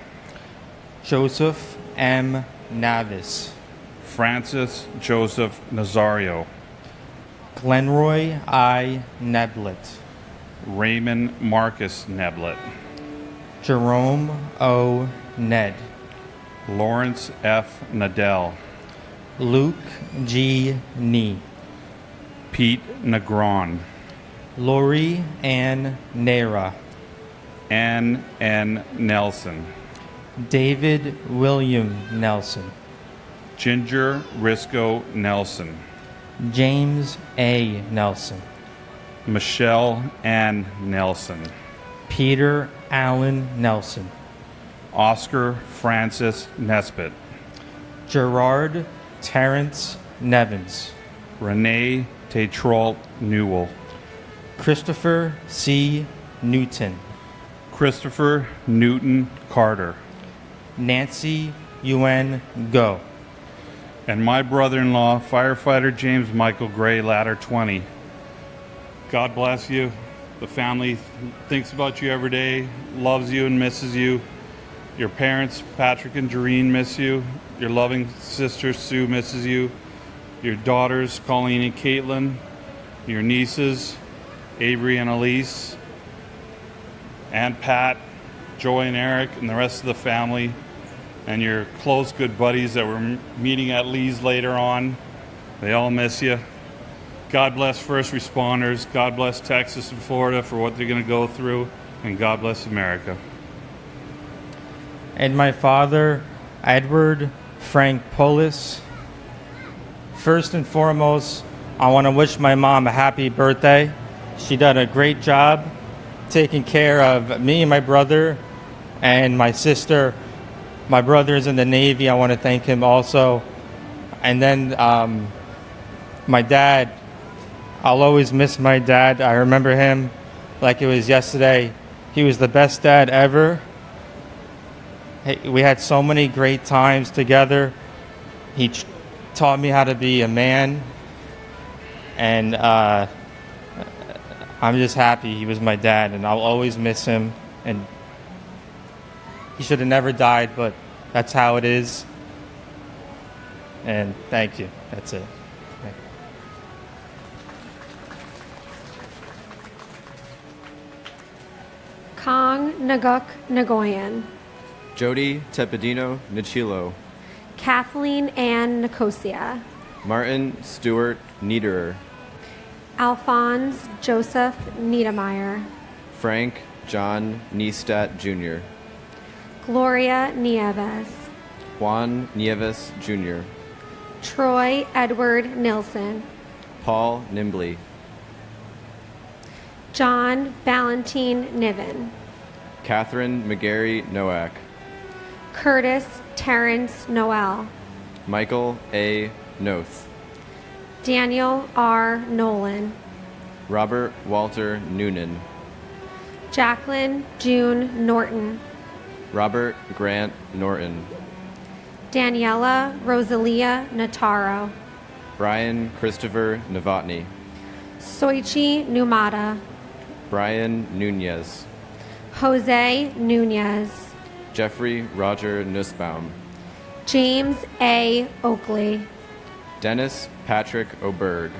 Joseph M. Navis, Francis Joseph Nazario, Glenroy I. Neblett, Raymond Marcus Neblett, Jerome O. Ned, Lawrence F. Nadell, Luke G. Nee, Pete Negron, Lori Ann Nera, Ann N. Nelson, David William Nelson, Ginger Risco Nelson, James A. Nelson, Michelle Ann Nelson, Peter Allen Nelson, Oscar Francis Nesbitt, Gerard Terrence Nevins, Renee Tetrault Newell, Christopher C. Newton, Christopher Newton Carter, Nancy Yuen Go, and my brother-in-law, firefighter James Michael Gray, ladder 20. God bless you. The family thinks about you every day, loves you and misses you. Your parents, Patrick and Jareen, miss you. Your loving sister, Sue, misses you. Your daughters, Colleen and Caitlin. Your nieces, Avery and Elise. And Pat, Joy and Eric, and the rest of the family. And your close, good buddies that we're meeting at Lee's later on. They all miss you. God bless first responders. God bless Texas and Florida for what they're going to go through. And God bless America. and my father, Edward Frank Polis. First and foremost, I want to wish my mom a happy birthday. She done a great job taking care of me and my brother and my sister. My brother's in the Navy. I want to thank him also. And then my dad, I'll always miss my dad. I remember him like it was yesterday. He was the best dad ever. We had so many great times together. He taught me how to be a man. And I'm just happy he was my dad, and I'll always miss him. And he should have never died, but that's how it is. And thank you. That's it. Thank you. Kong Naguk Nagoyan, Jody Tepedino Nichilo, Kathleen Ann Nicosia, Martin Stewart Niederer, Alphonse Joseph Niedermeyer, Frank John Niestat Jr., Gloria Nieves, Juan Nieves Jr., Troy Edward Nilsson, Paul Nimbley, John Valentine Niven, Catherine McGarry Nowak, Curtis Terrence Noel, Michael A. Noth, Daniel R. Nolan, Robert Walter Noonan, Jacqueline June Norton, Robert Grant Norton, Daniela Rosalia Nataro, Brian Christopher Novotny, Soichi Numata, Brian Nunez, Jose Nunez, Jeffrey Roger Nussbaum, James A. Oakley, Dennis Patrick Oberg,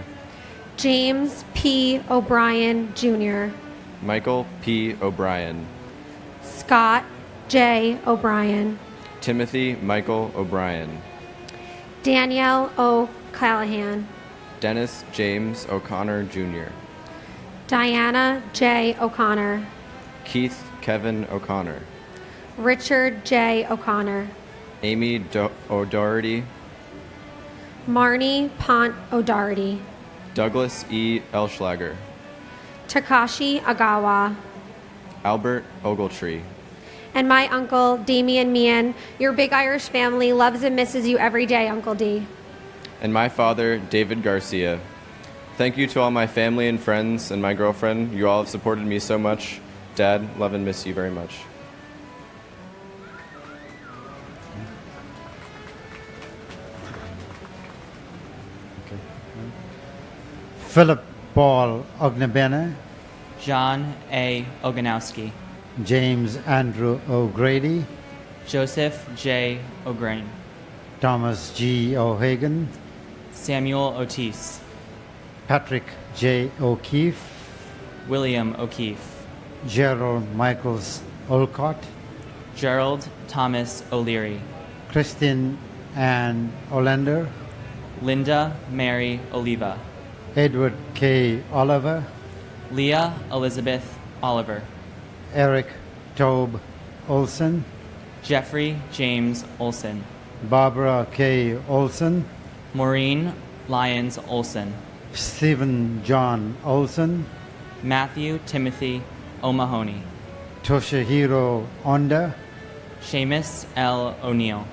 James P. O'Brien Jr., Michael P. O'Brien, Scott J. O'Brien, Timothy Michael O'Brien, Danielle O. Callahan, Dennis James O'Connor Jr., Diana J. O'Connor, Keith Kevin O'Connor, Richard J. O'Connor, Amy O'Doherty, Marnie Pont O'Doherty, Douglas E. Elschlager, Takashi Agawa, Albert Ogletree, and my uncle, Damian Meehan. Your big Irish family loves and misses you every day, Uncle D. and my father, David Garcia. Thank you to all my family and friends and my girlfriend. You all have supported me so much. Dad, love and miss you very much. Philip Paul Ognebene, John A. Oganowski, James Andrew O'Grady, Joseph J. O'Grain, Thomas G. O'Hagan, Samuel Otis, Patrick J. O'Keefe, William O'Keefe, Gerald Michaels Olcott, Gerald Thomas O'Leary, Christine Ann Olander, Linda Mary Oliva, Edward K. Oliver, Leah Elizabeth Oliver, Eric Tobe Olson, Jeffrey James Olson, Barbara K. Olson, Maureen Lyons Olson, Stephen John Olson, Matthew Timothy O'Mahony, Toshihiro Onda, Seamus L. O'Neill,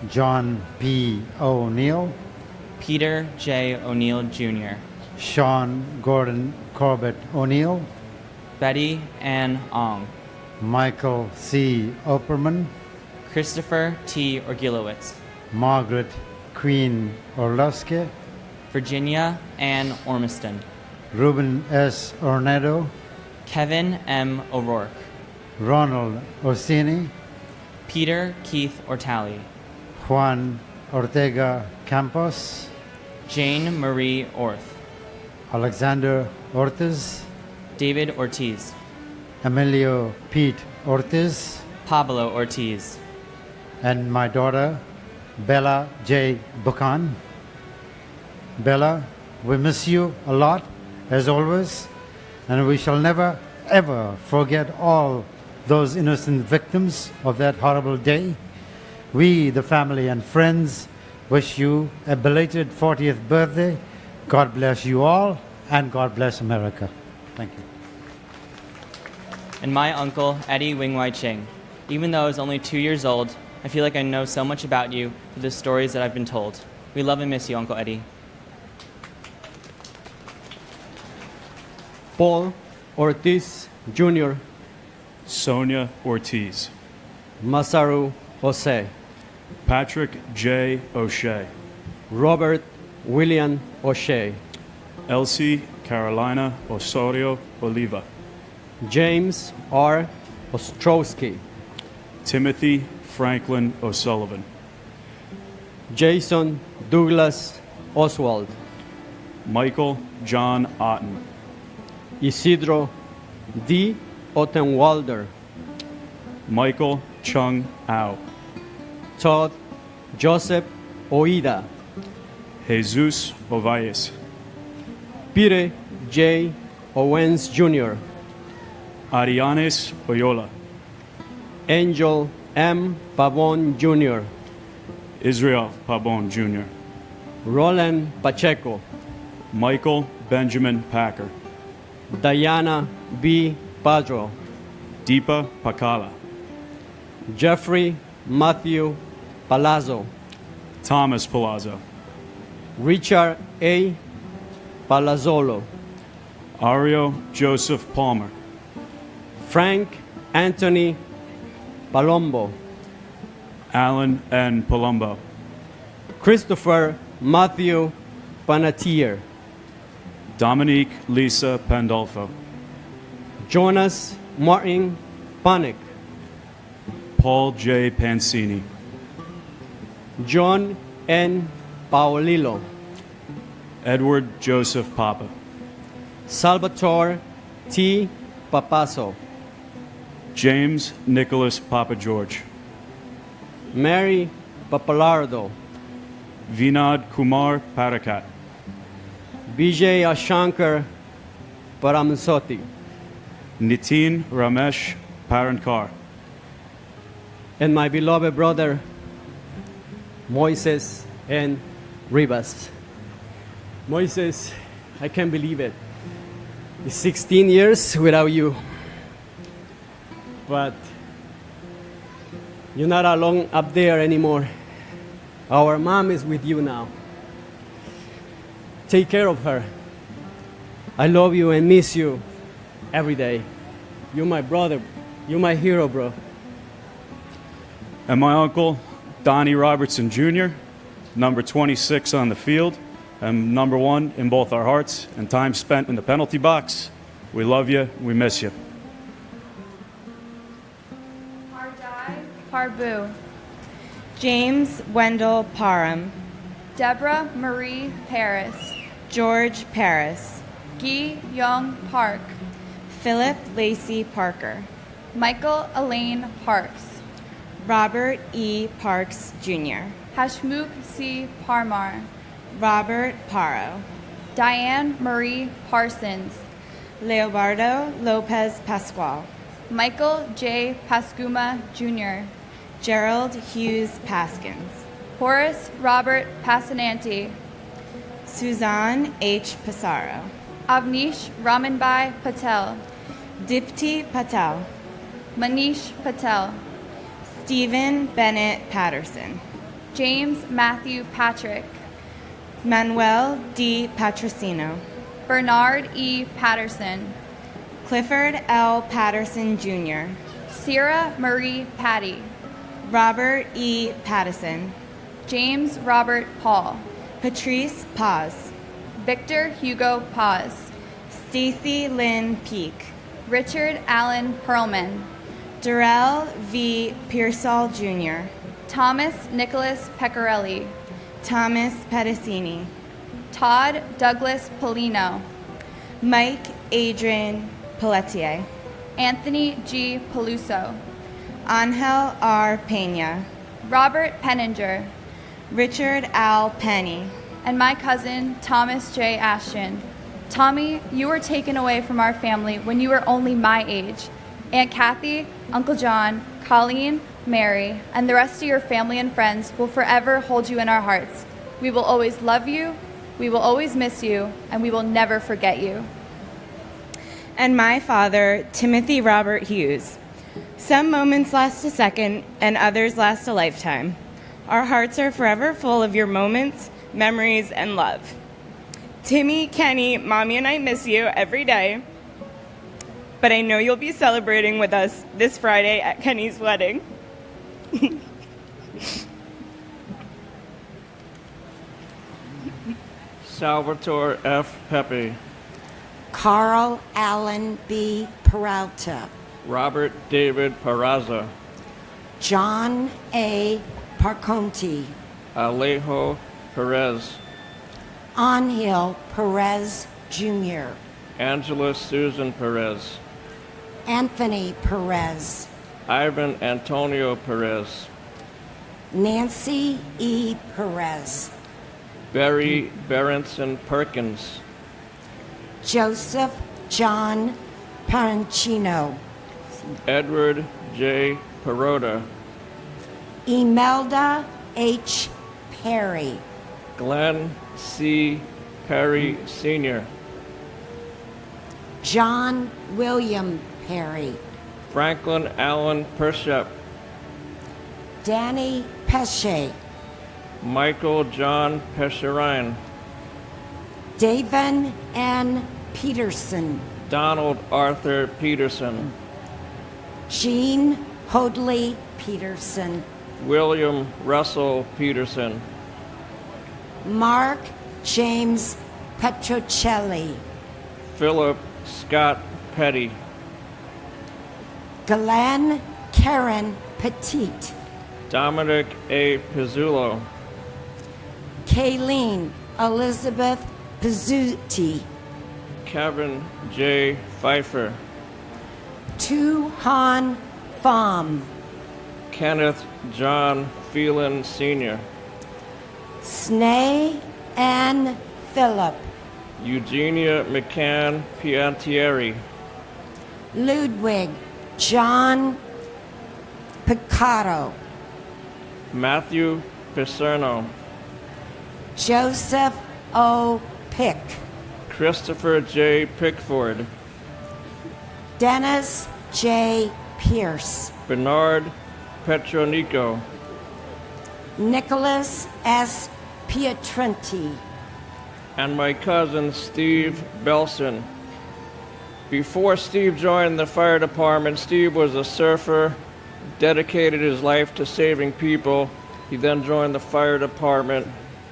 John P. O'Neill, Peter J. O'Neill Jr., Sean Gordon Corbett O'Neill, Betty Ann Ong, Michael C. Opperman, Christopher T. Orgilowitz, Margaret Queen Orlowski, Virginia Ann Ormiston, Ruben S. Ornedo, Kevin M. O'Rourke, Ronald Orsini, Peter Keith Ortali, Juan Ortega Campos, Jane Marie Orth, Alexander Ortiz, David Ortiz, Emilio Pete Ortiz, Pablo Ortiz, and my daughter, Bella J. Buchan. Bella, we miss you a lot, as always, and we shall never, ever forget all those innocent victims of that horrible day. We, the family and friends, wish you a belated 40th birthday. God bless you all, and God bless America. Thank you. and my uncle, Eddie Wingwai Ching. Even though I was only 2 years old, I feel like I know so much about you through the stories that I've been told. We love and miss you, Uncle Eddie. Paul Ortiz Jr., Sonia Ortiz, Masaru Jose, Patrick J. O'Shea, Robert William O'Shea, Elsie Carolina Osorio Oliva, James R. Ostrowski, Timothy Franklin O'Sullivan, Jason Douglas Oswald, Michael John Otten, Isidro D. Ottenwalder, Michael Chung Au, Todd Joseph Oida, Jesus Ovalles, Peter J. Owens Jr., Arianes Oyola, Angel M. Pavon Jr., Israel Pabon Jr., Roland Pacheco, Michael Benjamin Packer, Diana B. Padro, Deepa Pakala, Jeffrey Matthew Palazzo, Thomas Palazzo, Richard A. Palazzolo, Ario Joseph Palmer, Frank Anthony Palombo, Alan N. Palumbo, Christopher Matthew Panatier, Dominique Lisa Pandolfo, Jonas Martin Panic, Paul J. Pansini, John N. Paolillo, Edward Joseph Papa, Salvatore T. Papasso, James Nicholas Papa George, Mary Papalardo, Vinod Kumar Parakat, Vijay Ashankar Paramsoti, Nitin Ramesh Parankar, and my beloved brother Moises N. Rivas. Moises, I can't believe it. It's 16 years without you. But you're not alone up there anymore. Our mom is with you now. Take care of her. I love you and miss you every day. You're my brother. You're my hero, bro. And my uncle, Donnie Robertson Jr., number 26 on the field, and number 1 in both our hearts, and time spent in the penalty box. We love you. We miss you. Pardai Parbu. James Wendell Parham. Deborah Marie Paris. George Paris. Guy Young Park. Philip Lacey Parker. Michael Elaine Parks. Robert E. Parks Jr. Hashmukh C. Parmar. Robert Paro. Diane Marie Parsons. Leobardo Lopez Pascual. Michael J. Pascuma Jr. Gerald Hughes Paskins. Horace Robert Passananti. Suzanne H. Passaro. Avnish Ramanbai Patel. Dipti Patel. Manish Patel. Stephen Bennett Patterson. James Matthew Patrick. Manuel D. Patrocino. Bernard E. Patterson. Clifford L. Patterson Jr. Sierra Marie Patty. Robert E. Pattison. James Robert Paul. Patrice Paz. Victor Hugo Paz. Stacy Lynn Peak. Richard Allen Perlman. Darrell V. Pearsall Jr. Thomas Nicholas Pecorelli. Thomas Pedicini. Todd Douglas Polino. Mike Adrian Pelletier. Anthony G. Peluso. Angel R. Pena. Robert Penninger. Richard Al Penny. And my cousin, Thomas J. Ashton. Tommy, you were taken away from our family when you were only my age. Aunt Kathy, Uncle John, Colleen, Mary, and the rest of your family and friends will forever hold you in our hearts. We will always love you, we will always miss you, and we will never forget you. And my father, Timothy Robert Hughes. Some moments last a second, and others last a lifetime. Our hearts are forever full of your moments, memories, and love. Timmy, Kenny, Mommy, and I miss you every day, but I know you'll be celebrating with us this Friday at Kenny's wedding. Salvatore F. Pepe. Carl Allen B. Peralta. Robert David Peraza. John A. Parconti. Alejo Perez. Angel Perez Jr. Angela Susan Perez. Anthony Perez. Ivan Antonio Perez. Nancy E. Perez. Barry Berenson Perkins. Joseph John Parancino. Edward J. Perota. Imelda H. Perry. Glenn C. Perry Sr. John William Perry. Franklin Allen Pershep. Danny Pesce. Michael John Pescherine. David N. Peterson. Donald Arthur Peterson. Jean Hoadley Peterson. William Russell Peterson. Mark James Petrocelli. Philip Scott Petty. Glenn Karen Petit. Dominic A. Pizzulo. Kayleen Elizabeth Pizzuti. Kevin J. Pfeiffer. Tu Han Pham. Kenneth John Phelan Sr. Snea Ann Phillip. Eugenia McCann Piantieri. Ludwig John Picaro. Matthew Picerno. Joseph O. Pick, Christopher J. Pickford, Dennis J. Pierce, Bernard Petronico, Nicholas S. Pietranti, and my cousin Steve Belson. Before Steve joined the fire department, Steve was a surfer, dedicated his life to saving people. He then joined the fire department.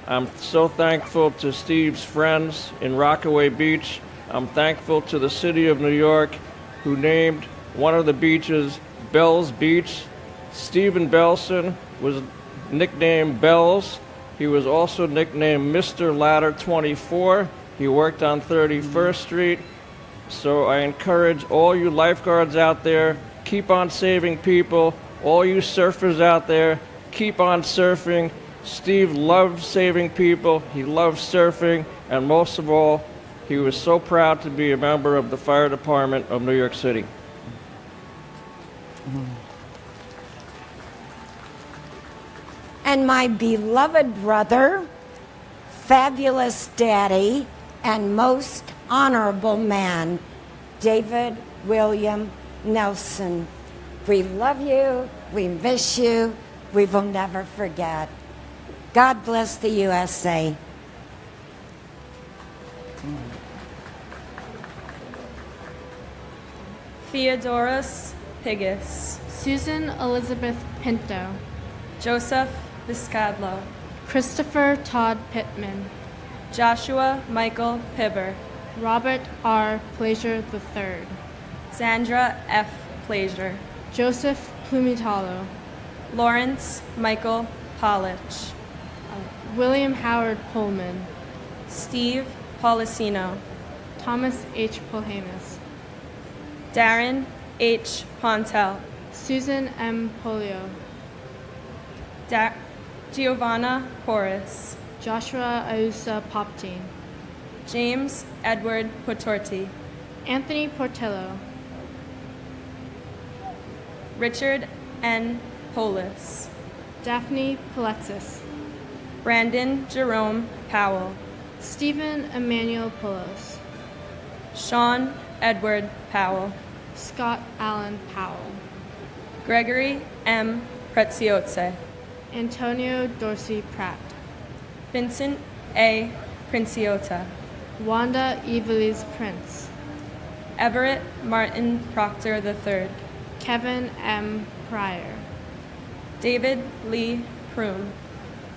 I'm so thankful to Steve's friends in Rockaway Beach. I'm thankful to the city of New York, who named one of the beaches Bells Beach. Stephen Belson was nicknamed Bells. He was also nicknamed Mr. Ladder 24. He worked on 31st Street. So I encourage all you lifeguards out there, keep on saving people. All you surfers out there, keep on surfing. Steve loved saving people. He loved surfing. And most of all, he was so proud to be a member of the fire department of New York City. and my beloved brother, fabulous daddy, and most honorable man, David William Nelson. We love you, we miss you, we will never forget. God bless the USA. Theodorus Piggis, Susan Elizabeth Pinto, Joseph Viscadlo, Christopher Todd Pittman, Joshua Michael Piver, Robert R. Plaisir III, Sandra F. Plaisir, Joseph Plumitalo, Lawrence Michael Polich, William Howard Pullman, Steve Policino, Thomas H. Polhamus, Darren H. Pontel, Susan M. Polio, Giovanna Horace, Joshua Ausa Poptine, James Edward Potorti, Anthony Portello, Richard N. Polis, Daphne Palexis, Brandon Jerome Powell, Stephen Emmanuel Poulos, Sean Edward Powell, Scott Allen Powell, Gregory M. Prezioze, Antonio Dorsey Pratt, Vincent A. Princiota, Wanda Evelise Prince, Everett Martin Proctor III, Kevin M. Pryor, David Lee Kroon,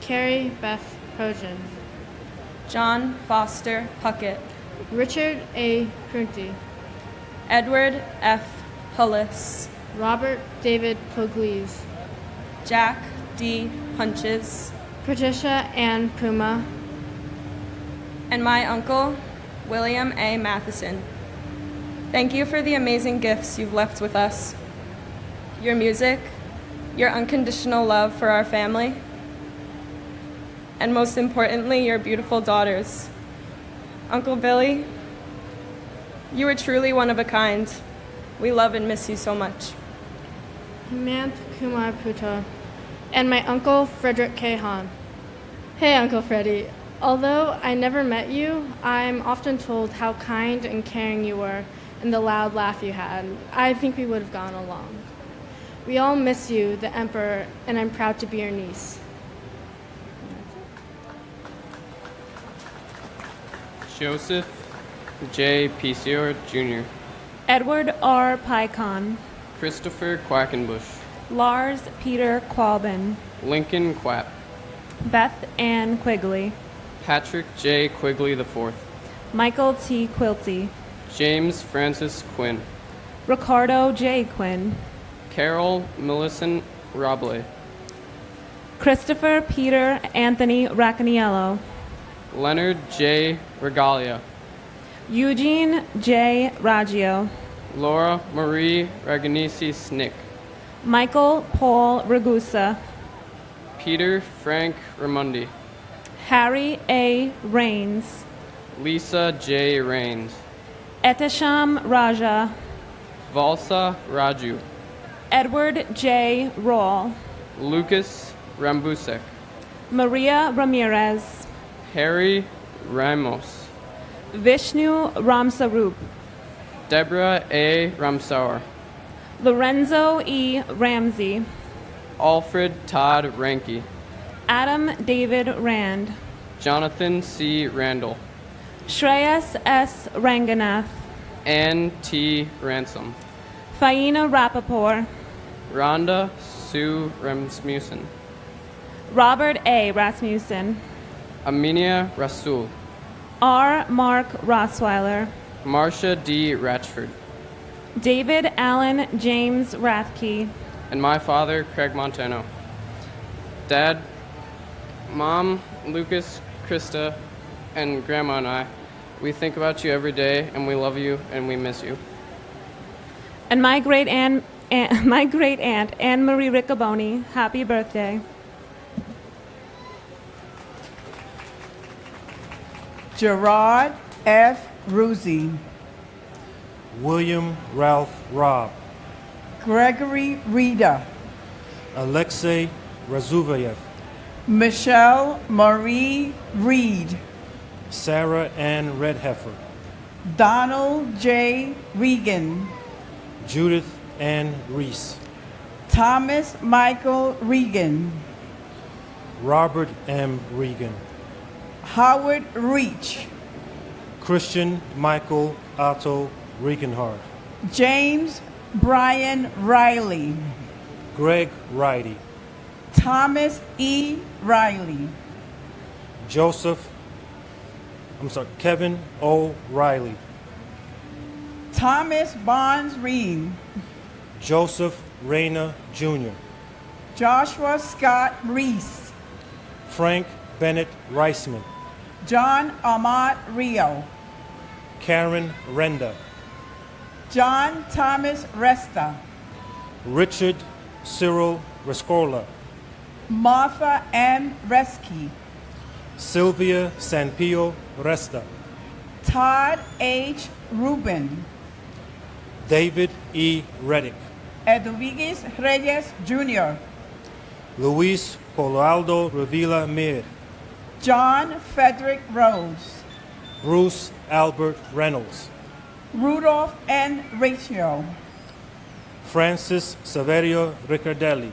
Carrie Beth Projan, John Foster Puckett, Richard A. Prunty, Edward F. Pullis, Robert David Pugliese, Jack D. Punches, Patricia Ann Puma, and my uncle, William A. Matheson. Thank you for the amazing gifts you've left with us. Your music, your unconditional love for our family, and most importantly, your beautiful daughters. Uncle Billy, you are truly one of a kind. We love and miss you so much. Hemant Kumar Puto, and my uncle Frederick K. Hahn. Hey, Uncle Freddie. Although I never met you, I'm often told how kind and caring you were and the loud laugh you had. I think we would have gone along. We all miss you, the Emperor, and I'm proud to be your niece. Joseph J. Pisior Jr., Edward R. Pycon, Christopher Quackenbush, Lars Peter Qualben, Lincoln Quapp, Beth Ann Quigley, Patrick J. Quigley IV, Michael T. Quilty, James Francis Quinn, Ricardo J. Quinn, Carol Millicent Roble, Christopher Peter Anthony Raccaniello, Leonard J. Regalia, Eugene J. Raggio, Laura Marie Raganisi Snick, Michael Paul Ragusa, Peter Frank Ramundi, Harry A. Rains, Lisa J. Rains, Etesham Raja, Valsa Raju, Edward J. Rawl, Lucas Rambusek, Maria Ramirez, Harry Ramos. Vishnu Ramsarup. Deborah A. Ramsauer. Lorenzo E. Ramsey. Alfred Todd Ranke. Adam David Rand. Jonathan C. Randall. Shreyas S. Ranganath. Ann T. Ransom. Faina Rappaport. Rhonda Sue Rasmussen. Robert A. Rasmussen. Aminia Rasul. R. Mark Rossweiler. Marcia D. Ratchford. David Allen James Rathke. And my father, Craig Montano. Dad, Mom, Lucas, Krista, and Grandma and I, we think about you every day, and we love you, and we miss you. And my great aunt Anne Marie Riccoboni, happy birthday. Gerard F. Ruzi. William Ralph Robb. Gregory Rita. Alexei Razuvayev. Michelle Marie Reed. Sarah Ann Redheffer. Donald J. Regan. Judith Ann Reese. Thomas Michael Regan. Robert M. Regan. Howard Reach. Christian Michael Otto Regenhard. James Brian Riley. Greg Riley. Thomas E. Riley. Kevin O. Riley. Thomas Barnes Reed. Joseph Rayner Jr. Joshua Scott Reese. Frank Bennett Reisman. John Ahmad Rio. Karen Renda. John Thomas Resta. Richard Cyril Rescorla. Martha M. Reski. Sylvia Sanpio Resta. Todd H. Rubin. David E. Reddick. Edwiges Reyes Jr. Luis Coloaldo Revilla Mir. John Frederick Rose. Bruce Albert Reynolds. Rudolph N. Ratio. Francis Saverio Riccardelli.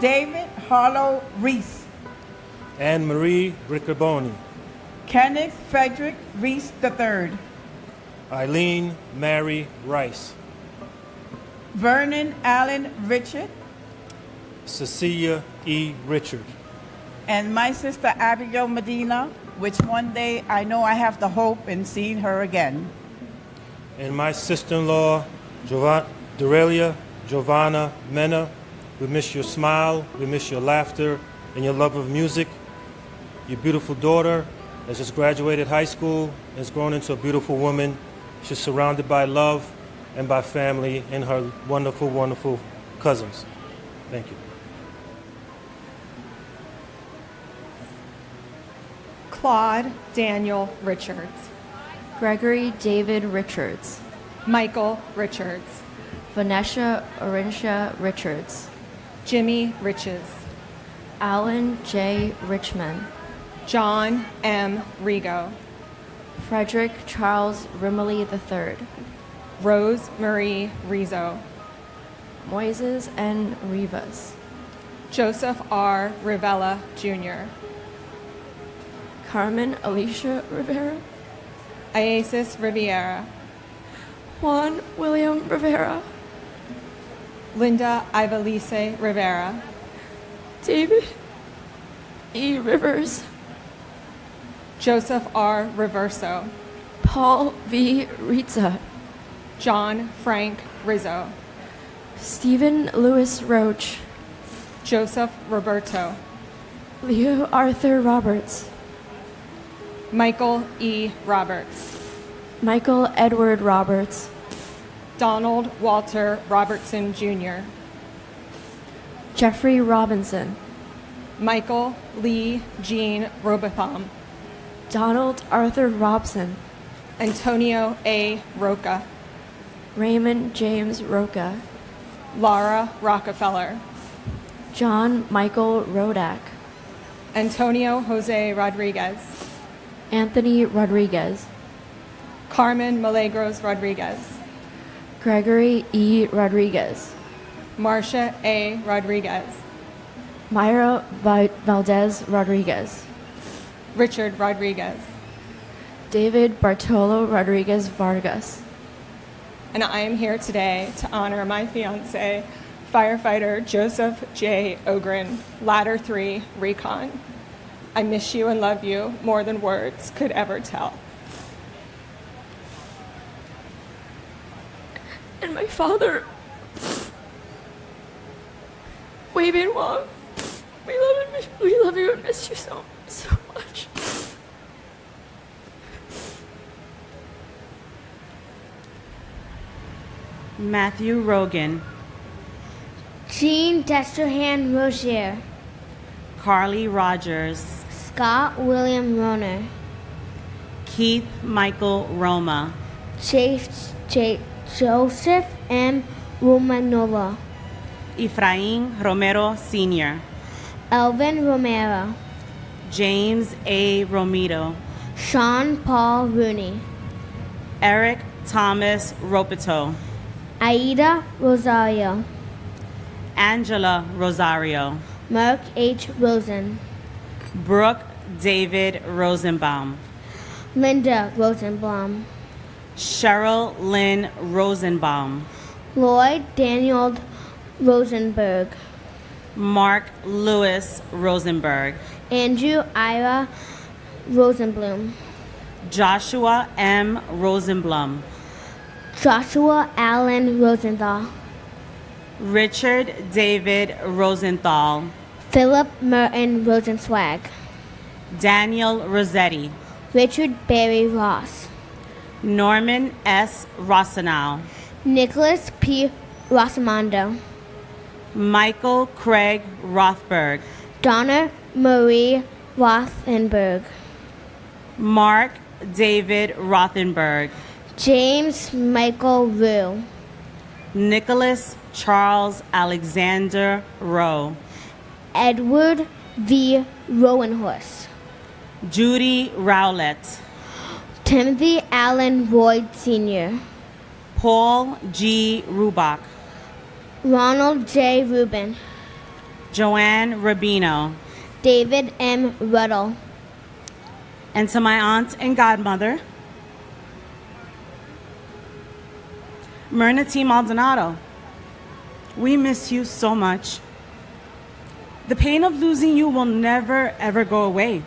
David Harlow Reese. Anne Marie Riccoboni. Kenneth Frederick Reese III. Eileen Mary Rice. Vernon Allen Richard. Cecilia E. Richard. And my sister Abigail Medina, which one day I know I have the hope in seeing her again. And my sister-in-law, Dorelia Giovanna Mena. We miss your smile, we miss your laughter, and your love of music. Your beautiful daughter has just graduated high school, has grown into a beautiful woman. She's surrounded by love and by family and her wonderful, wonderful cousins. Thank you. Claude Daniel Richards. Gregory David Richards. Michael Richards. Vanessa Orentia Richards. Jimmy Riches. Alan J. Richmond. John M. Rigo. Frederick Charles Rimley III. Rose Marie Rizzo. Moises N. Rivas. Joseph R. Rivella, Jr. Carmen Alicia Rivera. Iasis Riviera. Juan William Rivera. Linda Ivalise Rivera. David E. Rivers. Joseph R. Reverso. Paul V. Rizza. John Frank Rizzo. Stephen Lewis Roach. Joseph Roberto. Leo Arthur Roberts. Michael E. Roberts. Michael Edward Roberts. Donald Walter Robertson, Jr. Jeffrey Robinson. Michael Lee Jean Robotham. Donald Arthur Robson. Antonio A. Roca. Raymond James Roca. Laura Rockefeller. John Michael Rodak. Antonio Jose Rodriguez. Anthony Rodriguez, Carmen Milagros Rodriguez, Gregory E. Rodriguez, Marcia A. Rodriguez, Myra Valdez Rodriguez, Richard Rodriguez. David Bartolo Rodriguez Vargas. And I am here today to honor my fiance, firefighter Joseph J. Ogren, Ladder 3, Recon. I miss you and love you more than words could ever tell. And my father, Wei-Bin Wong. We love you and miss you so much. Matthew Rogan, Jean Destrehan Rozier, Carly Rogers, Scott William Roner, Keith Michael Roma, Joseph M. Romanola, Efrain Romero Sr., Elvin Romero, James A. Romito, Sean Paul Rooney, Eric Thomas Ropito, Aida Rosario, Angela Rosario, Mark H. Rosen, Brooke David Rosenbaum, Linda Rosenblum, Cheryl Lynn Rosenbaum, Lloyd Daniel Rosenberg, Mark Lewis Rosenberg, Andrew Ira Rosenblum, Joshua M. Rosenblum, Joshua Allen Rosenthal, Richard David Rosenthal, Philip Merton Rosenswag, Daniel Rossetti, Richard Barry Ross, Norman S. Rossenow, Nicholas P. Rosamondo, Michael Craig Rothberg, Donna Marie Rothenberg, Mark David Rothenberg, James Michael Rue, Nicholas Charles Alexander Rowe, Edward V. Rowenhorst, Judy Rowlett, Timothy Allen Boyd Sr., Paul G. Rubach, Ronald J. Rubin, Joanne Rubino, David M. Ruddle, and to my aunt and godmother, Myrna T. Maldonado. We miss you so much. The pain of losing you will never, ever go away,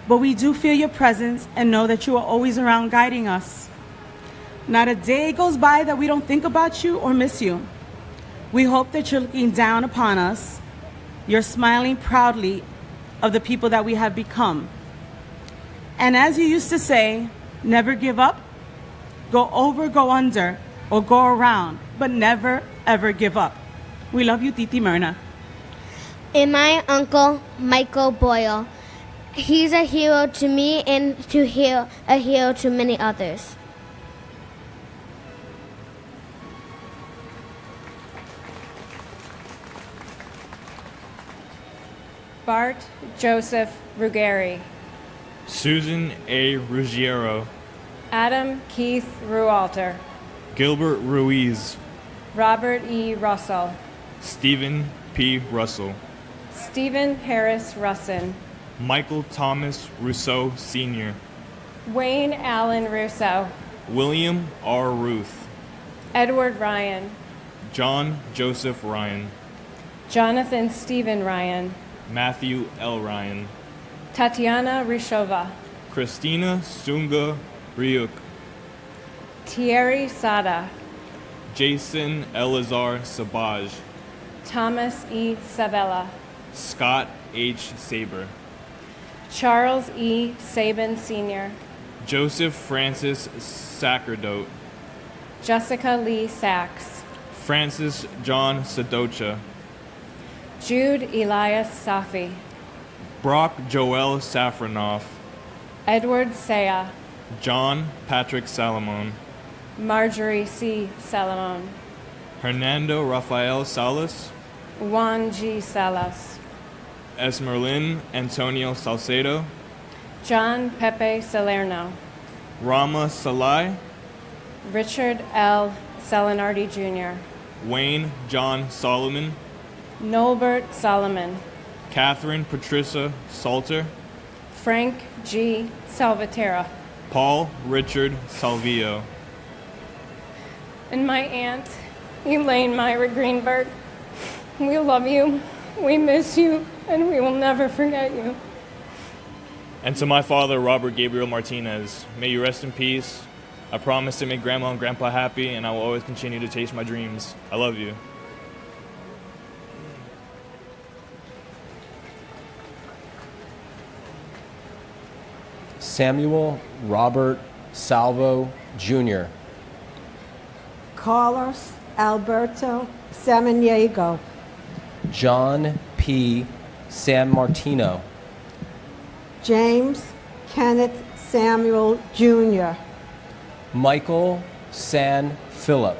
but we do feel your presence and know that you are always around guiding us. Not a day goes by that we don't think about you or miss you. We hope that you're looking down upon us. You're smiling proudly of the people that we have become. And as you used to say, never give up, go over, go under, or go around, but never, ever give up. We love you, Titi Myrna. And my uncle, Michael Boyle. He's a hero to me and a hero to many others. Bart Joseph Ruggieri, Susan A. Ruggiero, Adam Keith Rualter, Gilbert Ruiz, Robert E. Russell, Stephen P. Russell, Stephen Harris Russin, Michael Thomas Rousseau Sr., Wayne Allen Russo, William R. Ruth, Edward Ryan, John Joseph Ryan, Jonathan Stephen Ryan, Matthew L. Ryan, Tatiana Rishova, Christina Sunga Ryuk, Thierry Sada, Jason Elazar Sabaj, Thomas E. Sabella, Scott H. Saber, Charles E. Sabin Sr., Joseph Francis Sacerdote, Jessica Lee Sachs, Francis John Sadocha, Jude Elias Safi, Brock Joel Safronoff, Edward Saya, John Patrick Salomon, Marjorie C. Salomon, Hernando Rafael Salas, Juan G. Salas, Esmerlin Antonio Salcedo, John Pepe Salerno, Rama Salai, Richard L. Selinardi Jr., Wayne John Solomon, Norbert Solomon, Catherine Patricia Salter, Frank G. Salvatierra, Paul Richard Salvio, and my aunt, Elaine Myra Greenberg. We love you, we miss you, and we will never forget you. and to my father, Robert Gabriel Martinez. May you rest in peace. I promise to make Grandma and Grandpa happy, and I will always continue to chase my dreams. I love you. Samuel Robert Salvo Jr., Carlos Alberto Samaniego, John P. San Martino, James Kenneth Samuel Jr., Michael San Philip,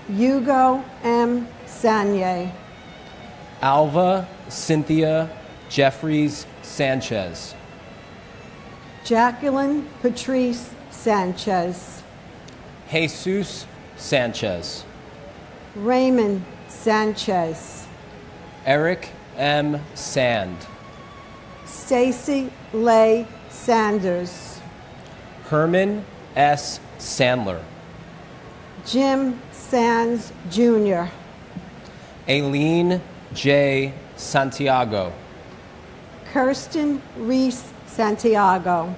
Hugo M. Sanye, Alva Cynthia Jeffries Sanchez, Jacqueline Patrice Sanchez, Jesus Sanchez, Raymond Sanchez, Eric M. Sand, Stacy Leigh Sanders, Herman S. Sandler, Jim Sands Jr., Aileen J. Santiago, Kirsten Reese Santiago,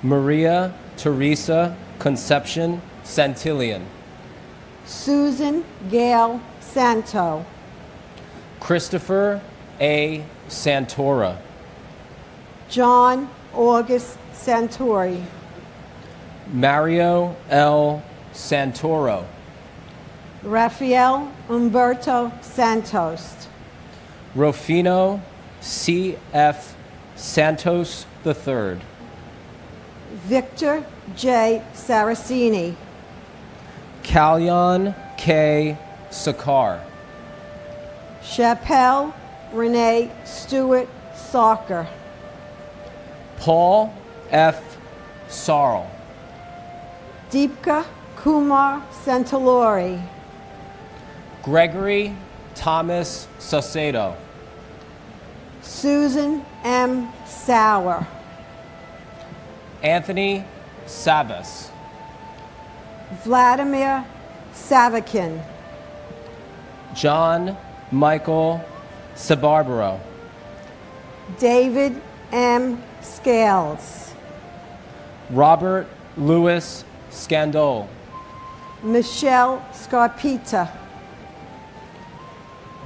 Maria Teresa Conception Santillan, Susan Gail Santo, Christopher A. Santora, John August Santori, Mario L. Santoro, Rafael Umberto Santos, Rufino C. F. Santos III, Victor J. Saraceni, Kalyan K. Sakar, Chappelle Renee Stewart Sarker, Paul F. Sarl, Deepka Kumar Santalori, Gregory Thomas Saucedo, Susan M. Sauer, Anthony Savas, Vladimir Savakin, John Michael Sabarbaro, David M. Scales, Robert Louis Scandol, Michelle Scarpita,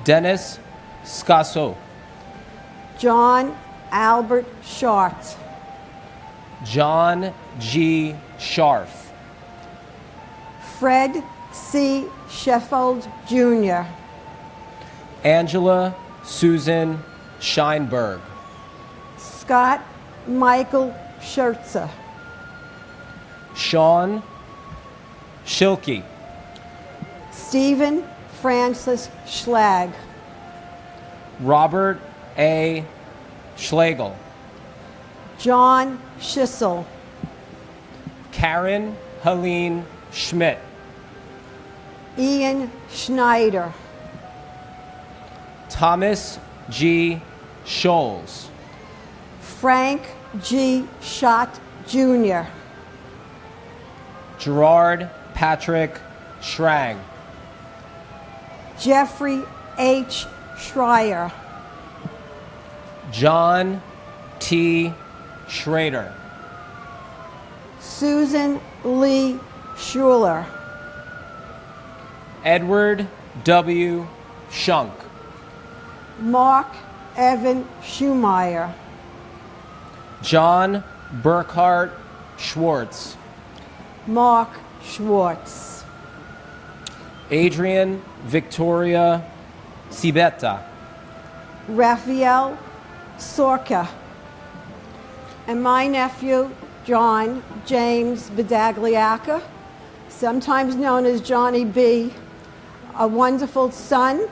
Dennis Scasso, John Albert Shart, John G. Scharf, Fred C. Sheffield Jr., Angela Susan Scheinberg, Scott Michael Schertzer, Sean Schilke, Stephen Francis Schlag, Robert A. Schlegel, John Schissel, Karen Helene Schmidt, Ian Schneider, Thomas G. Scholes, Frank G. Schott Jr., Gerard Patrick Schrang, Jeffrey H. Schreier, John T. Schrader, Susan Lee Schuler, Edward W. Shunk, Mark Evan Schumeyer, John Burkhart Schwartz, Mark Schwartz, Adrian Victoria Cibetta, Raphael Sorka, and my nephew, John James Bedagliaca, sometimes known as Johnny B., a wonderful son,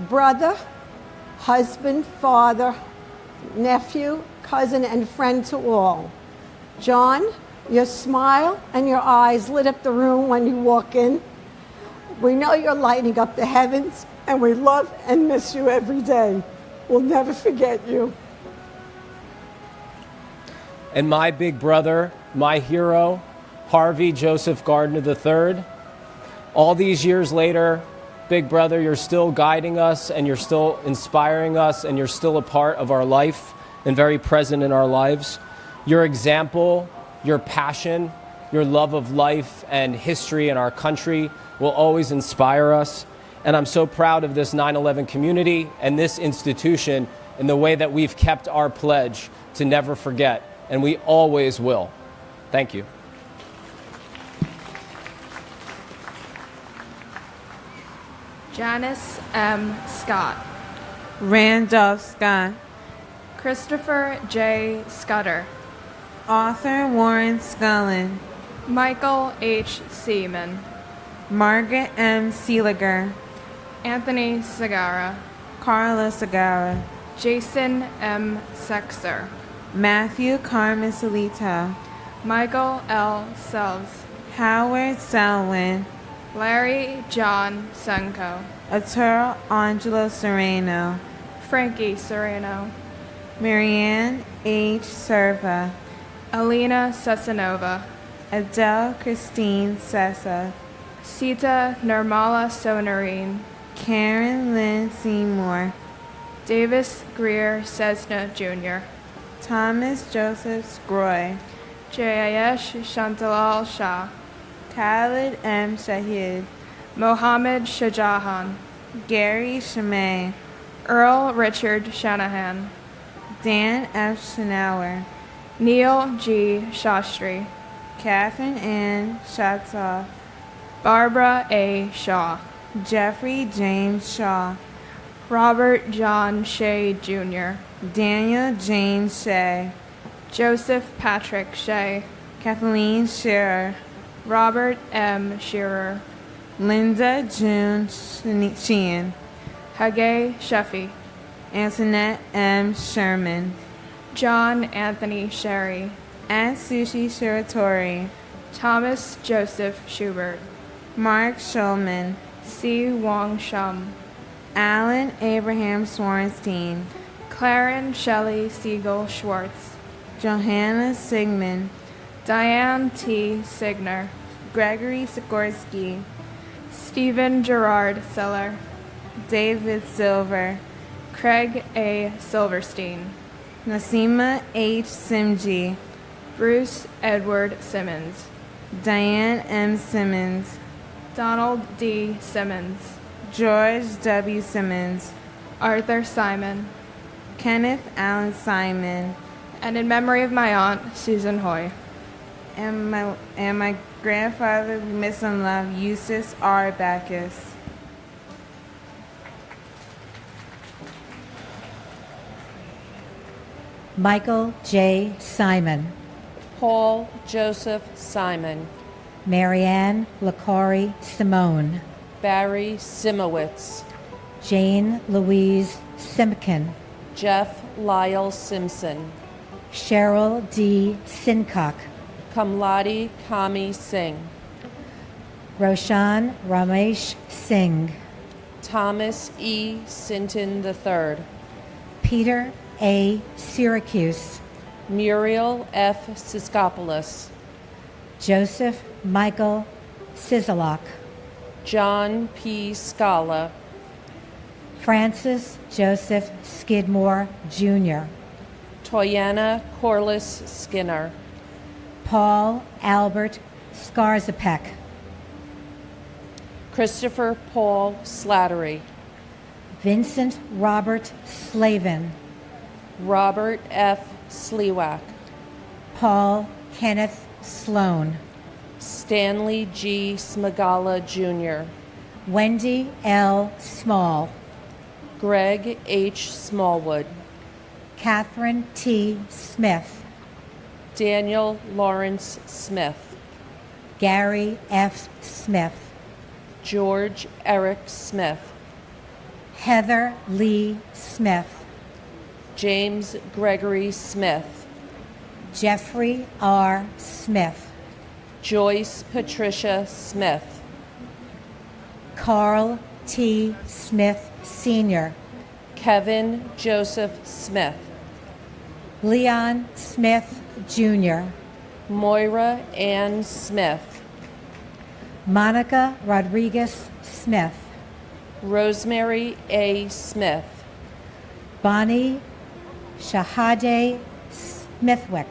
brother, husband, father, nephew, cousin and friend to all. John, your smile and your eyes lit up the room when you walk in. We know you're lighting up the heavens, and we love and miss you every day. We'll never forget you. And my big brother, my hero, Harvey Joseph Gardner III. All these years later, big brother, you're still guiding us, and you're still inspiring us, and you're still a part of our life and very present in our lives. Your example, your passion, your love of life and history in our country will always inspire us. And I'm so proud of this 9/11 community and this institution in the way that we've kept our pledge to never forget, and we always will. Thank you. Janice M. Scott. Randolph Scott. Christopher J. Scudder. Arthur Warren Scullin. Michael H. Seaman. Margaret M. Seeliger. Anthony Segara. Carla Segara. Jason M. Sexer. Matthew Carmen Salita. Michael L. Selves. Howard Selwyn. Larry John Senko. Arturo Angelo Sereno. Frankie Sereno. Marianne H. Serva. Alina Sesanova. Adele Christine Sessa. Sita Nirmala Sonarine. Karen Lynn Seymour. Davis Greer Cessna Jr. Thomas Joseph Scroy. Jayesh Shantalal Shah. Khalid M. Shahid. Mohammed Shajahan. Gary Shamay. Earl Richard Shanahan. Dan F. Schnauer. Neil G. Shastri. Catherine Ann Shatzoff. Barbara A. Shaw. Jeffrey James Shaw. Robert John Shea Jr. Daniel James Shea. Joseph Patrick Shea. Kathleen Shearer. Robert M. Shearer. Linda June Sheehan. Hagay Sheffy. Antoinette M. Sherman. John Anthony Sherry. Aunt Sushi Shiratori. Thomas Joseph Schubert. Mark Schulman. C. Wong Shum. Alan Abraham Swarnstein. Claren Shelley Siegel Schwartz. Johanna Sigmund. Diane T. Signer. Gregory Sikorsky. Stephen Gerard Seller. David Silver. Craig A. Silverstein. Nasima H. Simji. Bruce Edward Simmons. Diane M. Simmons. Donald D. Simmons. George W. Simmons. Arthur Simon. Kenneth Allen Simon. And in memory of my aunt, Susan Hoy. And my grandfather, we miss and love, Eustace R. Backus. Michael J. Simon. Paul Joseph Simon. Marianne LaCorey Simone. Barry Simowitz. Jane Louise Simkin. Jeff Lyle Simpson. Cheryl D. Sincock. Kamladi Kami Singh. Roshan Ramesh Singh. Thomas E. Sinton III. Peter A. Syracuse. Muriel F. Siskopoulos. Joseph Michael Sisolak. John P. Scala. Francis Joseph Skidmore, Jr. Toyana Corliss Skinner. Paul Albert Skarzapek. Christopher Paul Slattery. Vincent Robert Slavin. Robert F. Sliwak. Paul Kenneth Sloan. Stanley G. Smagala, Jr. Wendy L. Small. Greg H. Smallwood. Catherine T. Smith. Daniel Lawrence Smith. Gary F. Smith. George Eric Smith. Heather Lee Smith. James Gregory Smith, Jeffrey R. Smith, Joyce Patricia Smith, Carl T. Smith Sr., Kevin Joseph Smith, Leon Smith Jr., Moira Ann Smith, Monica Rodriguez Smith, Rosemary A. Smith, Bonnie Shahade Smithwick,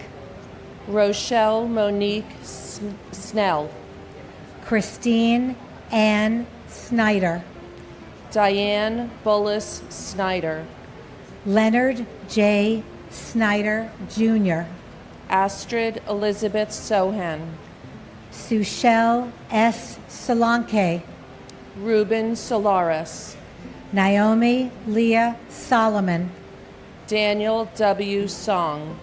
Rochelle Monique Snell, Christine Ann Snyder, Diane Bullis Snyder, Leonard J. Snyder Jr., Astrid Elizabeth Sohan, Sushel S. Solanke, Ruben Solaris, Naomi Leah Solomon, Daniel W. Song,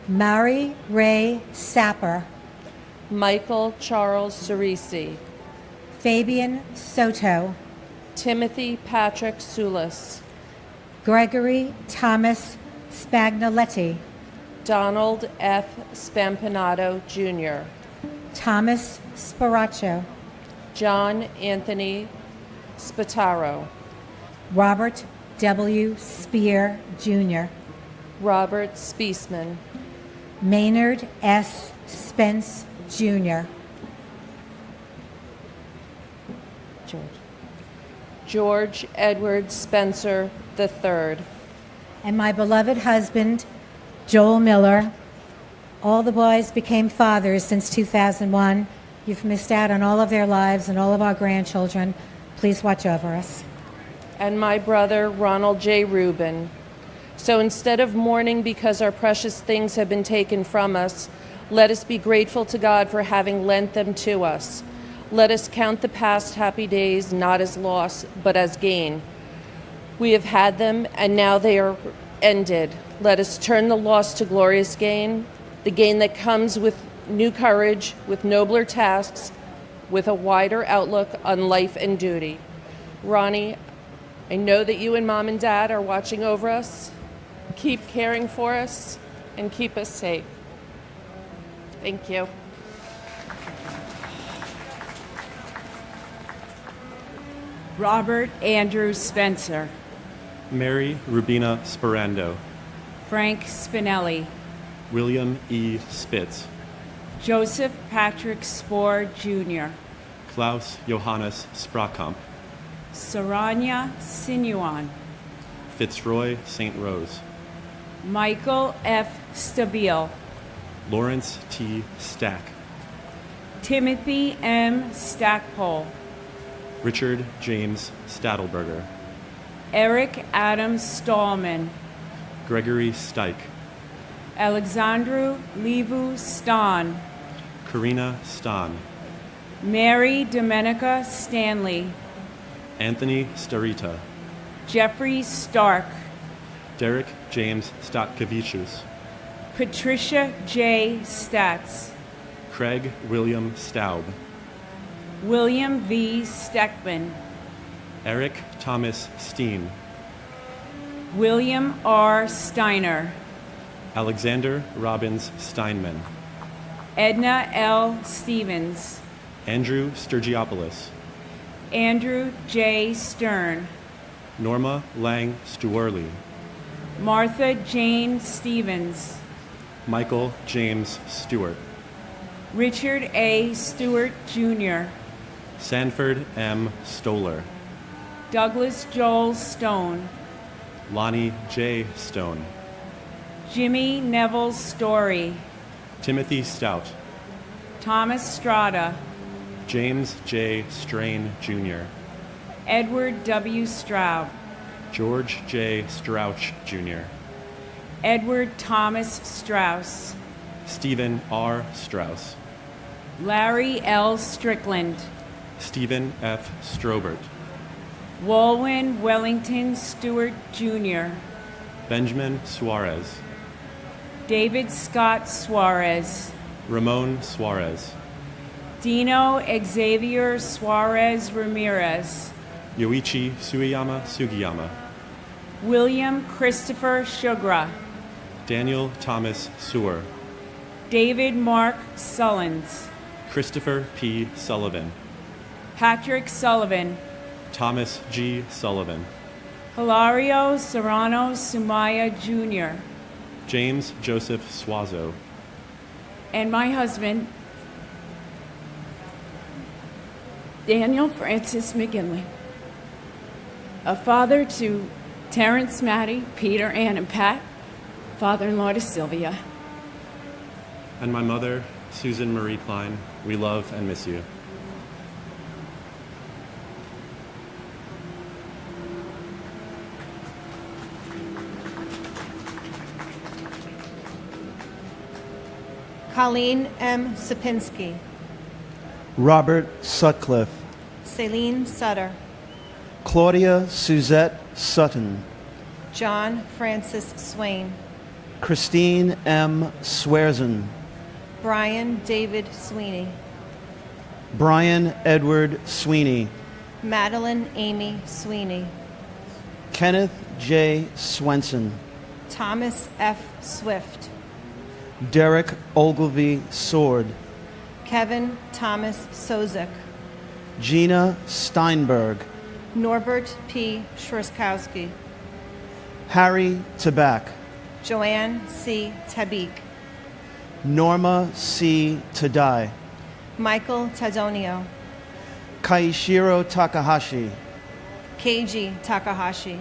Mary Ray Sapper, Michael Charles Cerisi, Fabian Soto, Timothy Patrick Sulis, Gregory Thomas Spagnoletti, Donald F. Spampanato Jr., Thomas Sparacho, John Anthony Spataro, Robert W. Spear Jr., Robert Spiesman, Maynard S. Spence Jr., George Edward Spencer III, and my beloved husband, Joel Miller. All the boys became fathers since 2001. You've missed out on all of their lives and all of our grandchildren. Please watch over us. and my brother Ronald J. Rubin. So instead of mourning because our precious things have been taken from us, let us be grateful to God for having lent them to us. Let us count the past happy days not as loss, but as gain. We have had them, and now they are ended. Let us turn the loss to glorious gain, the gain that comes with new courage, with nobler tasks, with a wider outlook on life and duty. Ronnie, I know that you and Mom and Dad are watching over us. Keep caring for us and keep us safe. Thank you. Robert Andrew Spencer, Mary Rubina Sperando, Frank Spinelli, William E. Spitz, Joseph Patrick Spohr Jr., Klaus Johannes Sprakamp, Saranya Sinuan, Fitzroy St. Rose, Michael F. Stabile, Lawrence T. Stack, Timothy M. Stackpole, Richard James Stadelberger, Eric Adam Stallman, Gregory Stike, Alexandru Levu Stan, Karina Stan, Mary Domenica Stanley, Anthony Starita, Jeffrey Stark, Derek James Statkevicius, Patricia J. Statz, Craig William Staub, William V. Steckman, Eric Thomas Steen, William R. Steiner, Alexander Robbins Steinman, Edna L. Stevens, Andrew Sturgiopoulos, Andrew J. Stern, Norma Lang Stuarley, Martha Jane Stevens, Michael James Stewart, Richard A. Stewart Jr., Sanford M. Stoller, Douglas Joel Stone, Lonnie J. Stone, Jimmy Neville Story, Timothy Stout, Thomas Strada, James J. Strain Jr., Edward W. Straub, George J. Strouch Jr., Edward Thomas Strauss, Stephen R. Strauss, Larry L. Strickland, Stephen F. Strobert, Walwyn Wellington Stewart Jr., Benjamin Suarez, David Scott Suarez, Ramon Suarez, Dino Xavier Suarez Ramirez, Yoichi Sugiyama Sugiyama, William Christopher Sugra, Daniel Thomas Sewer, David Mark Sullins, Christopher P. Sullivan, Patrick Sullivan, Thomas G. Sullivan, Hilario Serrano Sumaya Jr., James Joseph Swazo, and my husband, Daniel Francis McGinley, a father to Terrence, Maddie, Peter, Ann, and Pat, father-in-law to Sylvia. and my mother, Susan Marie Klein. We love and miss you. Colleen M. Sapinski, Robert Sutcliffe, Celine Sutter, Claudia Suzette Sutton, John Francis Swain, Christine M. Swearzen, Brian David Sweeney, Brian Edward Sweeney, Madeline Amy Sweeney, Kenneth J. Swenson, Thomas F. Swift, Derek Ogilvy Sword, Kevin Thomas Sozik, Gina Steinberg, Norbert P. Schwerskowski, Harry Tabak, Joanne C. Tabik, Norma C. Tadai, Michael Tadonio, Kaishiro Takahashi, Keiji Takahashi,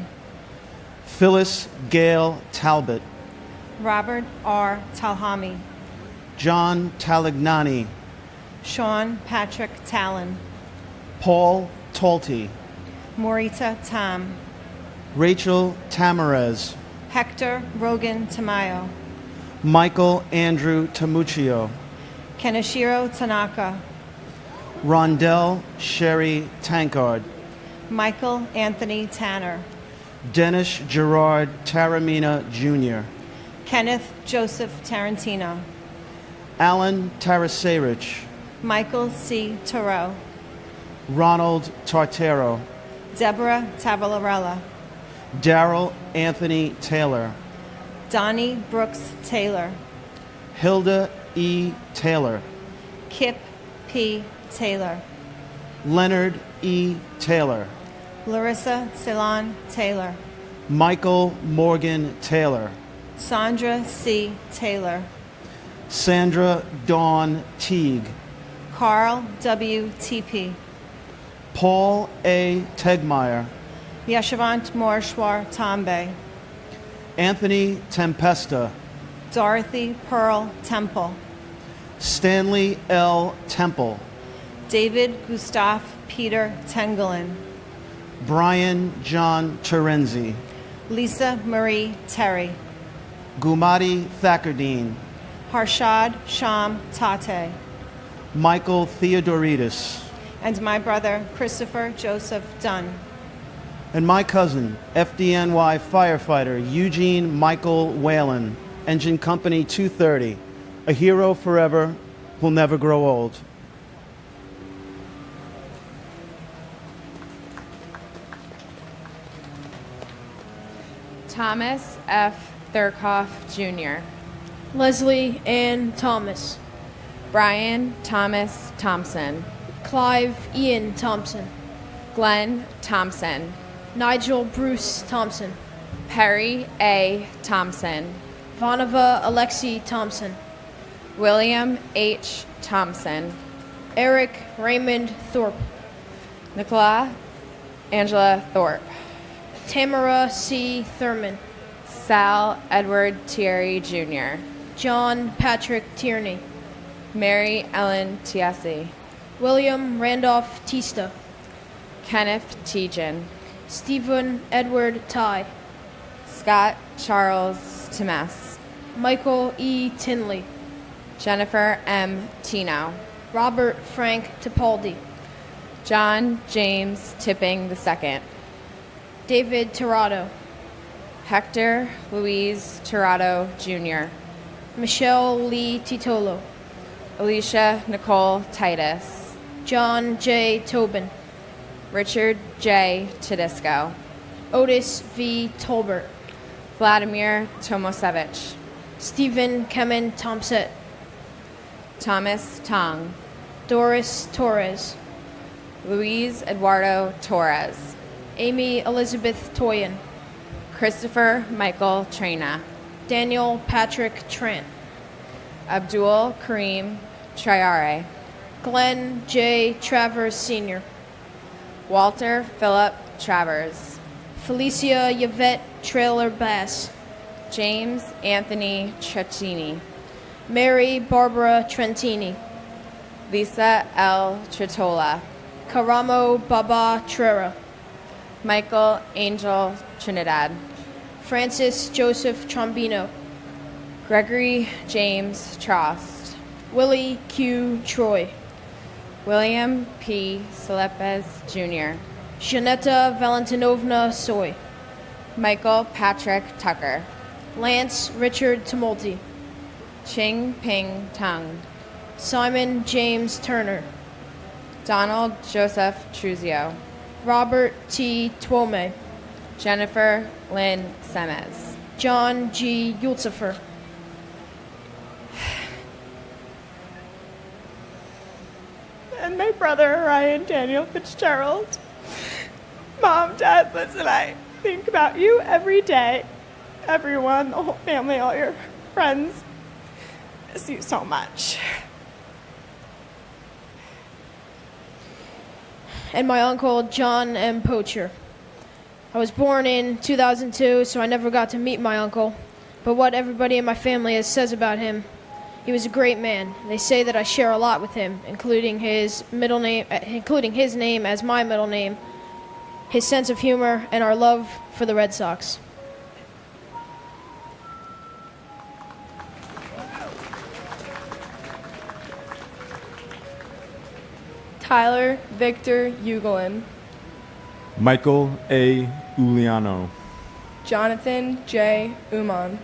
Phyllis Gale Talbot, Robert R. Talhami, John Talignani, Sean Patrick Talon, Paul Talty, Morita Tam, Rachel Tamarez, Hector Rogan Tamayo, Michael Andrew Tamuccio, Keneshiro Tanaka, Rondell Sherry Tankard, Michael Anthony Tanner, Dennis Gerard Taramina Jr., Kenneth Joseph Tarantino, Alan Taraserich, Michael C. Thoreau, Ronald Tartero, Deborah Tavalarella, Darrell Anthony Taylor, Donnie Brooks Taylor, Hilda E. Taylor, Kip P. Taylor, Leonard E. Taylor, Larissa Ceylon Taylor, Michael Morgan Taylor, Sandra C. Taylor, Sandra Dawn Teague, Carl W. Tepe, Paul A. Tegmeyer, Yeshwant Morshwar Tambe, Anthony Tempesta, Dorothy Pearl Temple, Stanley L. Temple, David Gustav Peter Tengelin, Brian John Terenzi, Lisa Marie Terry, Gumati Thackerdine, Harshad Sham Tate, Michael Theodoridis, and my brother Christopher Joseph Dunn, and my cousin, FDNY firefighter Eugene Michael Whalen, Engine Company 230, a hero forever who'll never grow old. Thomas F. Thurkoff Jr., Leslie Ann Thomas, Brian Thomas Thompson, Clive Ian Thompson, Glenn Thompson, Nigel Bruce Thompson, Perry A. Thompson, Vanova Alexi Thompson, William H. Thompson, Eric Raymond Thorpe, Nicola Angela Thorpe, Tamara C. Thurman, Sal Edward Thierry Jr., John Patrick Tierney, Mary Ellen Tiesi, William Randolph Tista, Kenneth Tejan, Stephen Edward Ty, Scott Charles Times, Michael E. Tinley, Jennifer M. Tino, Robert Frank Tipaldi, John James Tipping II, David Tirado, Hector Luis Tirado Jr., Michelle Lee Titolo, Alicia Nicole Titus, John J. Tobin, Richard J. Tedisco, Otis V. Tolbert, Vladimir Tomosevich, Stephen Kemen Tomset, Thomas Tong, Doris Torres, Luis Eduardo Torres, Amy Elizabeth Toyin, Christopher Michael Trina, Daniel Patrick Trent, Abdul Karim Triare, Glenn J. Travers Sr., Walter Philip Travers, Felicia Yvette Trailer Bass, James Anthony Treccini, Mary Barbara Trentini, Lisa L. Tritola, Karamo Baba Trera, Michael Angel Trinidad, Francis Joseph Trombino, Gregory James Trost, Willie Q. Troy, William P. Salepes Jr., Janetta Valentinovna Soy, Michael Patrick Tucker, Lance Richard Tumulty, Ching Ping Tung, Simon James Turner, Donald Joseph Truzio, Robert T. Twome, Jennifer Lynn Semez, John G. Yultzifer, and my brother Ryan Daniel Fitzgerald. Mom, Dad, listen, I think about you every day. Everyone, the whole family, all your friends. Miss you so much. and my uncle John M. Poacher. I was born in 2002, so I never got to meet my uncle, but what everybody in my family says about him, he was a great man. They say that I share a lot with him, including his name as my middle name, his sense of humor, and our love for the Red Sox. Tyler Victor Ugelin, Michael A. Uliano, Jonathan J. Uman,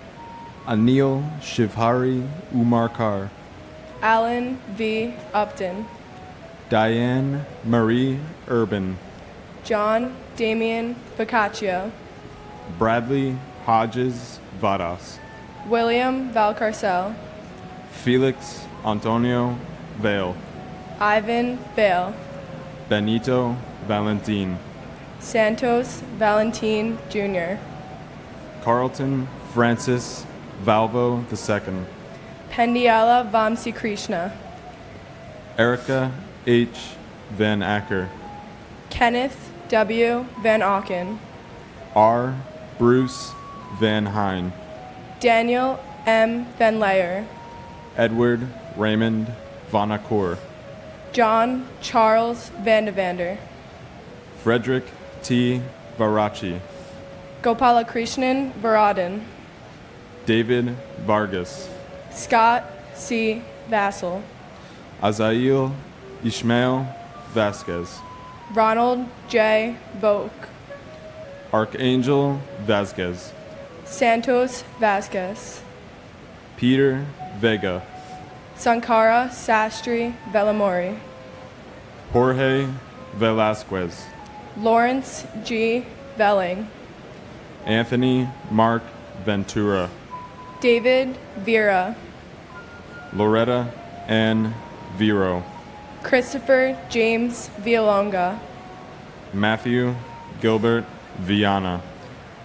Anil Shivhari Umarkar, Alan V. Upton, Diane Marie Urban, John Damian Boccaccio, Bradley Hodges Vadas, William Valcarcel, Felix Antonio Vale, Ivan Bale, Benito Valentin, Santos Valentin Jr., Carlton Francis Valvo II, Pendiala Vamsi Krishna, Erica H. Van Acker, Kenneth W. Van Auken, R. Bruce Van Hine, Daniel M. Van Leyer, Edward Raymond Vanacour, John Charles Vandavander, Frederick T. Varachi, Gopalakrishnan Varadhan, David Vargas, Scott C. Vassell, Azail Ishmael Vasquez, Ronald J. Vogt, Archangel Vasquez, Santos Vasquez, Peter Vega, Sankara Sastry Velamori, Jorge Velasquez, Lawrence G. Velling, Anthony Mark Ventura, David Vera, Loretta N. Vero, Christopher James Villalonga, Matthew Gilbert Viana,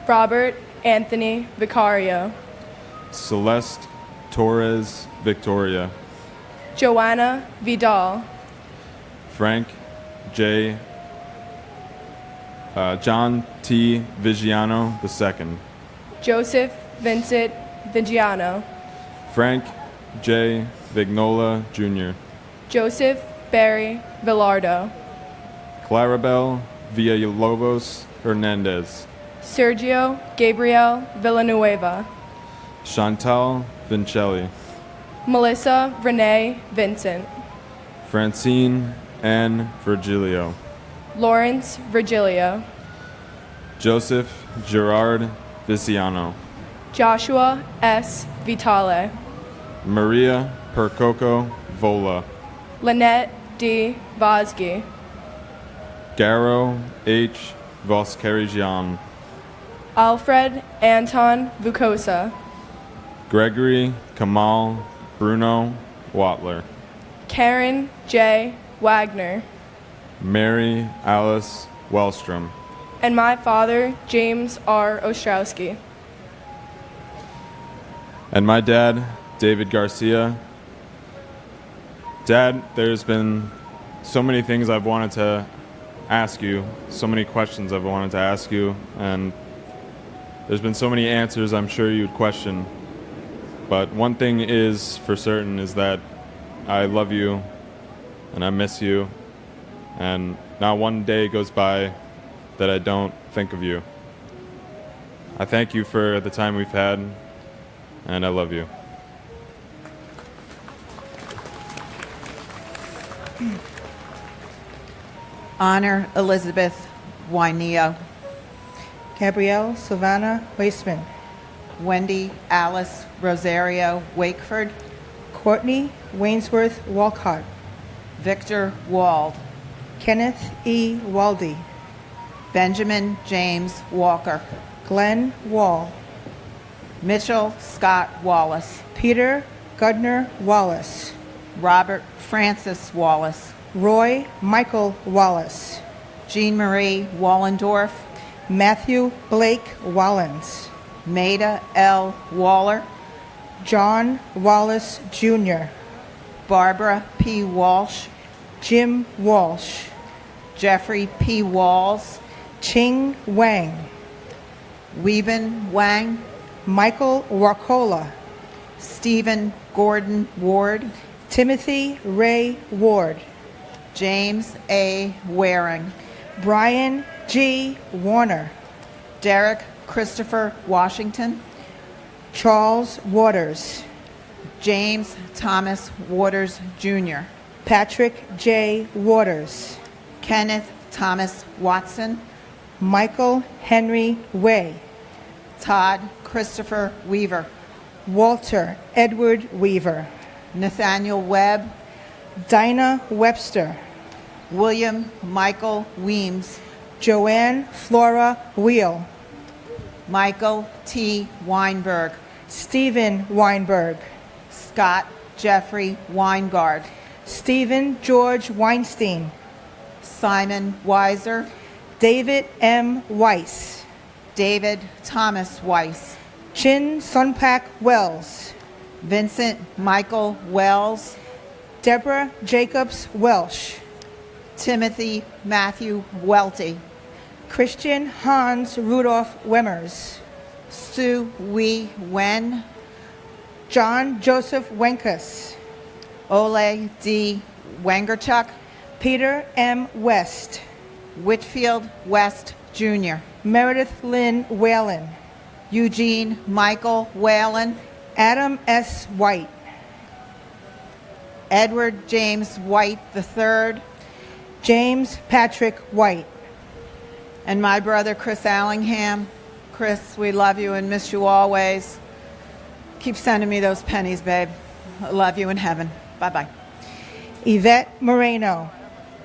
Robert Anthony Vicario, Celeste Torres Victoria, Joanna Vidal, Frank J. John T. Vigiano II, Joseph Vincent Vigiano, Frank J. Vignola Jr., Joseph Barry Villardo, Clarabelle Villalobos Hernandez, Sergio Gabriel Villanueva, Chantal Vincelli, Melissa Renee Vincent, Francine N. Virgilio, Lawrence Virgilio, Joseph Gerard Viciano, Joshua S. Vitale, Maria Percoco Vola, Lynette D. Vosgy, Garo H. Voskerigian, Alfred Anton Vukosa, Gregory Kamal Bruno Watler, Karen J. Wagner, Mary Alice Wellstrom, and my father, James R. Ostrowski. and my dad, David Garcia. Dad, there's been so many things I've wanted to ask you, so many questions I've wanted to ask you, and there's been so many answers I'm sure you'd question. But one thing is for certain is that I love you and I miss you, and not one day goes by that I don't think of you. I thank you for the time we've had, and I love you. Honor Elizabeth Wyneo. Gabrielle Savannah Wasteman. Wendy Alice Rosario Wakeford. Courtney Wainsworth Walcott. Victor Wald. Kenneth E. Waldy. Benjamin James Walker. Glenn Wall. Mitchell Scott Wallace. Peter Gudner Wallace. Robert Francis Wallace. Roy Michael Wallace. Jean Marie Wallendorf. Matthew Blake Wallens. Maida L. Waller. John Wallace Jr. Barbara P. Walsh. Jim Walsh. Jeffrey P. Walls. Ching Wang. Weeben Wang. Michael Wakola. Stephen Gordon Ward. Timothy Ray Ward. James A. Waring. Brian G. Warner. Derek Christopher Washington. Charles Waters. James Thomas Waters Jr. Patrick J. Waters. Kenneth Thomas Watson. Michael Henry Way. Todd Christopher Weaver. Walter Edward Weaver. Nathaniel Webb. Dinah Webster. William Michael Weems. Joanne Flora Wheel. Michael T. Weinberg. Stephen Weinberg. Scott Jeffrey Weingard. Stephen George Weinstein. Simon Weiser. David M. Weiss. David Thomas Weiss. Chin Sunpak Wells. Vincent Michael Wells. Deborah Jacobs Welsh. Timothy Matthew Welty. Christian Hans Rudolph Wemmers. Sue Wee Wen. John Joseph Wenkus. Ole D. Wengerchuk. Peter M. West. Whitfield West Jr. Meredith Lynn Whalen. Eugene Michael Whalen. Adam S. White. Edward James White III. James Patrick White. And my brother Chris Allingham. Chris, we love you and miss you always. Keep sending me those pennies, babe. I love you in heaven. Bye-bye. Yvette Moreno.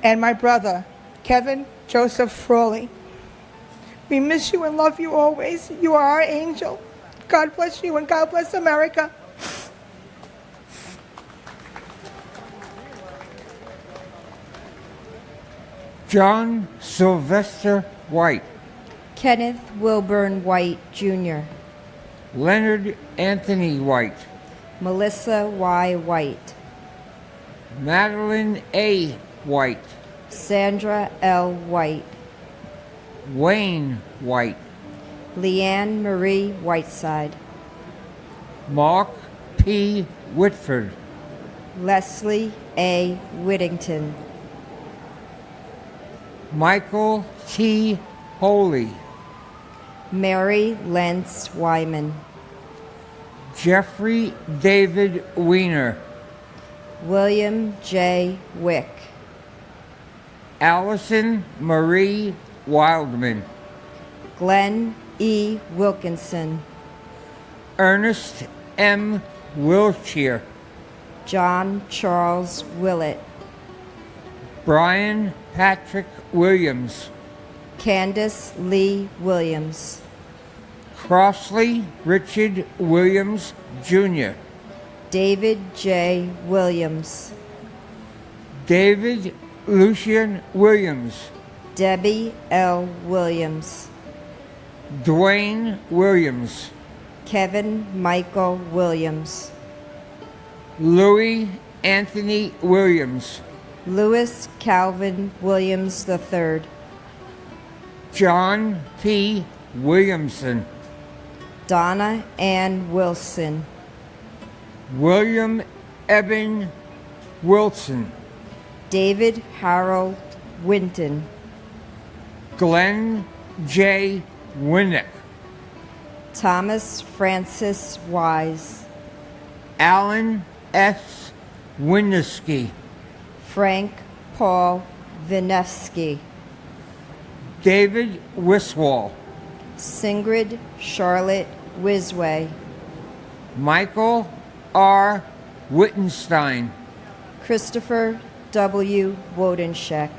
And my brother, Kevin Joseph Frawley. We miss you and love you always. You are our angel. God bless you and God bless America. John Sylvester White. Kenneth Wilburn White, Jr. Leonard Anthony White. Melissa Y. White. Madeline A. White. Sandra L. White. Wayne White. Leanne Marie Whiteside. Mark P. Whitford. Leslie A. Whittington. Michael T. Holy. Mary Lentz Wyman. Jeffrey David Weiner. William J. Wick. Allison Marie Wildman. Glenn E. Wilkinson. Ernest M. Wiltshire. John Charles Willett. Brian Patrick Williams. Candace Lee Williams. Crossley Richard Williams, Jr. David J. Williams. David Lucian Williams. Debbie L. Williams. Dwayne Williams. Kevin Michael Williams. Louis Anthony Williams. Louis Calvin Williams III. John P. Williamson. Donna Ann Wilson. William Eben Wilson. David Harold Winton. Glenn J. Winnick. Thomas Francis Wise. Alan S. Winniski. Frank Paul Vinevsky. David Wiswall. Singrid Charlotte Wisway. Michael R. Wittenstein. Christopher W. Wodenschek.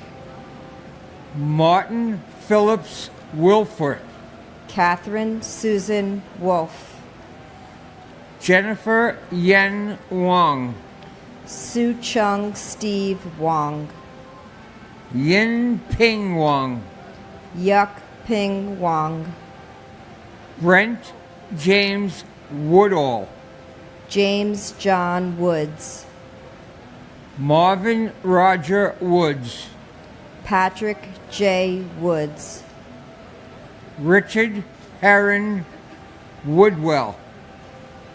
Martin Phillips Wilford. Catherine Susan Wolf. Jennifer Yen Wong. Su Chung Steve Wong. Yin Ping Wong. Yuk Ping Wong. Brent James Woodall. James John Woods. Marvin Roger Woods. Patrick J. Woods. Richard Heron Woodwell.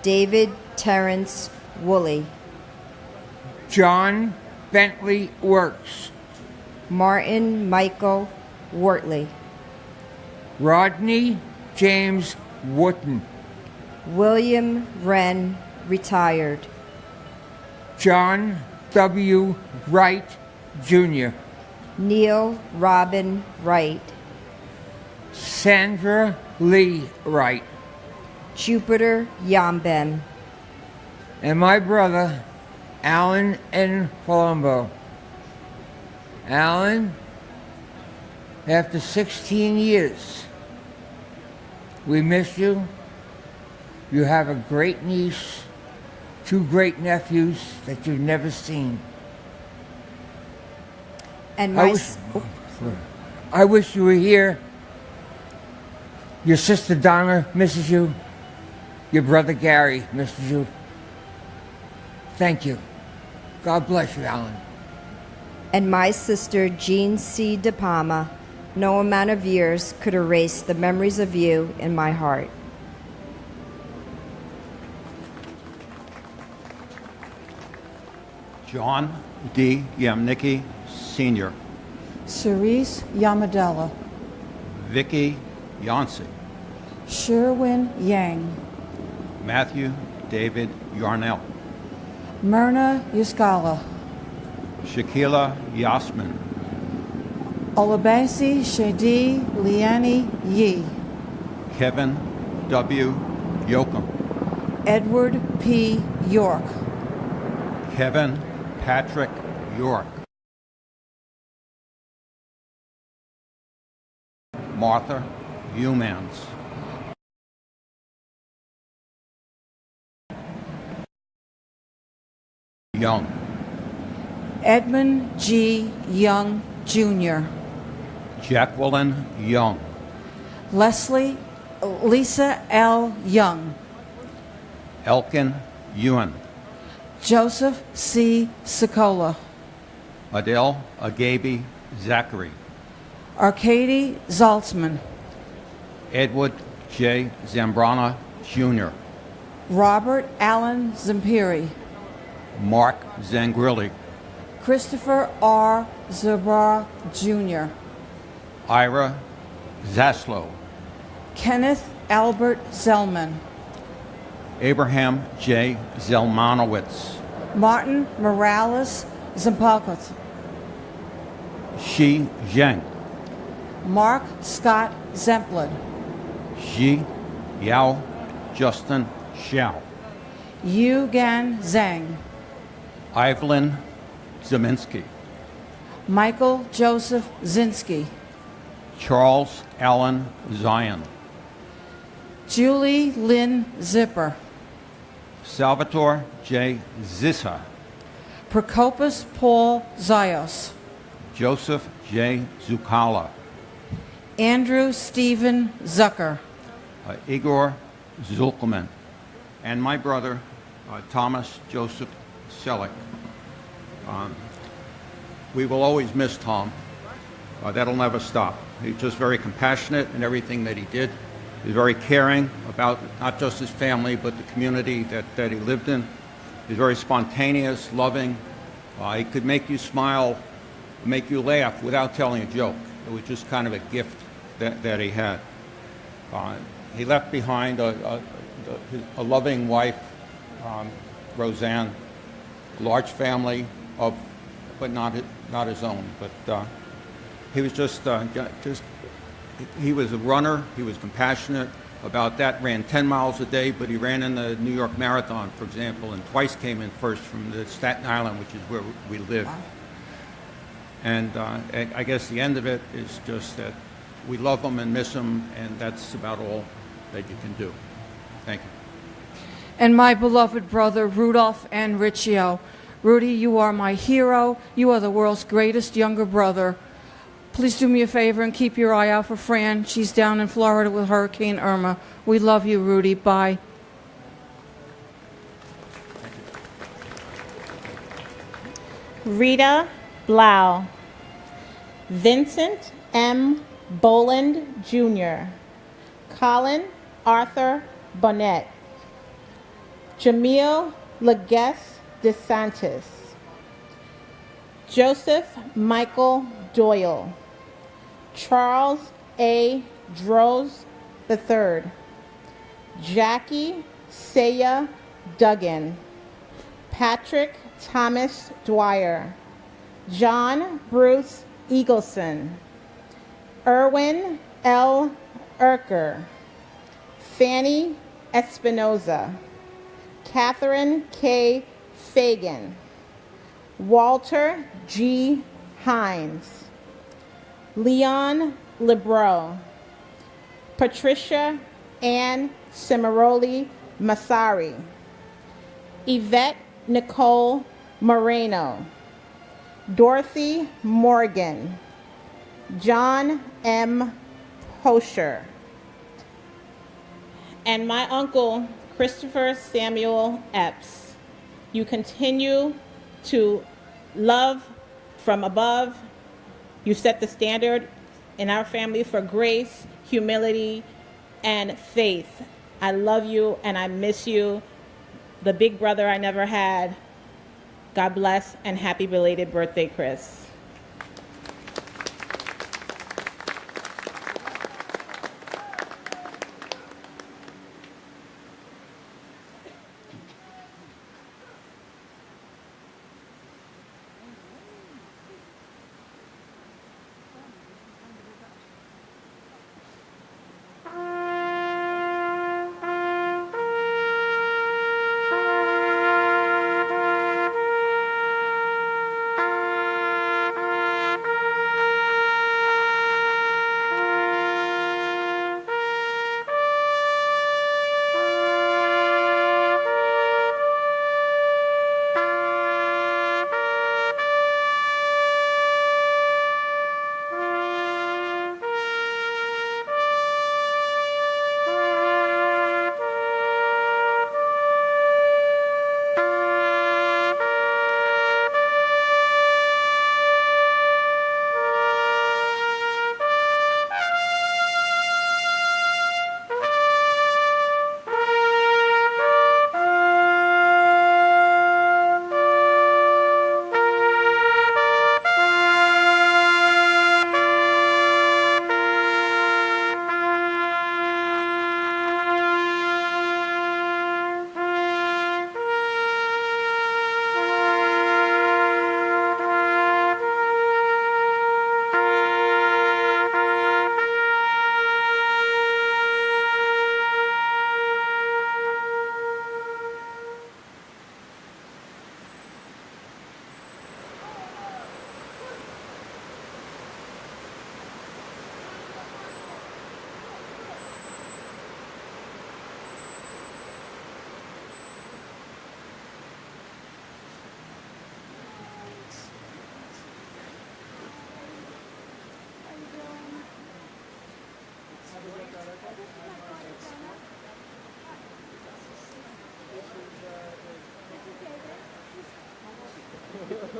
David Terrence Woolley. John Bentley Works. Martin Michael Wortley. Rodney James Wooten. William Wren, retired. John W. Wright, Jr. Neil Robin Wright. Sandra Lee Wright. Jupiter Yambem. And my brother, Alan N. Palumbo. Alan, after 16 years, we miss you. You have a great niece, 2 great nephews that you've never seen. And I wish you were here. Your sister Donna misses you. Your brother Gary misses you. Thank you. God bless you, Alan. And my sister Jean C. De Palma, no amount of years could erase the memories of you in my heart. John D. Yamnicki, Sr. Cerise Yamadella. Vicky Yancey. Sherwin Yang. Matthew David Yarnell. Myrna Yuskala. Shaquila Yasmin. Olabasi Shadi Liani Yi. Kevin W. Yoakum. Edward P. York. Kevin Patrick York. Martha Humans. Young. Edmund G. Young, Jr. Jacqueline Young. Lisa L. Young. Elkin Ewan. Joseph C. Sokola. Adele Agabi Zachary. Arcady Zaltzman. Edward J. Zambrana, Jr. Robert Allen Zampiri. Mark Zangrilli. Christopher R. Zabar, Jr. Ira Zaslow. Kenneth Albert Zellman. Abraham J. Zelmanowitz. Martin Morales Zampalkot. Shi Zheng. Mark Scott Zemplin. Xi Yao Justin Xiao. Yu Gan Zhang. Evelyn Zeminski. Michael Joseph Zinsky. Charles Allen Zion. Julie Lynn Zipper. Salvatore J. Zissa. Prokopis Paul Zayos. Joseph J. Zukala. Andrew Stephen Zucker. Igor Zulkelman. And my brother, Thomas Joseph Selleck. We will always miss Tom. That'll never stop. He's just very compassionate in everything that he did. He was very caring about not just his family, but the community that he lived in. He's very spontaneous, loving. He could make you smile, make you laugh without telling a joke. It was just kind of a gift that he had. He left behind a loving wife, Roseanne, a large family, but not his own. But he was he was a runner. He was compassionate about that. Ran 10 miles a day, but he ran in the New York Marathon, for example, and twice came in first from the Staten Island, which is where we live. Wow. And I guess the end of it is just that we love him and miss him, and that's about all that you can do. Thank you. And my beloved brother, Rudolph N. Riccio. Rudy, you are my hero. You are the world's greatest younger brother. Please do me a favor and keep your eye out for Fran. She's down in Florida with Hurricane Irma. We love you, Rudy. Bye. Rita Blau. Vincent M. Boland, Jr. Colin Arthur Bonnet. Jamil Legues DeSantis. Joseph Michael Doyle. Charles A. Droz III. Jackie Saya Duggan. Patrick Thomas Dwyer. John Bruce Eagleson. Erwin L. Erker. Fanny Espinoza. Catherine K. Fagan. Walter G. Hines. Leon Lebreau. Patricia Ann Cimaroli Masari. Yvette Nicole Moreno. Dorothy Morgan. John M. Posher. And my uncle, Christopher Samuel Epps. You continue to love from above. You set the standard in our family for grace, humility, and faith. I love you and I miss you. The big brother I never had. God bless and happy belated birthday, Chris.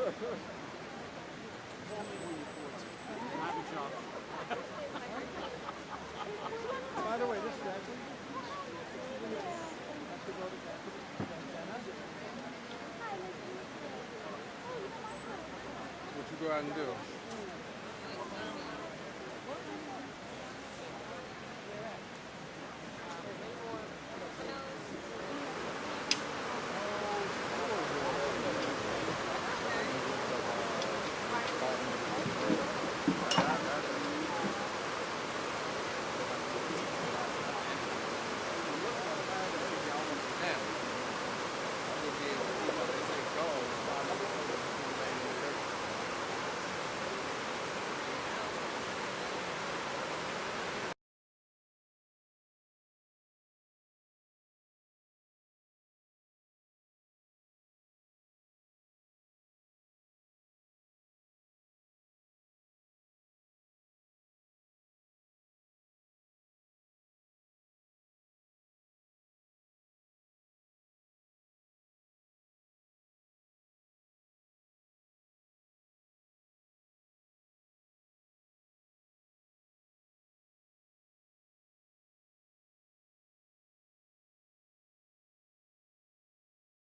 By the way, this is what you go out and do.